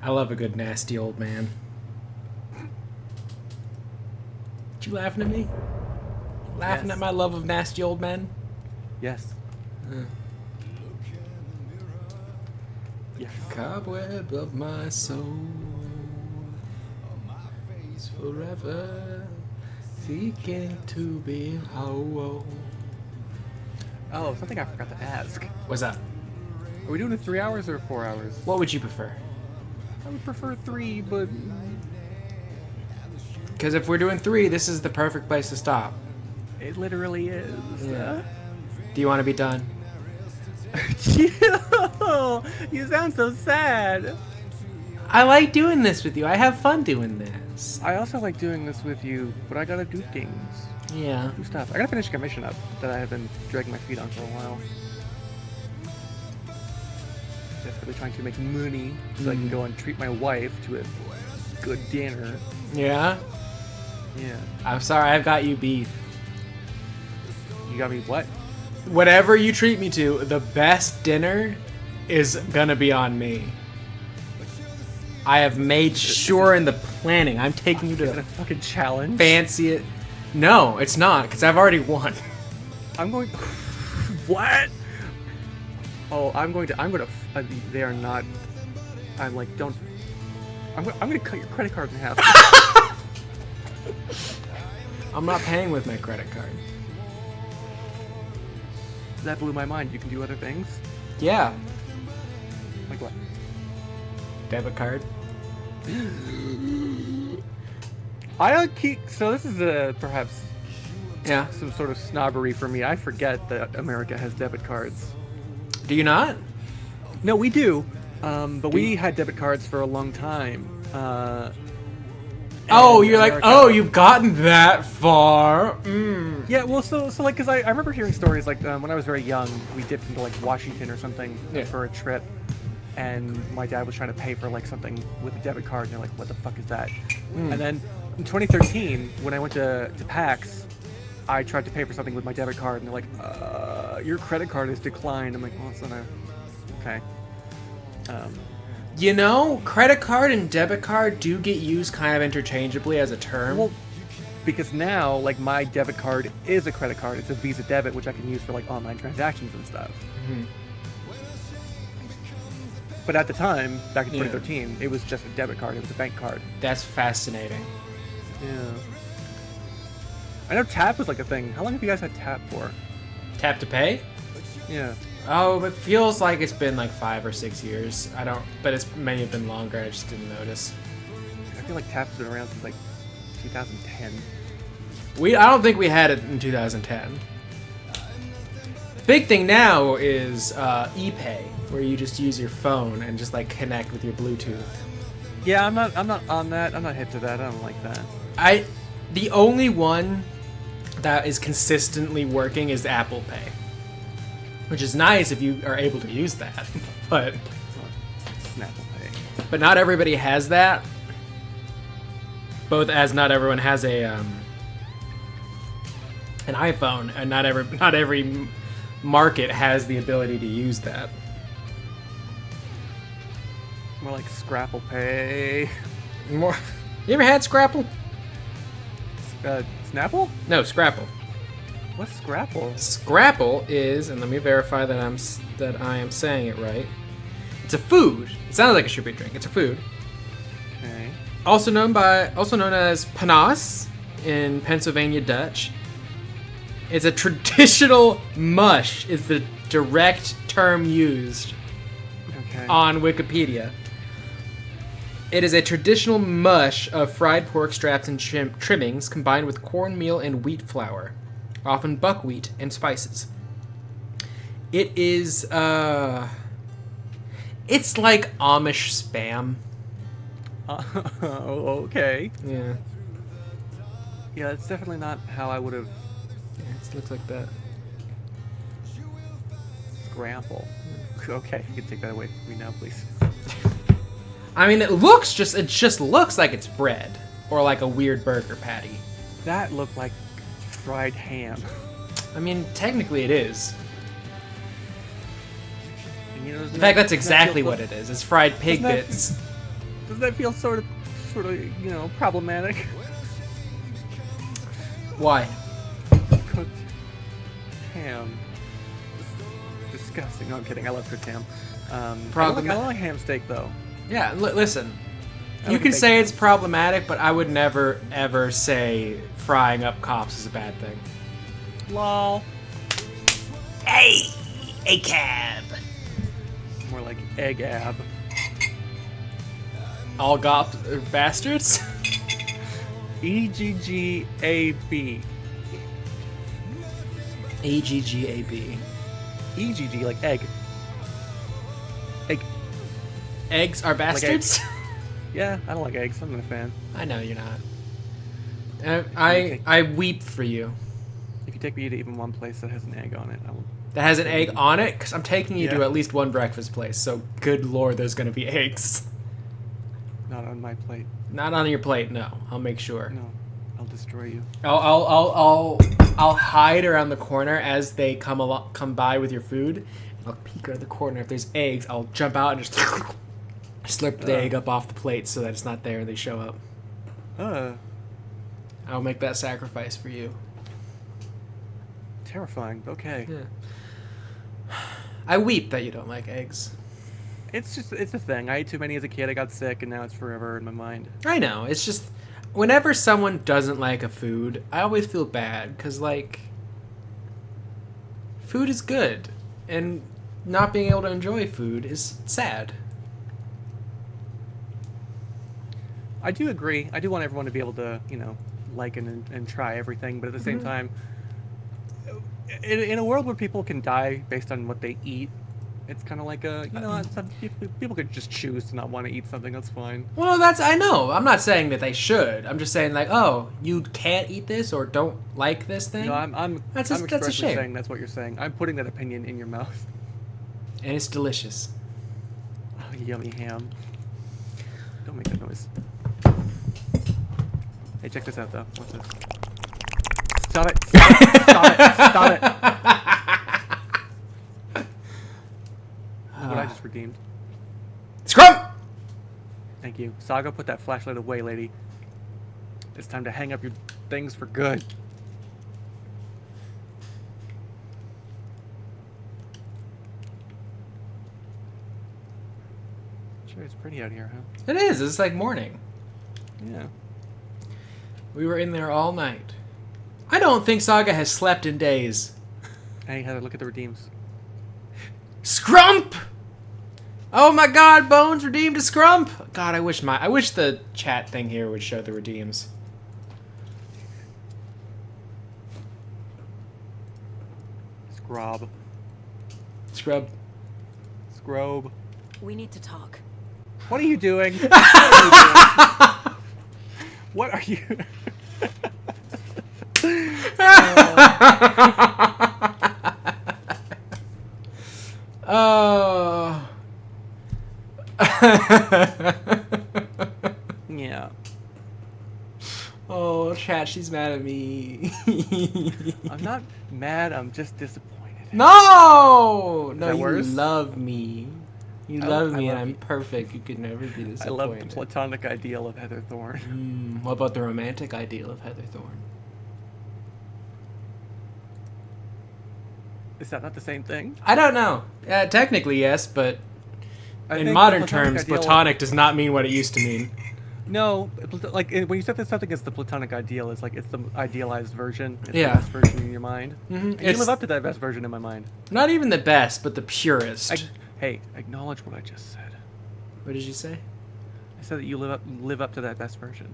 [SPEAKER 1] I love a good nasty old man. You laughing at me? Laughing
[SPEAKER 2] Yes.
[SPEAKER 1] at my love of nasty old men?
[SPEAKER 2] Yes. Yes.
[SPEAKER 1] Cobweb of my soul, forever seeking to be whole.
[SPEAKER 2] Oh, something I forgot to ask.
[SPEAKER 1] What's up?
[SPEAKER 2] Are we doing it 3 hours or 4 hours?
[SPEAKER 1] What would you prefer?
[SPEAKER 2] I would prefer 3, but
[SPEAKER 1] Because if we're doing 3, this is the perfect place to stop.
[SPEAKER 2] it literally is.
[SPEAKER 1] Yeah. Do you want to be done?
[SPEAKER 2] You sound so sad.
[SPEAKER 1] I like doing this with you. I have fun doing this.
[SPEAKER 2] I also like doing this with you, but I gotta do things.
[SPEAKER 1] Yeah.
[SPEAKER 2] Do stuff. I gotta finish a commission up that I have been dragging my feet on for a while. Desperately trying to make money so I can go and treat my wife to a good dinner.
[SPEAKER 1] Yeah?
[SPEAKER 2] Yeah.
[SPEAKER 1] I'm sorry, I've got you beef.
[SPEAKER 2] You got me what?
[SPEAKER 1] Whatever you treat me to, the best dinner is gonna be on me. I have made sure in the planning. I'm taking you to
[SPEAKER 2] Is it a
[SPEAKER 1] the
[SPEAKER 2] fucking challenge?
[SPEAKER 1] fancy. No, it's not, because I've already won.
[SPEAKER 2] I'm going. What? Oh, I'm going to. They are not. I'm like, don't. I'm going to cut your credit card in half.
[SPEAKER 1] I'm not paying with my credit card.
[SPEAKER 2] That blew my mind. You can do other things.
[SPEAKER 1] Yeah,
[SPEAKER 2] Like what?
[SPEAKER 1] debit card.
[SPEAKER 2] I don't keep. So this is perhaps
[SPEAKER 1] Yeah.
[SPEAKER 2] some sort of snobbery for me. I forget that America has debit cards.
[SPEAKER 1] Do you not?
[SPEAKER 2] No, we do. But we had debit cards for a long time.
[SPEAKER 1] Oh,
[SPEAKER 2] and
[SPEAKER 1] you're like,
[SPEAKER 2] America-
[SPEAKER 1] oh, you've gotten that far.
[SPEAKER 2] Yeah, well, so like, cause I remember hearing stories like when I was very young, we dipped into like Washington or something
[SPEAKER 1] Yeah.
[SPEAKER 2] for a trip, and my dad was trying to pay for like something with a debit card, and they're like, what the fuck is that? And then in 2013, when I went to PAX, I tried to pay for something with my debit card, and they're like, your credit card is declined. I'm like, well, it's not okay.
[SPEAKER 1] You know, credit card and debit card do get used kind of interchangeably as a term.
[SPEAKER 2] Well, because now, like, my debit card is a credit card. It's a Visa debit, which I can use for like online transactions and stuff. But at the time, back in 2013, it was just a debit card. It was a bank card.
[SPEAKER 1] That's fascinating.
[SPEAKER 2] Yeah. I know Tap was like a thing. How long have you guys had Tap for?
[SPEAKER 1] Tap to pay?
[SPEAKER 2] Yeah.
[SPEAKER 1] Oh, it feels like it's been like 5 or 6 years. I don't, but it may have been longer. I just didn't notice.
[SPEAKER 2] I feel like Tap's been around since like 2010.
[SPEAKER 1] I don't think we had it in 2010. Big thing now is ePay, where you just use your phone and just like connect with your Bluetooth.
[SPEAKER 2] Yeah, I'm not on that. I'm not hip to that. I don't like that.
[SPEAKER 1] The only one that is consistently working is Apple Pay, which is nice if you are able to use that, but
[SPEAKER 2] Snapple Pay.
[SPEAKER 1] But not everybody has that. Both as not everyone has a an iPhone, and not every market has the ability to use that.
[SPEAKER 2] More like Scrapple Pay.
[SPEAKER 1] More. You ever had Scrapple?
[SPEAKER 2] Snapple?
[SPEAKER 1] No, Scrapple.
[SPEAKER 2] What's Scrapple?
[SPEAKER 1] Scrapple is, and let me verify that I am saying it right. It's a food. It sounds like it should be a drink. It's a food.
[SPEAKER 2] Okay.
[SPEAKER 1] Also known as panas in Pennsylvania Dutch. It's a traditional mush. Is the direct term used on Wikipedia. It is a traditional mush of fried pork straps and trimmings combined with cornmeal and wheat flour, often buckwheat and spices. It is, it's like Amish Spam.
[SPEAKER 2] Okay.
[SPEAKER 1] Yeah.
[SPEAKER 2] Yeah, that's definitely not how I would have.
[SPEAKER 1] Yeah, it looks like that.
[SPEAKER 2] Scramble. Okay, you can take that away from me now, please.
[SPEAKER 1] I mean, it just looks like it's bread or like a weird burger patty.
[SPEAKER 2] That looked like fried ham.
[SPEAKER 1] I mean, technically it is.
[SPEAKER 2] And, you know,
[SPEAKER 1] In fact, that's exactly what it is. It's fried pig bits.
[SPEAKER 2] Doesn't that feel sort of, you know, problematic?
[SPEAKER 1] Why?
[SPEAKER 2] Cooked ham. Disgusting. No, I'm kidding. I love cooked ham. I don't like ham steak, though.
[SPEAKER 1] Yeah, listen. You can say it's problematic, but I would never, ever say frying up cops is a bad thing.
[SPEAKER 2] Lol.
[SPEAKER 1] Hey! A cab!
[SPEAKER 2] More like egg ab.
[SPEAKER 1] All gop bastards?
[SPEAKER 2] E-G-G-A-B.
[SPEAKER 1] A-G-G-A-B.
[SPEAKER 2] E-G-G, like egg. Egg.
[SPEAKER 1] Eggs are bastards?
[SPEAKER 2] Like yeah, I don't like eggs. I'm not a fan.
[SPEAKER 1] I know you're not. I weep for you.
[SPEAKER 2] If you take me to even one place that has an egg on it, I will.
[SPEAKER 1] That has an egg on it? Because I'm taking you
[SPEAKER 2] Yeah.
[SPEAKER 1] to at least one breakfast place, so good lord, there's going to be eggs.
[SPEAKER 2] Not on my plate.
[SPEAKER 1] Not on your plate, no. I'll make sure.
[SPEAKER 2] No, I'll destroy you.
[SPEAKER 1] I'll hide around the corner as they come by with your food. And I'll peek around the corner. If there's eggs, I'll jump out and just slurp the egg up off the plate so that it's not there and they show up. I'll make that sacrifice for you.
[SPEAKER 2] Terrifying. Okay.
[SPEAKER 1] Yeah. I weep that you don't like eggs.
[SPEAKER 2] It's a thing. I ate too many as a kid. I got sick, and now it's forever in my mind.
[SPEAKER 1] I know. It's just whenever someone doesn't like a food, I always feel bad because like food is good, and not being able to enjoy food is sad.
[SPEAKER 2] I do agree. I do want everyone to be able to, you know, like and try everything, but at the same time, in a world where people can die based on what they eat, it's kind of like a, you know, some people could just choose to not want to eat something. That's fine.
[SPEAKER 1] Well, I know. I'm not saying that they should. I'm just saying like, oh, you can't eat this or don't like this thing.
[SPEAKER 2] No, I'm
[SPEAKER 1] that's a
[SPEAKER 2] expressly
[SPEAKER 1] shame.
[SPEAKER 2] saying that's what you're saying. I'm putting that opinion in your mouth.
[SPEAKER 1] And it's delicious.
[SPEAKER 2] Oh, yummy ham. Don't make that noise. Hey, check this out though. What's this? Stop it! Stop it! Stop it! Stop it! What I just redeemed.
[SPEAKER 1] Scrum!
[SPEAKER 2] Thank you. Saga, put that flashlight away, lady. It's time to hang up your things for good. Sure, it's pretty out here, huh?
[SPEAKER 1] It is. It's like morning.
[SPEAKER 2] Yeah.
[SPEAKER 1] We were in there all night. I don't think Saga has slept in days.
[SPEAKER 2] Hey, Heather, look at the redeems.
[SPEAKER 1] Scrump! Oh my god, Bones redeemed a Scrump! God, I wish the chat thing here would show the redeems.
[SPEAKER 2] Scrub.
[SPEAKER 1] Scrub.
[SPEAKER 2] Scrobe.
[SPEAKER 3] We need to talk.
[SPEAKER 2] What are you doing? What are you?
[SPEAKER 1] Oh.
[SPEAKER 2] Yeah.
[SPEAKER 1] Oh, chat, she's mad at me.
[SPEAKER 2] I'm not mad. I'm just disappointed.
[SPEAKER 1] No! No,
[SPEAKER 2] that
[SPEAKER 1] you
[SPEAKER 2] worse?
[SPEAKER 1] love me. You
[SPEAKER 2] I
[SPEAKER 1] love me
[SPEAKER 2] love
[SPEAKER 1] and I'm
[SPEAKER 2] you.
[SPEAKER 1] perfect. You could never be disappointed.
[SPEAKER 2] I love the platonic ideal of Heather Thorne.
[SPEAKER 1] What about the romantic ideal of Heather Thorne?
[SPEAKER 2] Is that not the same thing?
[SPEAKER 1] I don't know. Technically, yes, but
[SPEAKER 2] I
[SPEAKER 1] in
[SPEAKER 2] think
[SPEAKER 1] modern
[SPEAKER 2] the platonic
[SPEAKER 1] terms,
[SPEAKER 2] ideal-
[SPEAKER 1] platonic does not mean what it used to mean.
[SPEAKER 2] No, like when you said that something is the platonic ideal, it's like it's the idealized version. It's
[SPEAKER 1] Yeah.
[SPEAKER 2] the best version in your mind.
[SPEAKER 1] Mhm.
[SPEAKER 2] And you
[SPEAKER 1] It's-
[SPEAKER 2] live up to that best version in my mind.
[SPEAKER 1] Not even the best, but the purest.
[SPEAKER 2] Hey, acknowledge what I just said.
[SPEAKER 1] What did you say?
[SPEAKER 2] I said that you live up to that best version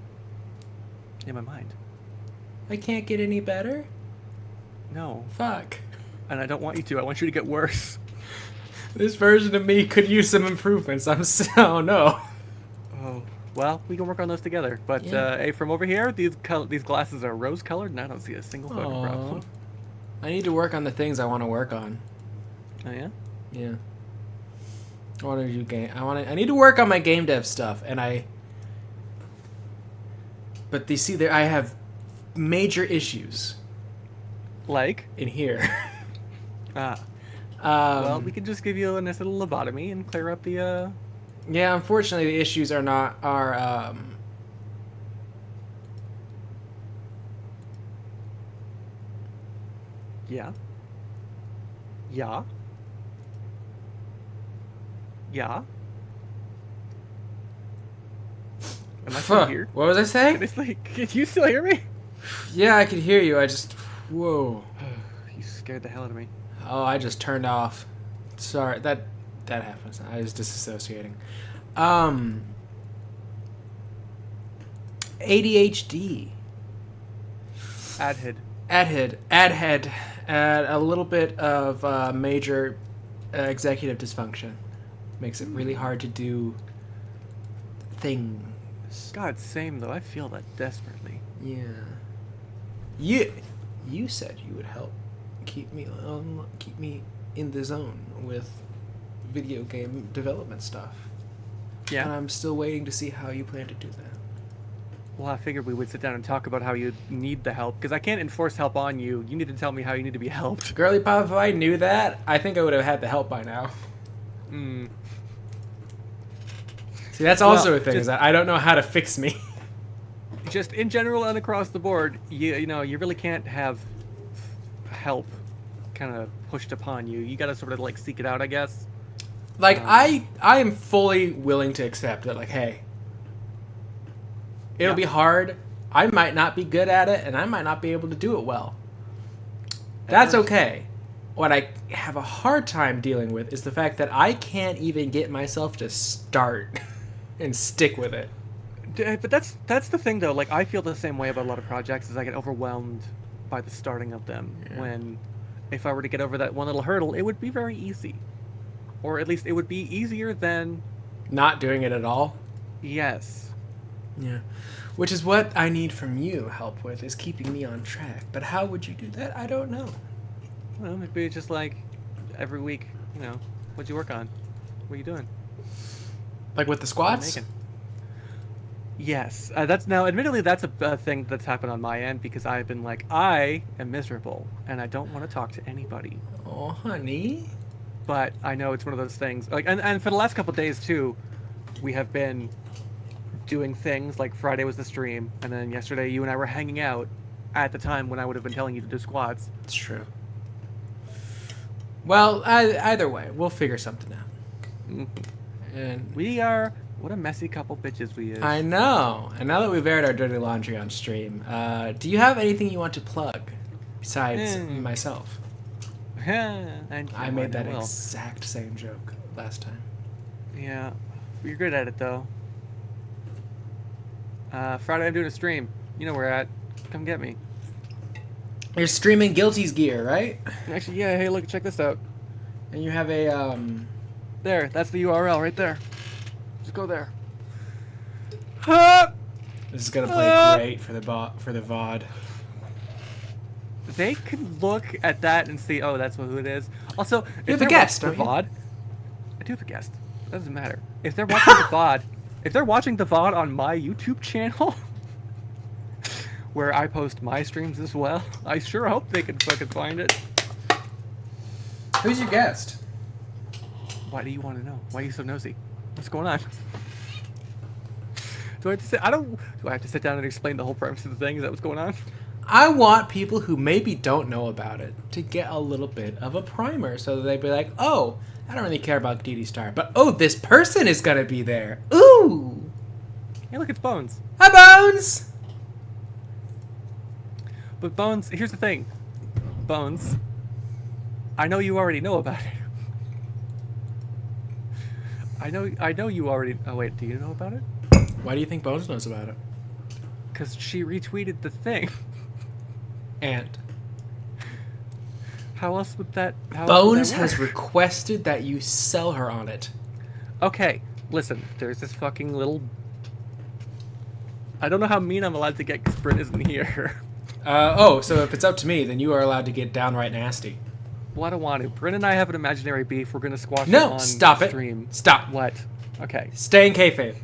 [SPEAKER 2] in my mind.
[SPEAKER 1] I can't get any better?
[SPEAKER 2] No.
[SPEAKER 1] Fuck.
[SPEAKER 2] And I don't want you to. I want you to get worse.
[SPEAKER 1] This version of me could use some improvements. Oh no.
[SPEAKER 2] Oh. Well, we can work on those together. But
[SPEAKER 1] Yeah.
[SPEAKER 2] hey, from over here, these glasses are rose-colored, and I don't see a single fucking
[SPEAKER 1] Aw.
[SPEAKER 2] problem.
[SPEAKER 1] I need to work on the things I want to work on.
[SPEAKER 2] Oh yeah.
[SPEAKER 1] Yeah. I want to do game. I need to work on my game dev stuff, and I. But you see, there I have major issues.
[SPEAKER 2] Like
[SPEAKER 1] in here.
[SPEAKER 2] Well, we can just give you a nice little lobotomy and clear up the.
[SPEAKER 1] Yeah, unfortunately, the issues are
[SPEAKER 2] Yeah. Yeah. Yeah. Am I still here?
[SPEAKER 1] What was I saying?
[SPEAKER 2] Can you still hear me?
[SPEAKER 1] Yeah, I could hear you. I just. Whoa.
[SPEAKER 2] You scared the hell out of me.
[SPEAKER 1] Oh, I just turned off. Sorry, that happens. I was disassociating. ADHD. Adhead. A little bit of major executive dysfunction. Makes it really hard to do things.
[SPEAKER 2] God, same though. I feel that desperately.
[SPEAKER 1] Yeah. You said you would help keep me in the zone with video game development stuff.
[SPEAKER 2] Yeah.
[SPEAKER 1] And I'm still waiting to see how you plan to do that.
[SPEAKER 2] Well, I figured we would sit down and talk about how you need the help, because I can't enforce help on you. You need to tell me how you need to be helped.
[SPEAKER 1] Girly Pop, if I knew that, I think I would have had the help by now. See, that's also a thing, is that I don't know how to fix me.
[SPEAKER 2] Just in general and across the board, you know, you really can't have help kind of pushed upon you. You gotta sort of like seek it out, I guess.
[SPEAKER 1] Like, I am fully willing to accept that, like, hey, it'll be hard. I might not be good at it, and I might not be able to do it well. That's okay. What I have a hard time dealing with is the fact that I can't even get myself to start and stick with it.
[SPEAKER 2] But that's the thing, though. Like, I feel the same way about a lot of projects, is I get overwhelmed by the starting of them. Yeah. When, if I were to get over that one little hurdle, it would be very easy. Or at least it would be easier than...
[SPEAKER 1] not doing it at all?
[SPEAKER 2] Yes.
[SPEAKER 1] Yeah. Which is what I need from you help with, is keeping me on track. But how would you do that? I don't know.
[SPEAKER 2] Well, maybe just like every week, you know, what'd you work on? What are you doing?
[SPEAKER 1] Like with the squats?
[SPEAKER 2] Yes. That's now, admittedly, that's a thing that's happened on my end, because I've been like, I am miserable and I don't want to talk to anybody.
[SPEAKER 1] Oh, honey.
[SPEAKER 2] But I know it's one of those things. Like, and for the last couple of days too, we have been doing things. Like Friday was the stream, and then yesterday you and I were hanging out at the time when I would have been telling you to do squats.
[SPEAKER 1] It's true. Well, either way, we'll figure something out.
[SPEAKER 2] Mm-hmm.
[SPEAKER 1] And
[SPEAKER 2] we are, what a messy couple bitches we is.
[SPEAKER 1] I know. And now that we've aired our dirty laundry on stream, do you have anything you want to plug besides myself?
[SPEAKER 2] And
[SPEAKER 1] I made that
[SPEAKER 2] will.
[SPEAKER 1] exact same joke last time.
[SPEAKER 2] Yeah, you're good at it though. Friday I'm doing a stream. You know where at. Come get me.
[SPEAKER 1] You're streaming Guilty's gear, right?
[SPEAKER 2] Actually, yeah. Hey, look, check this out.
[SPEAKER 1] And you have a
[SPEAKER 2] There, that's the URL right there. Just go there.
[SPEAKER 1] This is gonna play great for the VOD.
[SPEAKER 2] They could look at that and see, oh, that's who it is. Also,
[SPEAKER 1] You
[SPEAKER 2] if
[SPEAKER 1] have a
[SPEAKER 2] they're
[SPEAKER 1] guest,
[SPEAKER 2] watching the
[SPEAKER 1] don't
[SPEAKER 2] VOD, I do have a guest. It doesn't matter. If they're watching the VOD, if they're watching the VOD on my YouTube channel, where I post my streams as well, I sure hope they can fucking find it.
[SPEAKER 1] Who's your guest?
[SPEAKER 2] Why do you want to know? Why are you so nosy? What's going on? Do I have to sit? Do I have to sit down and explain the whole premise of the thing? Is that what's going on?
[SPEAKER 1] I want people who maybe don't know about it to get a little bit of a primer so that they'd be like, oh, I don't really care about DD Star, but oh, this person is gonna be there. Ooh!
[SPEAKER 2] Hey, look, it's Bones.
[SPEAKER 1] Hi, Bones!
[SPEAKER 2] But Bones, here's the thing. Bones, I know you already know about it. I know you already... Oh, wait, do you know about it?
[SPEAKER 1] Why do you think Bones knows about it?
[SPEAKER 2] Because she retweeted the thing.
[SPEAKER 1] And?
[SPEAKER 2] How else would that...
[SPEAKER 1] Bones has requested that you sell her on it.
[SPEAKER 2] Okay, listen, there's this fucking little... I don't know how mean I'm allowed to get because Bryn isn't here.
[SPEAKER 1] So if it's up to me, then you are allowed to get downright nasty.
[SPEAKER 2] Well, I don't want to. Bryn and I have an imaginary beef. We're going to squash it
[SPEAKER 1] No,
[SPEAKER 2] on
[SPEAKER 1] stop
[SPEAKER 2] stream.
[SPEAKER 1] it. Stop.
[SPEAKER 2] What? Okay.
[SPEAKER 1] Stay in kayfabe.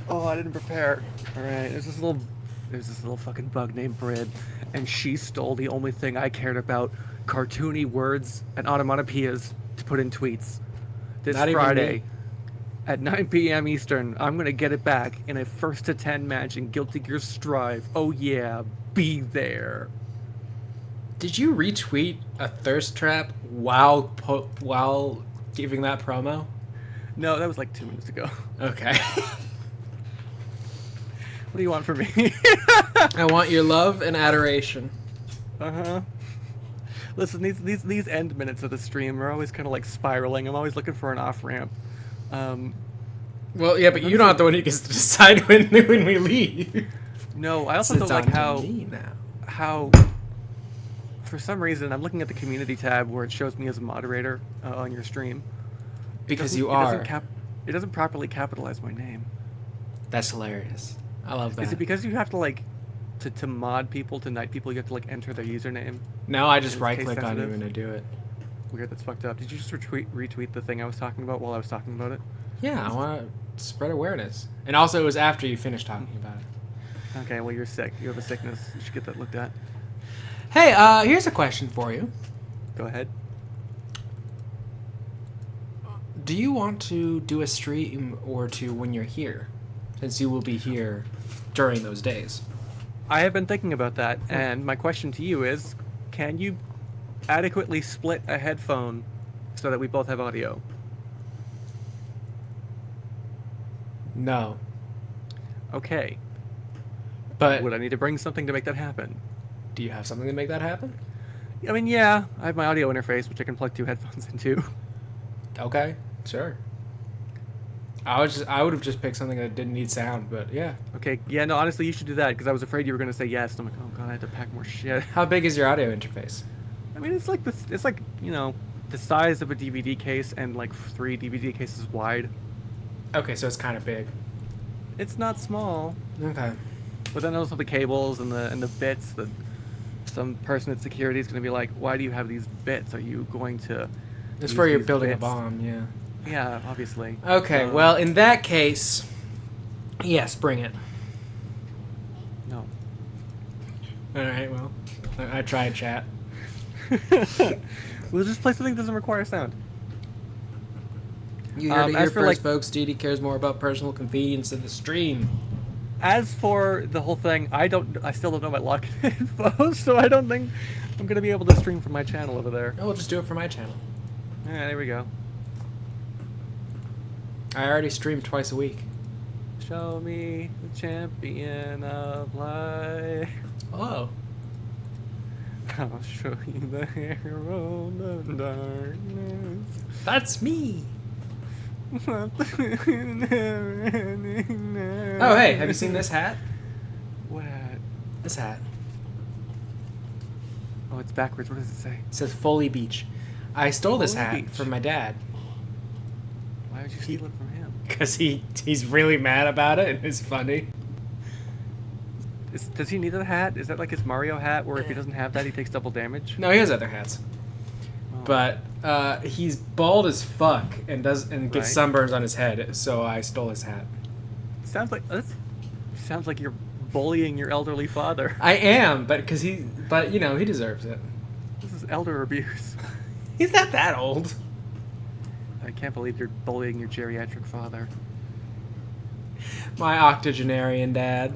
[SPEAKER 2] Oh, I didn't prepare. All right, there's this little fucking bug named Bryn, and she stole the only thing I cared about: cartoony words and onomatopoeias to put in tweets. This
[SPEAKER 1] Not even
[SPEAKER 2] Friday,
[SPEAKER 1] me.
[SPEAKER 2] at 9 p.m. Eastern, I'm gonna get it back in a 1-to-10 match in Guilty Gear Strive. Oh yeah, be there.
[SPEAKER 1] Did you retweet a thirst trap while giving that promo?
[SPEAKER 2] No, that was like 2 minutes ago.
[SPEAKER 1] Okay.
[SPEAKER 2] What do you want from me?
[SPEAKER 1] I want your love and adoration.
[SPEAKER 2] Uh-huh. Listen, these end minutes of the stream are always kind of like spiraling. I'm always looking for an off-ramp.
[SPEAKER 1] Well, yeah, but you're not the one who gets to decide when we leave.
[SPEAKER 2] No, I also don't like how for some reason I'm looking at the community tab where it shows me as a moderator on your stream.
[SPEAKER 1] Because you are.
[SPEAKER 2] It doesn't properly capitalize my name.
[SPEAKER 1] That's hilarious. I love that.
[SPEAKER 2] Is it because you have to like to mod people, to knight people, you have to like enter their username?
[SPEAKER 1] No, I just right click on you and I do it.
[SPEAKER 2] Weird, that's fucked up. Did you just retweet the thing I was talking about while I was talking about it?
[SPEAKER 1] Yeah, I want to spread awareness. And also it was after you finished talking about it.
[SPEAKER 2] Okay, well you're sick. You have a sickness. You should get that looked at.
[SPEAKER 1] Hey, here's a question for you.
[SPEAKER 2] Go ahead.
[SPEAKER 1] Do you want to do a stream or two when you're here? Since you will be here during those days.
[SPEAKER 2] I have been thinking about that, and my question to you is, can you adequately split a headphone so that we both have audio?
[SPEAKER 1] No.
[SPEAKER 2] Okay.
[SPEAKER 1] But
[SPEAKER 2] would I need to bring something to make that happen?
[SPEAKER 1] Do you have something to make that happen?
[SPEAKER 2] I mean, yeah. I have my audio interface, which I can plug 2 headphones into.
[SPEAKER 1] Okay, sure. I would have just picked something that didn't need sound, but yeah.
[SPEAKER 2] Okay, yeah, no, honestly, you should do that, because I was afraid you were going to say yes. I'm like, oh god, I had to pack more shit.
[SPEAKER 1] How big is your audio interface?
[SPEAKER 2] I mean, it's like this. It's like, you know, the size of a DVD case and like 3 DVD cases wide.
[SPEAKER 1] Okay, so it's kind of big.
[SPEAKER 2] It's not small.
[SPEAKER 1] Okay.
[SPEAKER 2] But then also the cables and the bits that some person at security is going to be like, why do you have these bits? Are you going to...
[SPEAKER 1] It's where you're building a bomb, yeah.
[SPEAKER 2] Yeah, obviously.
[SPEAKER 1] Okay, well, in that case, yes, bring it.
[SPEAKER 2] No.
[SPEAKER 1] Alright, well, I tried, chat.
[SPEAKER 2] We'll just play something that doesn't require sound.
[SPEAKER 1] You heard it here
[SPEAKER 2] as for,
[SPEAKER 1] first, folks. DD cares more about personal convenience than the stream.
[SPEAKER 2] As for the whole thing, I still don't know my login info, so I don't think I'm going to be able to stream from my channel over there.
[SPEAKER 1] Oh, we'll just do it for my channel.
[SPEAKER 2] Yeah, there we go.
[SPEAKER 1] I already stream twice a week.
[SPEAKER 2] Show me the champion of life.
[SPEAKER 1] Oh.
[SPEAKER 2] I'll show you the hero of the darkness.
[SPEAKER 1] That's me.
[SPEAKER 2] Oh,
[SPEAKER 1] Oh, hey, have you seen this hat?
[SPEAKER 2] What hat?
[SPEAKER 1] This hat.
[SPEAKER 2] Oh, it's backwards. What does it say?
[SPEAKER 1] It says Foley Beach. I stole this
[SPEAKER 2] Foley
[SPEAKER 1] hat
[SPEAKER 2] Beach.
[SPEAKER 1] from my dad.
[SPEAKER 2] Why would you steal it from him?
[SPEAKER 1] Because he's really mad about it and it's funny.
[SPEAKER 2] Does he need a hat? Is that like his Mario hat where if he doesn't have that, he takes double damage?
[SPEAKER 1] No, he has other hats.
[SPEAKER 2] Oh.
[SPEAKER 1] But he's bald as fuck and gets
[SPEAKER 2] Right.
[SPEAKER 1] sunburns on his head, so I stole his hat.
[SPEAKER 2] Sounds like you're bullying your elderly father.
[SPEAKER 1] I am, but you know, he deserves it.
[SPEAKER 2] This is elder abuse.
[SPEAKER 1] He's not that old.
[SPEAKER 2] I can't believe you're bullying your geriatric father.
[SPEAKER 1] My octogenarian dad.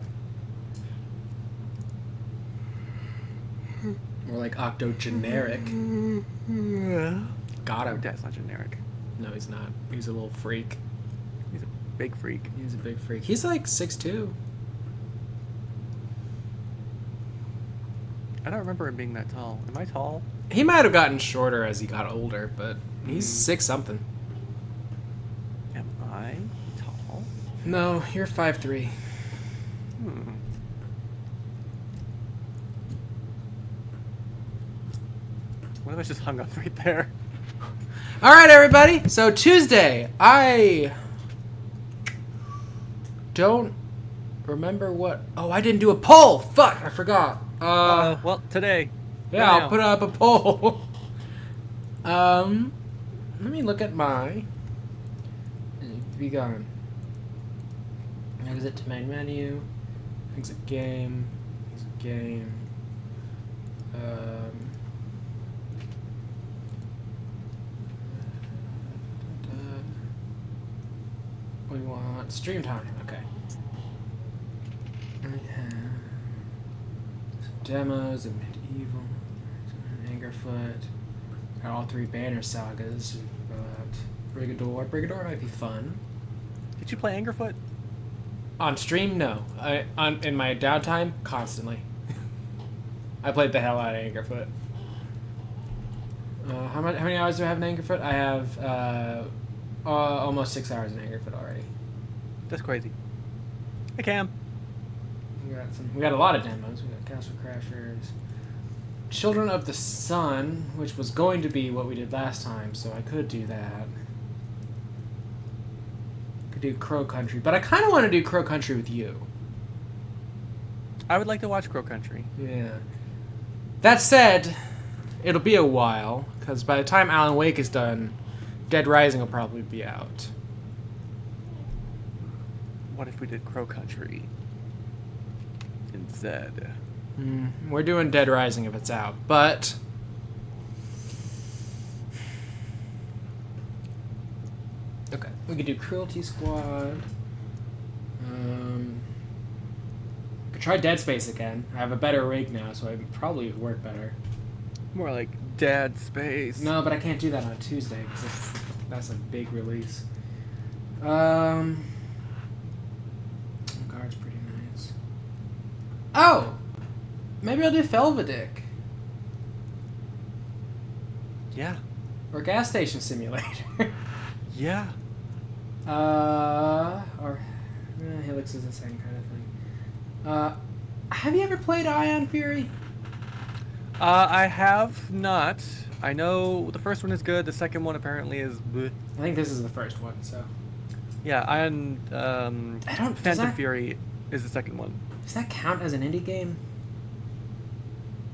[SPEAKER 1] More like octogeneric. Got
[SPEAKER 2] Your
[SPEAKER 1] him.
[SPEAKER 2] dad's not generic.
[SPEAKER 1] No, he's not. He's a little freak.
[SPEAKER 2] He's a big freak.
[SPEAKER 1] He's a big freak. He's like 6'2".
[SPEAKER 2] I don't remember him being that tall. Am I tall?
[SPEAKER 1] He might have gotten shorter as he got older, but he's 6 something.
[SPEAKER 2] Am I tall?
[SPEAKER 1] No, you're 5'3".
[SPEAKER 2] What if I just hung up right there?
[SPEAKER 1] All right, everybody. So Tuesday, I don't remember what. Oh, I didn't do a poll. Fuck, I forgot.
[SPEAKER 2] Well, today.
[SPEAKER 1] Yeah,
[SPEAKER 2] Right
[SPEAKER 1] I'll
[SPEAKER 2] now.
[SPEAKER 1] put up a poll. Let me look at my. Be gone. Exit to main menu. Exit game. Exit game. We want stream time. Okay. We have some demos of Medieval, Angerfoot. Got all 3 banner sagas. We've got Brigador. Brigador might be fun.
[SPEAKER 2] Did you play Angerfoot?
[SPEAKER 1] On stream, no. In my downtime, constantly. I played the hell out of Angerfoot. How many hours do I have in Angerfoot? I have almost 6 hours in Angerfoot already.
[SPEAKER 2] That's crazy. Hey, Cam.
[SPEAKER 1] We got a lot of demos. We got Castle Crashers, Children of the Sun, which was going to be what we did last time, so I could do that. Could do Crow Country, but I kind of want to do Crow Country with you.
[SPEAKER 2] I would like to watch Crow Country.
[SPEAKER 1] Yeah. That said, it'll be a while, because by the time Alan Wake is done, Dead Rising will probably be out.
[SPEAKER 2] What if we did Crow Country instead?
[SPEAKER 1] We're doing Dead Rising if it's out, but okay, we could do Cruelty Squad. Could try Dead Space again. I have a better rig now, so it probably would work better.
[SPEAKER 2] More like Dead Space.
[SPEAKER 1] No, but I can't do that on Tuesday because that's a big release. Guard's pretty nice. Oh! Maybe I'll do Felvedick.
[SPEAKER 2] Yeah.
[SPEAKER 1] Or Gas Station Simulator.
[SPEAKER 2] Yeah.
[SPEAKER 1] Or Helix is the same kind of thing. Have you ever played Ion Fury?
[SPEAKER 2] I have not. I know the first one is good. The second one apparently is bleh.
[SPEAKER 1] I think this is the first one, so.
[SPEAKER 2] Yeah, Ion Phantom Fury is the second one.
[SPEAKER 1] Does that count as an indie game?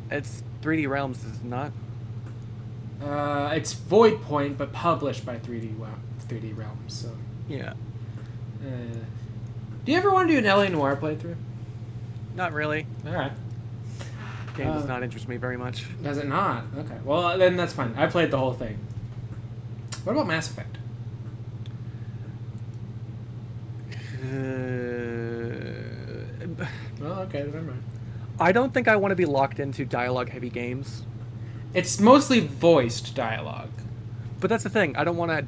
[SPEAKER 2] It's 3D Realms, is it not?
[SPEAKER 1] It's Void Point, but published by 3D Realms, so.
[SPEAKER 2] Yeah.
[SPEAKER 1] Do you ever want to do an LA Noire playthrough?
[SPEAKER 2] Not really.
[SPEAKER 1] Alright.
[SPEAKER 2] Game does not interest me very much.
[SPEAKER 1] Does it not? Okay. Well, then that's fine. I played the whole thing. What about Mass Effect? Oh, okay. Never mind.
[SPEAKER 2] I don't think I want to be locked into dialogue-heavy games.
[SPEAKER 1] It's mostly voiced dialogue.
[SPEAKER 2] But that's the thing. I don't want to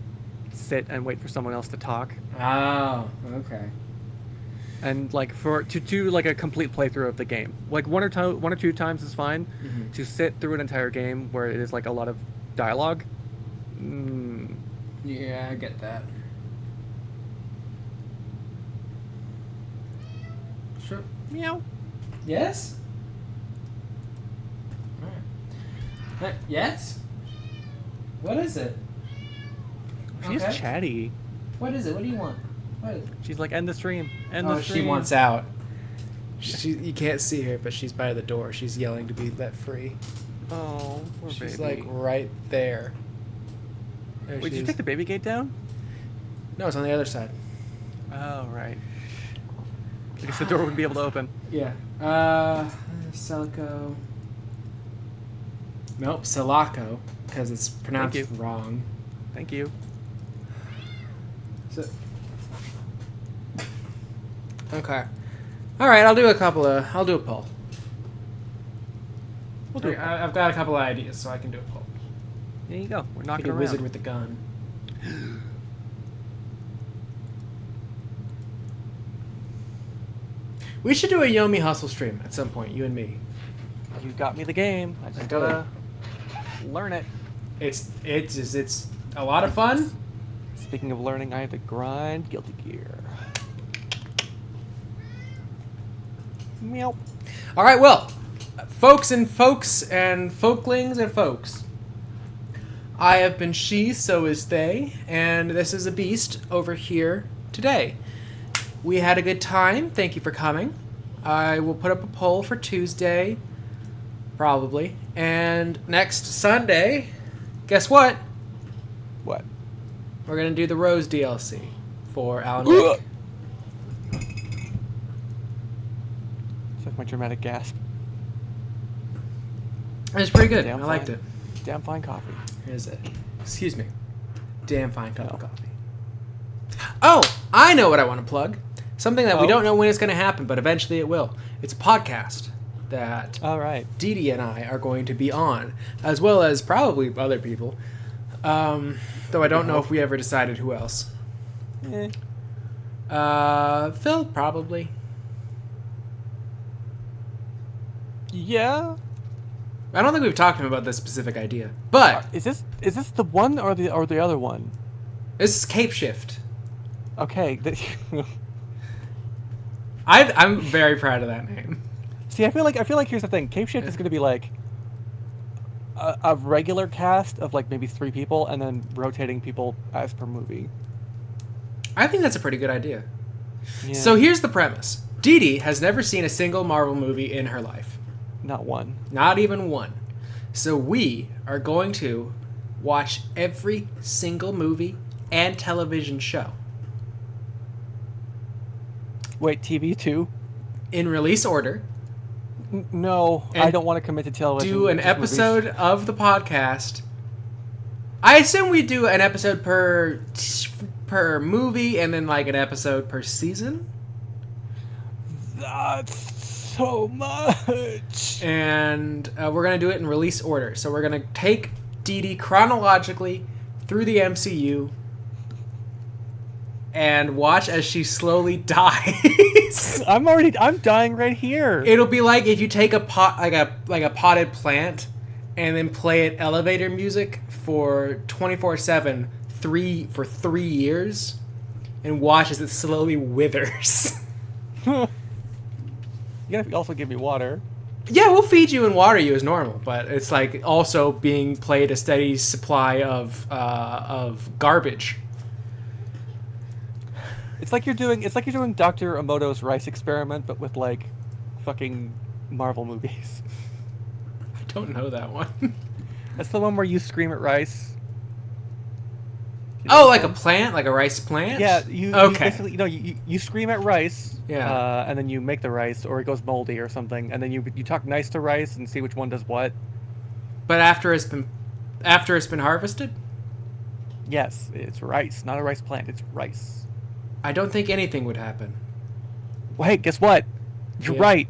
[SPEAKER 2] sit and wait for someone else to talk.
[SPEAKER 1] Oh, okay.
[SPEAKER 2] and like to do like a complete playthrough of the game. Like one or two times is fine.
[SPEAKER 1] Mm-hmm.
[SPEAKER 2] To sit through an entire game where it is like a lot of dialogue.
[SPEAKER 1] Yeah, I get that. Sure.
[SPEAKER 2] Meow.
[SPEAKER 1] Yes? Alright. Yes? What is it?
[SPEAKER 2] She's
[SPEAKER 1] Okay.
[SPEAKER 2] chatty.
[SPEAKER 1] What is it? What do you want? What is it?
[SPEAKER 2] She's like, end the stream. End the stream.
[SPEAKER 1] She wants out. You can't see her, but she's by the door. She's yelling to be let free.
[SPEAKER 2] Oh, poor
[SPEAKER 1] She's
[SPEAKER 2] baby.
[SPEAKER 1] like right there. There
[SPEAKER 2] Wait,
[SPEAKER 1] she
[SPEAKER 2] did you
[SPEAKER 1] is.
[SPEAKER 2] take the baby gate down?
[SPEAKER 1] No, it's on the other side.
[SPEAKER 2] Oh, right. I guess the door wouldn't be able to open.
[SPEAKER 1] Yeah. Celico. Nope, Selaco, because it's pronounced
[SPEAKER 2] you.
[SPEAKER 1] wrong.
[SPEAKER 2] Thank you.
[SPEAKER 1] So. Okay. All right, I'll do a poll.
[SPEAKER 2] We'll do it.
[SPEAKER 1] I've got a couple of ideas, so I can do a poll.
[SPEAKER 2] There you go. We're
[SPEAKER 1] Like
[SPEAKER 2] knocking
[SPEAKER 1] a
[SPEAKER 2] around.
[SPEAKER 1] wizard with a gun. We should do a Yomi Hustle stream at some point, you and me.
[SPEAKER 2] You got me the game. I just
[SPEAKER 1] I
[SPEAKER 2] gotta learn it.
[SPEAKER 1] It's a lot of fun.
[SPEAKER 2] Speaking of learning, I have to grind Guilty Gear. Meow.
[SPEAKER 1] All right, well, folks and folklings and folks. I have been she, so is they, and this is a beast over here today. We had a good time. Thank you for coming. I will put up a poll for Tuesday, probably. And next Sunday, guess what?
[SPEAKER 2] What?
[SPEAKER 1] We're going to do the Rose DLC for Alan Wake.
[SPEAKER 2] It's like my dramatic gasp.
[SPEAKER 1] It's pretty good.
[SPEAKER 2] Damn
[SPEAKER 1] I liked
[SPEAKER 2] fine.
[SPEAKER 1] it.
[SPEAKER 2] Damn fine coffee.
[SPEAKER 1] Here's it. Excuse me. Damn fine cup of coffee. Oh, I know what I want to plug. Something that we don't know when it's going to happen, but eventually it will. It's a podcast that
[SPEAKER 2] All right.
[SPEAKER 1] Dee Dee and I are going to be on, as well as probably other people. Though I don't know if we ever decided who else. Phil, probably.
[SPEAKER 2] Yeah.
[SPEAKER 1] I don't think we've talked to him about this specific idea, but
[SPEAKER 2] Is this the one or the other one?
[SPEAKER 1] this is Cape Shift.
[SPEAKER 2] Okay.
[SPEAKER 1] I'm very proud of that name.
[SPEAKER 2] See, I feel like here's the thing. Cape Shift is going to be like a regular cast of like maybe 3 people, and then rotating people as per movie.
[SPEAKER 1] I think that's a pretty good idea.
[SPEAKER 2] Yeah.
[SPEAKER 1] So here's the premise. Dee Dee has never seen a single Marvel movie in her life.
[SPEAKER 2] Not one.
[SPEAKER 1] Not even one. So we are going to watch every single movie and television show.
[SPEAKER 2] Wait, TV too?
[SPEAKER 1] In release order.
[SPEAKER 2] No,
[SPEAKER 1] And
[SPEAKER 2] I don't want to commit to television.
[SPEAKER 1] Do an
[SPEAKER 2] just
[SPEAKER 1] episode of the podcast. I assume we do an episode per movie and then like an episode per season.
[SPEAKER 2] That's so much.
[SPEAKER 1] And we're going to do it in release order. So we're going to take Dee Dee chronologically through the MCU and watch as she slowly dies.
[SPEAKER 2] I'm dying right here.
[SPEAKER 1] It'll be like if you take a pot, like a potted plant, and then play it elevator music for 24/7, for 3 years, and watch as it slowly withers.
[SPEAKER 2] You gotta also give me water.
[SPEAKER 1] Yeah, we'll feed you and water you as normal, but it's like also being played a steady supply of garbage.
[SPEAKER 2] It's like you're doing Dr. Emoto's rice experiment, but with like fucking Marvel movies.
[SPEAKER 1] I don't know that one.
[SPEAKER 2] That's the one where you scream at rice.
[SPEAKER 1] Oh, like a plant, like a rice plant.
[SPEAKER 2] Yeah,
[SPEAKER 1] Okay.
[SPEAKER 2] You basically, you scream at rice.
[SPEAKER 1] Yeah.
[SPEAKER 2] And then you make the rice, or it goes moldy or something, and then you talk nice to rice and see which one does what.
[SPEAKER 1] But after it's been harvested.
[SPEAKER 2] Yes, it's rice, not a rice plant. It's rice.
[SPEAKER 1] I don't think anything would happen.
[SPEAKER 2] Well, hey, guess what? You're
[SPEAKER 1] Yeah.
[SPEAKER 2] right.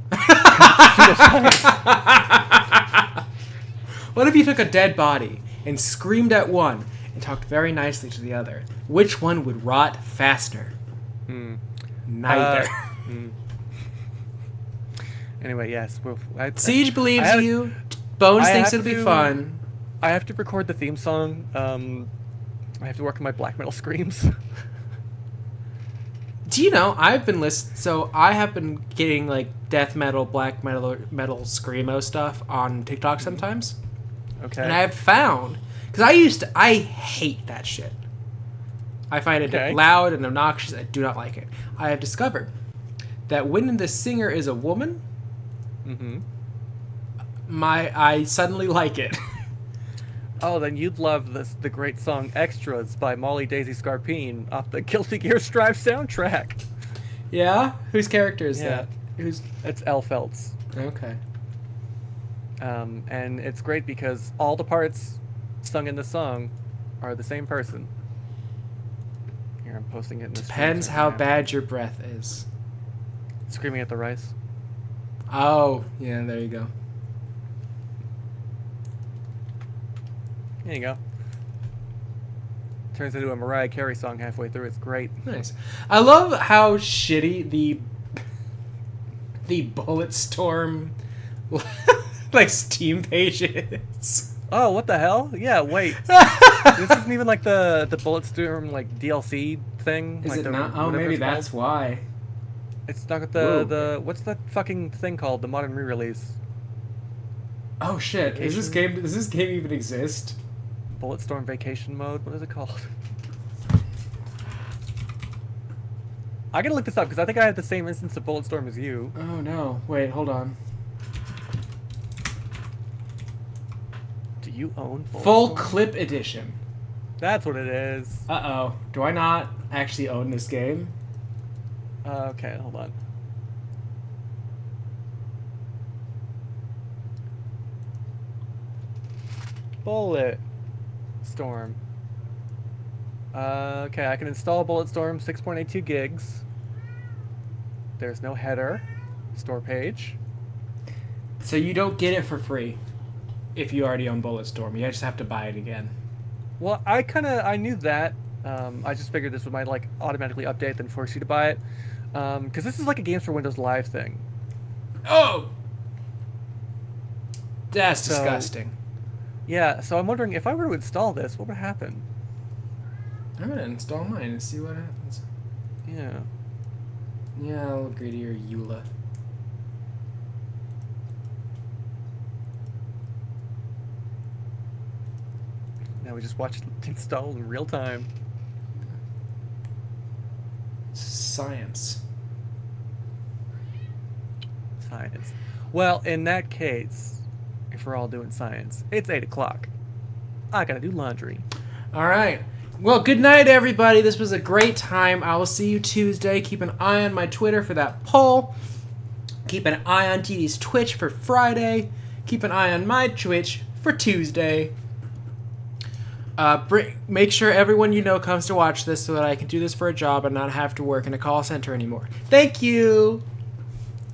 [SPEAKER 1] What if you took a dead body and screamed at one and talked very nicely to the other? Which one would rot faster? Neither.
[SPEAKER 2] Anyway, yes.
[SPEAKER 1] Siege believes
[SPEAKER 2] have-
[SPEAKER 1] you. Bones
[SPEAKER 2] I
[SPEAKER 1] thinks
[SPEAKER 2] have
[SPEAKER 1] it'll be
[SPEAKER 2] to-
[SPEAKER 1] fun.
[SPEAKER 2] I have to record the theme song. I have to work on my black metal screams.
[SPEAKER 1] Do you know I have been getting like death metal, black metal screamo stuff on TikTok sometimes.
[SPEAKER 2] Okay.
[SPEAKER 1] And I have found, because I hate that shit. I find it
[SPEAKER 2] Okay.
[SPEAKER 1] loud and obnoxious. I do not like it. I have discovered that when the singer is a woman, I suddenly like it.
[SPEAKER 2] Oh, then you'd love the great song "Extras" by Molly Daisy Scarpine off the Guilty Gear Strive soundtrack.
[SPEAKER 1] Yeah? Whose character is
[SPEAKER 2] Yeah.
[SPEAKER 1] that?
[SPEAKER 2] It's Elle Feltz.
[SPEAKER 1] Okay.
[SPEAKER 2] And it's great because all the parts sung in the song are the same person. Here, I'm posting it in the
[SPEAKER 1] Depends how bad your breath is.
[SPEAKER 2] Screaming at the Rice.
[SPEAKER 1] Oh, yeah, there you go.
[SPEAKER 2] There you go. Turns into a Mariah Carey song halfway through. It's great.
[SPEAKER 1] Nice. I love how shitty the Bulletstorm like Steam page is.
[SPEAKER 2] Oh, what the hell? Yeah, wait. This isn't even like the Bulletstorm like DLC thing.
[SPEAKER 1] Is
[SPEAKER 2] like
[SPEAKER 1] it not? Oh, maybe that's why.
[SPEAKER 2] It's not the what's that fucking thing called? The modern re-release.
[SPEAKER 1] Oh shit! Does this game even exist?
[SPEAKER 2] Bulletstorm Vacation Mode. What is it called? I gotta look this up because I think I had the same instance of Bulletstorm as you.
[SPEAKER 1] Oh no! Wait, hold on.
[SPEAKER 2] Do you own Bulletstorm?
[SPEAKER 1] Full Clip Edition?
[SPEAKER 2] That's what it is.
[SPEAKER 1] Uh-oh. Do I not actually own this game?
[SPEAKER 2] Okay, hold on. Bulletstorm. Okay, I can install Bulletstorm 6.82 gigs. There's no header. Store page.
[SPEAKER 1] So you don't get it for free if you already own Bulletstorm. You just have to buy it again.
[SPEAKER 2] Well, I knew that. I just figured this might like automatically update then force you to buy it. Because this is like a Games for Windows Live thing.
[SPEAKER 1] Oh! That's disgusting.
[SPEAKER 2] Yeah, so I'm wondering if I were to install this, what would happen?
[SPEAKER 1] I'm gonna install mine and see what happens.
[SPEAKER 2] Yeah.
[SPEAKER 1] Yeah, I'll agree to your EULA.
[SPEAKER 2] Now we just watch it install in real time.
[SPEAKER 1] Science.
[SPEAKER 2] Science. Well, in that case, if we're all doing science, it's 8 o'clock. I gotta do laundry.
[SPEAKER 1] All right. Well, good night, everybody. This was a great time. I will see you Tuesday. Keep an eye on my Twitter for that poll. Keep an eye on TD's Twitch for Friday. Keep an eye on my Twitch for Tuesday. Make sure everyone you know comes to watch this so that I can do this for a job and not have to work in a call center anymore. Thank you.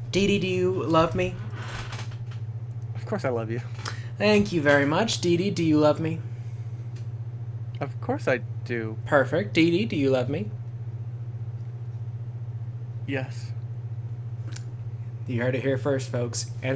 [SPEAKER 1] Dee Dee, do you love me?
[SPEAKER 2] Of course I love you.
[SPEAKER 1] Thank you very much. Dee Dee, do you love me?
[SPEAKER 2] Of course I do.
[SPEAKER 1] Perfect. Dee Dee, do you love me?
[SPEAKER 2] Yes.
[SPEAKER 1] You heard it here first, folks. And